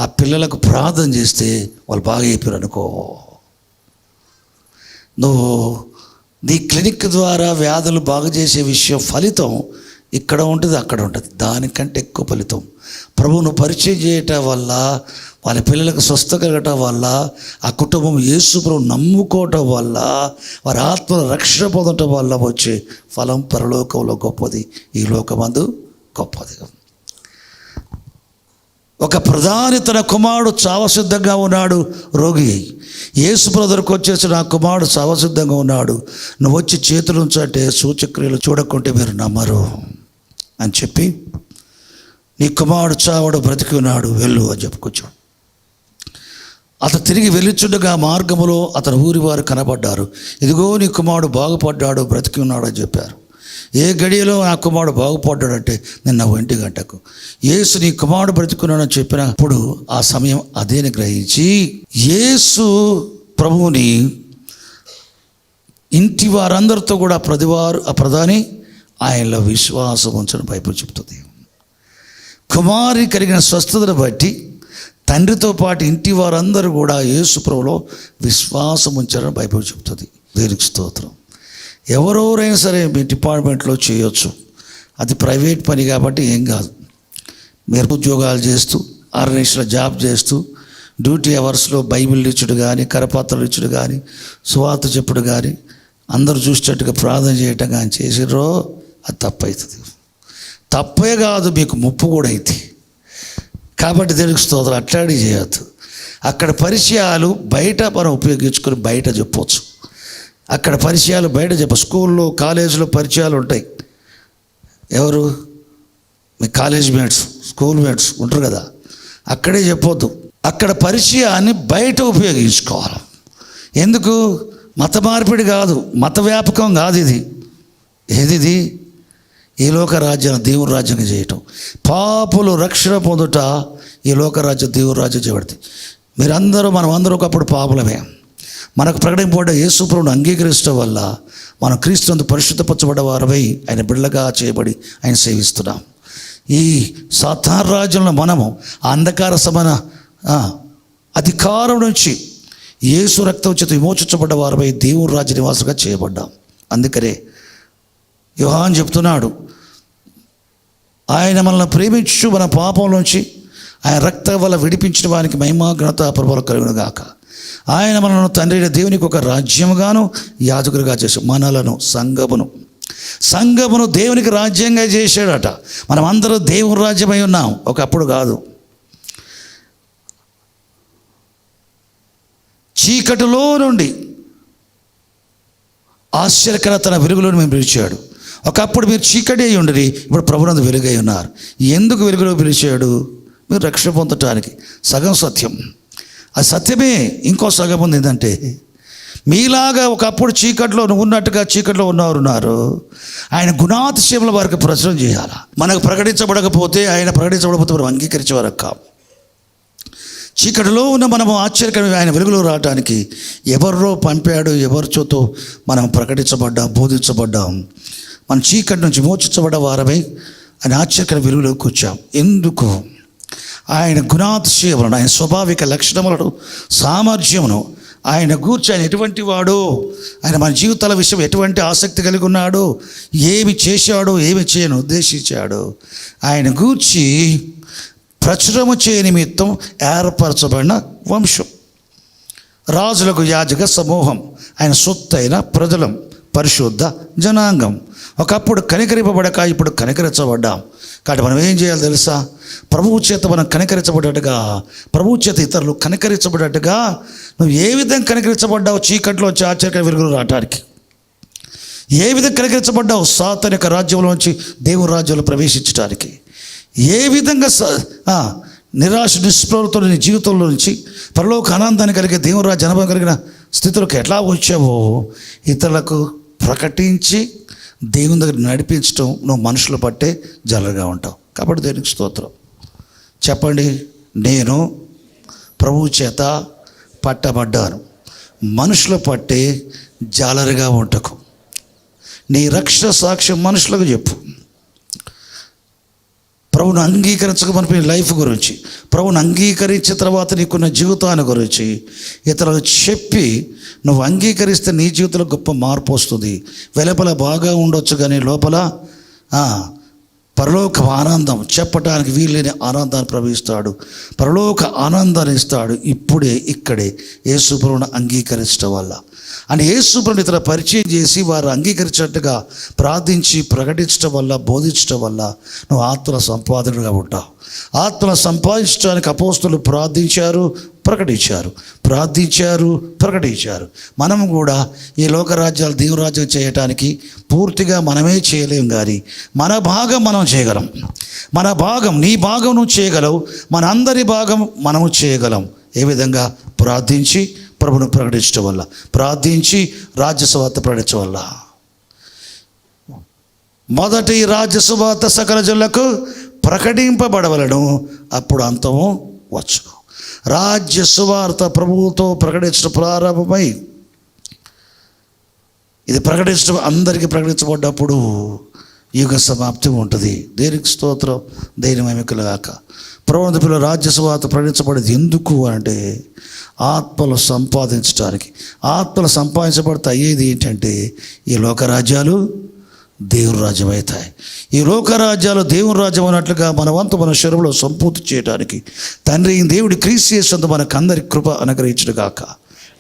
ఆ పిల్లలకు ప్రార్థన చేస్తే వాళ్ళు బాగా అయిపోయారు అనుకో. నువ్వు నీ క్లినిక్ ద్వారా వ్యాధులు బాగు చేసే విషయం ఫలితం ఇక్కడ ఉంటుంది, అక్కడ ఉంటుంది. దానికంటే ఎక్కువ ఫలితం ప్రభువును పరిచయం చేయటం వల్ల, వాళ్ళ పిల్లలకు స్వస్థ కలగటం వల్ల, ఆ కుటుంబం యేసు ప్రభువు నమ్ముకోవటం వల్ల, వారి ఆత్మల రక్షణ పొందటం వల్ల వచ్చే ఫలం పరలోకంలో గొప్పది, ఈ లోకమందు గొప్పది. ఒక ప్రధాని తన కుమారుడు చావసిద్ధంగా ఉన్నాడు, రోగి. యేసు ప్రభు దగ్గరకు వచ్చేసి, నా కుమారుడు చావసిద్ధంగా ఉన్నాడు, నువ్వు వచ్చి చేతులు ఉంచంటే సూచక్రియలు చూడకుంటే మీరు నమ్మరు అని చెప్పి, నీ కుమారుడు చావడు, బ్రతికి ఉన్నాడు, వెళ్ళు అని చెప్పుకొచ్చాడు. అతను తిరిగి వెళ్ళిచుండగా మార్గములో అతని ఊరి వారు కనబడ్డారు. ఇదిగో నీ కుమారుడు బాగుపడ్డాడు, బ్రతికి ఉన్నాడు అని చెప్పారు. ఏ గడియలో నా కుమారుడు బాగుపడ్డాడంటే నిన్న 1 గంటకు. యేసు నీ కుమారుడు బ్రతికున్నాడని చెప్పినప్పుడు ఆ సమయం అదేని గ్రహించి, యేసు ప్రభువుని ఇంటి వారందరితో కూడా ప్రధాని ఆయనలో విశ్వాసం ఉంచని బైబిల్ చెప్తుంది. కుమారి కలిగిన స్వస్థతను బట్టి తండ్రితో పాటు ఇంటి వారందరూ కూడా యేసు ప్రభువులో విశ్వాసం ఉంచారని బైబిల్ చెప్తుంది. దేవునికి స్తోత్రం. ఎవరెవరైనా సరే మీ డిపార్ట్మెంట్లో చేయొచ్చు, అది ప్రైవేట్ పని కాబట్టి ఏం కాదు. మీరు ఉద్యోగాలు చేస్తూ 6 నిమిషాల జాబ్ చేస్తూ డ్యూటీ అవర్స్లో బైబిల్ ఇచ్చుడు కానీ, కరపత్రాలు ఇచ్చుడు కానీ, సువార్త చెప్పుడు కానీ, అందరూ చూసేటట్టుగా ప్రార్థన చేయటం కానీ చేసిర్రో అది తప్పవుతుంది. తప్పే కాదు, మీకు ముప్పు కూడా అవుతుంది. కాబట్టి దేవునికి స్తోత్రం. అట్లాంటి చేయొద్దు. అక్కడ పరిచయాలు బయట మనం ఉపయోగించుకొని బయట చెప్పవచ్చు. అక్కడ పరిచయాలు బయట స్కూల్లో కాలేజీలో పరిచయాలు ఉంటాయి. ఎవరు? మీ కాలేజ్ మేట్స్, స్కూల్ మేట్స్ ఉంటారు కదా, అక్కడే చెప్పొద్దు. అక్కడ పరిచయాన్ని బయట ఉపయోగించుకోవాలి. ఎందుకు? మత మార్పిడి కాదు, మత వ్యాపకం కాదు. ఇది ఈ లోక రాజ్యాన్ని దేవుని రాజ్యంగా చేయటం. పాపులు రక్షణ పొందుట ఈ లోక రాజ్యం దేవుని రాజ్యం చేయబడింది. మనం అందరూ ఒకప్పుడు పాపులమే. మనకు ప్రకటింపబడ్డ యేసు ప్రభువును అంగీకరించడం వల్ల మనం క్రీస్తునందు పరిశుద్ధపరచబడ్డ వారమై ఆయన బిడ్డలుగా చేయబడి ఆయన సేవిస్తున్నాం. ఈ సాతాను రాజ్యంలో మనము అంధకార సమాన అధికారం నుంచి యేసు రక్తం చేత విమోచించబడ్డ వారమై దేవుని రాజ్య నివాసులుగా చేయబడ్డాం. అందుకనే యోహాను చెప్తున్నాడు, ఆయన మనల్ని ప్రేమించు మన పాపంలోంచి ఆయన రక్తం వల్ల విడిపించిన వారికి మహిమ ఘనత ప్రభావం కలుగును గాక. ఆయన మనల్ని తండ్రి దేవునికి ఒక రాజ్యముగాను యాజకులుగా చేశాడు. మనలను సంఘమును దేవునికి రాజ్యంగా చేశాడట. మనం అందరూ దేవుని రాజ్యమై ఉన్నాం, ఒకప్పుడు కాదు. చీకటిలో నుండి ఆశ్చర్యకర తన వెలుగులోని మేము పిలిచాడు. ఒకప్పుడు మీరు చీకటి అయి ఉండరు, ఇప్పుడు ప్రభునందు వెలుగై ఉన్నారు. ఎందుకు వెలుగులో పిలిచాడు? మీరు రక్షణ పొందటానికి. సగం సత్యం, అది సత్యమే. ఇంకో సగం ఉంది ఏంటంటే, మీలాగా ఒకప్పుడు చీకట్లో ఉన్నట్టుగా చీకట్లో ఉన్నారు, ఆయన గుణాతిశయముల వారికి ప్రచురం చేయాలి. మనకు ప్రకటించబడకపోతే, ఆయన ప్రకటించబడకపోతే మనం అంగీకరించేవారు కాదు. చీకటిలో ఉన్న మనము ఆశ్చర్యకరమైన ఆయన వెలుగులో రావడానికి ఎవరో పంపాడు, ఎవరిచోతో మనం ప్రకటించబడ్డాం, బోధించబడ్డాం. మనం చీకటి నుంచి మోచించబడ్డ వారమై ఆయన ఆశ్చర్యకర వెలుగులోకి వచ్చాం. ఎందుకు? ఆయన గుణాతిశయములను, ఆయన స్వాభావిక లక్షణములను, సామర్థ్యమును, ఆయన గూర్చి ఆయన ఎటువంటి వాడు, ఆయన మన జీవితాల విషయం ఎటువంటి ఆసక్తి కలిగి ఉన్నాడు, ఏమి చేశాడు, ఏమి చేయను ఉద్దేశించాడు, ఆయన గూర్చి ప్రచురము చేయ నిమిత్తం ఏర్పరచబడిన వంశం, రాజులకు యాజక సమూహం, ఆయన సొత్తైన ప్రజలం, పరిశుద్ధ జనాంగం. ఒకప్పుడు కనికరింపబడక ఇప్పుడు కనికరించబడ్డాం. కాబట్టి మనం ఏం చేయాలి తెలుసా? ప్రభువు చేత మనం కనికరించబడ్డట్టుగా, ప్రభువు చేత ఇతరులు కనికరించబడ్డట్టుగా నువ్వు ఏ విధంగా కనికరించబడ్డావు? చీకట్లో వచ్చి ఆశ్చర్యకర వెలుగులు రావటానికి. ఏ విధంగా కనికరించబడ్డావు? సాతాను యొక్క రాజ్యంలోంచి దేవుని రాజ్యంలో ప్రవేశించడానికి. ఏ విధంగా నిరాశ నిస్పృహలతో నీ జీవితంలో నుంచి పరలోక ఆనందాన్ని కలిగే దేవుని రాజ్య అనుభవం కలిగిన స్థితులకు ఎట్లా వచ్చావో ఇతరులకు ప్రకటించి దేవుని దగ్గర నడిపించడం నువ్వు మనుషులు పట్టే జలగా ఉంటావు. కాబట్టి దేవునికి స్తోత్రం. చెప్పండి, నేను ప్రభువు చేత పట్టబడ్డాను. మనుషులు పట్టే జాలరిగా ఉండకు. నీ రక్షణ సాక్ష్యం మనుషులకు చెప్పు. ప్రభువును అంగీకరించకమని లైఫ్ గురించి, ప్రభువును అంగీకరించిన తర్వాత నీకున్న జీవితాన్ని గురించి ఇతరులకు చెప్పి నువ్వు అంగీకరిస్తే నీ జీవితంలో గొప్ప మార్పు వస్తుంది. వెలుపల బాగా ఉండొచ్చు కానీ లోపల పరలోక ఆనందం, చెప్పటానికి వీళ్ళని ఆనందాన్ని ప్రవహిస్తాడు. పరలోక ఆనందాన్ని ఇస్తాడు ఇప్పుడే ఇక్కడే యేసు ప్రభువును అంగీకరించడం వల్ల. అని యేసు ప్రభువుని ఇతర పరిచయం చేసి వారు అంగీకరించినట్టుగా ప్రార్థించి ప్రకటించడం వల్ల, బోధించడం వల్ల నువ్వు ఆత్మల సంపాదకుడిగా ఉంటావు. ఆత్మల సంపాదించడానికి అపోస్తలులు ప్రార్థించారు, ప్రకటించారు. మనము కూడా ఈ లోకరాజ్యాలు దేవురాజ్యం చేయటానికి పూర్తిగా మనమే చేయలేం, కానీ మన భాగం మనం చేయగలం. మన భాగం, నీ భాగం నువ్వు చేయగలవు, మన అందరి భాగం మనము చేయగలం. ఏ విధంగా? ప్రార్థించి ప్రభువును ప్రకటించడం వల్ల, ప్రార్థించి రాజ్య సువార్త ప్రకటించడం వల్ల. మొదటి రాజ్య సువార్త సకల జనులకు ప్రకటింపబడవలను, అప్పుడు అంతము వచ్చును. రాజ్య సువార్త ప్రభువుతో ప్రకటించడం ప్రారంభమై ఇది ప్రకటించడం అందరికీ ప్రకటించబడ్డప్పుడు యుగ సమాప్తి ఉంటుంది. దేనికి స్తోత్రం, దేని మహిమకులుగాక. ప్రవృత్త పిల్లల రాజ్య సువార్త ప్రకటించబడేది ఎందుకు అంటే ఆత్మలు సంపాదించడానికి. ఆత్మలు సంపాదించబడితే అయ్యేది ఏంటంటే ఈ లోకరాజ్యాలు దేవుని రాజ్యం అవుతాయి. ఈ లోకరాజ్యాలు దేవుని రాజ్యం అన్నట్లుగా మన వంతు మన శరీరంలో సంపూర్తి చేయడానికి తండ్రి దేవుడి క్రీస్తు యేసునందు మనకు అందరి కృప అనుగ్రహించును గాక.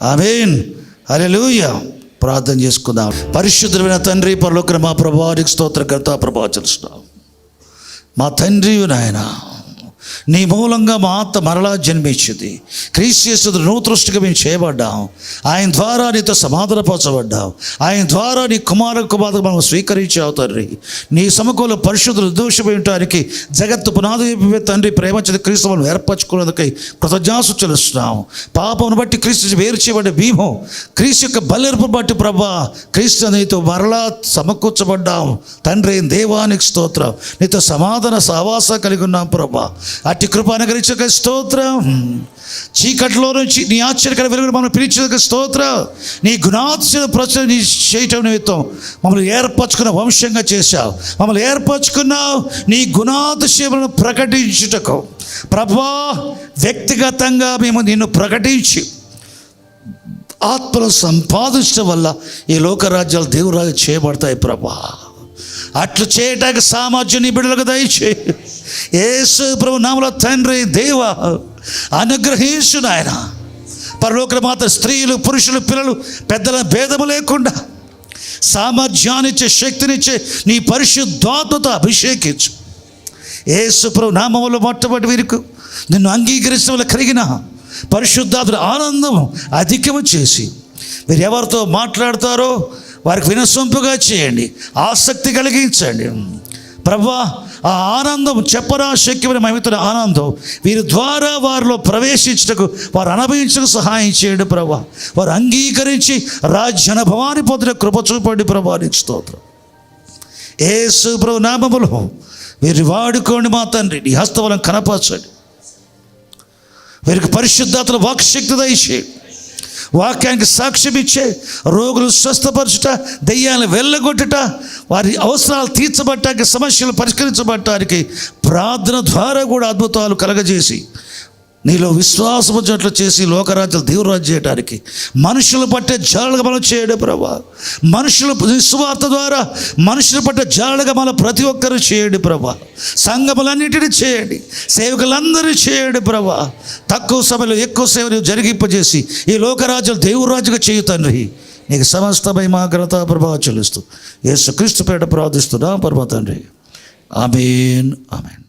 ఆమేన్. హల్లెలూయా. ప్రార్థన చేసుకుందాం. పరిశుద్ధమైన తండ్రి, పరలోకన మా ప్రభువానికి స్తోత్ర కర్త ప్రభావం చెల్లిస్తున్నాం. మా తండ్రి నాయన, నీ మూలంగా మా ఆత్మ మరలా జన్మించింది. క్రీస్తు యేసు నూతృష్టిగా మేము చేయబడ్డాం. ఆయన ద్వారా నీతో సమాధానపరచబడ్డాం. ఆయన ద్వారా నీ కుమారుడు మనం స్వీకరించావు తండ్రి. నీ సమకూల పరిశుద్ధులు నిర్దోషమై ఉండటానికి జగత్తు పునాది తండ్రి ప్రేమించిన క్రీస్తు మనం ఏర్పరచుకున్నందుకై కృతజ్ఞాసు చెల్లిస్తున్నాం. పాపమును బట్టి క్రీస్తు వేరు చేయబడ్డ భీమం, క్రీస్తు యొక్క బలెర్పు బట్టి ప్రభా క్రీస్తు నీతో మరలా సమకూర్చబడ్డాం తండ్రి. దేవానికి స్తోత్రం. నీతో సమాధాన సహవాస కలిగి ఉన్నాం ప్రభా. అట్టి కృప అనుగ్రహించక స్తోత్రం. చీకట్లో నుంచి నీ ఆశ్చర్యకర వెలుగును మనం పిలిచేందుకు స్తోత్రం. నీ గుణాత్మ ప్రచురణ నీ చేయటం నిమిత్తం మమ్మల్ని ఏర్పరచుకున్న వంశంగా చేశావు. మమ్మల్ని ఏర్పరచుకున్నావు నీ గుణాతిశయములను ప్రకటించుటకు ప్రభువా. వ్యక్తిగతంగా మేము నిన్ను ప్రకటించి ఆత్మను సంపాదించడం వల్ల ఈ లోకరాజ్యాలు దేవురాజ్యం చేయబడతాయి ప్రభా. అట్లు చేయటానికి సామర్థ్యం నీ బిడ్డలకు దయచేయి. యేసు ప్రభు నామములో తండ్రి దేవ అనుగ్రహించు నాయన. పరలోక మాత స్త్రీలు పురుషులు పిల్లలు పెద్దల భేదము లేకుండా సామర్థ్యాన్నిచ్చే శక్తినిచ్చే నీ పరిశుద్ధాత్మతో అభిషేకించు. యేసు ప్రభు నామములో మొట్టమొదటి వీరికి నిన్ను అంగీకరించడం వల్ల కలిగిన పరిశుద్ధాత్మ ఆనందం అధికము చేసి మీరు ఎవరితో మాట్లాడతారో వారికి వినసొంపుగా చేయండి, ఆసక్తి కలిగించండి ప్రభువా. ఆ ఆనందం చెప్పరా శక్యమైన మహిమతున్న ఆనందం వీరి ద్వారా వారిలో ప్రవేశించుటకు వారు అనుభవించకు సహాయం చేయండి ప్రభువా. వారు అంగీకరించి రాజ్య అనుభవాన్ని పొందిన కృప చూపండి ప్రభువా. నీకు స్తోత్రం. యేసు ప్రభు నామములో వీరిని వాడుకోండి మా తండ్రి. నీ హస్తబలం కనపరచండి. వీరికి పరిశుద్ధాత్మ వాక్శక్తి దయచేయండి. వాక్యానికి సాక్ష్యం ఇచ్చే రోగులు స్వస్థపరచుట, దెయ్యాలను వెళ్ళగొట్టుట, వారి అవసరాలు తీర్చబడటానికి, సమస్యలు పరిష్కరించబడటానికి ప్రార్థన ద్వారా కూడా అద్భుతాలు కలగజేసి నీలో విశ్వాసం వచ్చినట్లు చేసి లోకరాజ్యాలు దేవురాజ్యం చేయడానికి మనుషులు పట్టే జాలుగా మనం చేయడం ప్రభా. మనుషులు సువార్త ద్వారా మనుషులు పట్టే జాలుగా మన ప్రతి ఒక్కరూ చేయండి ప్రభా. సంఘములన్నిటినీ చేయండి, సేవకులందరూ చేయండి ప్రభా. తక్కువ సమయంలో ఎక్కువ సేవలు జరిగింపజేసి ఈ లోకరాజ్యాలు దేవురాజ్యంగా చేయు తండ్రి. నీకు సమస్తమై మా ఘనత ప్రభావం చెల్లిస్తూ యేసుక్రీస్తు పేరిట ప్రార్థిస్తున్నా పరమ తండ్రి. ఆమేన్. ఆమేన్.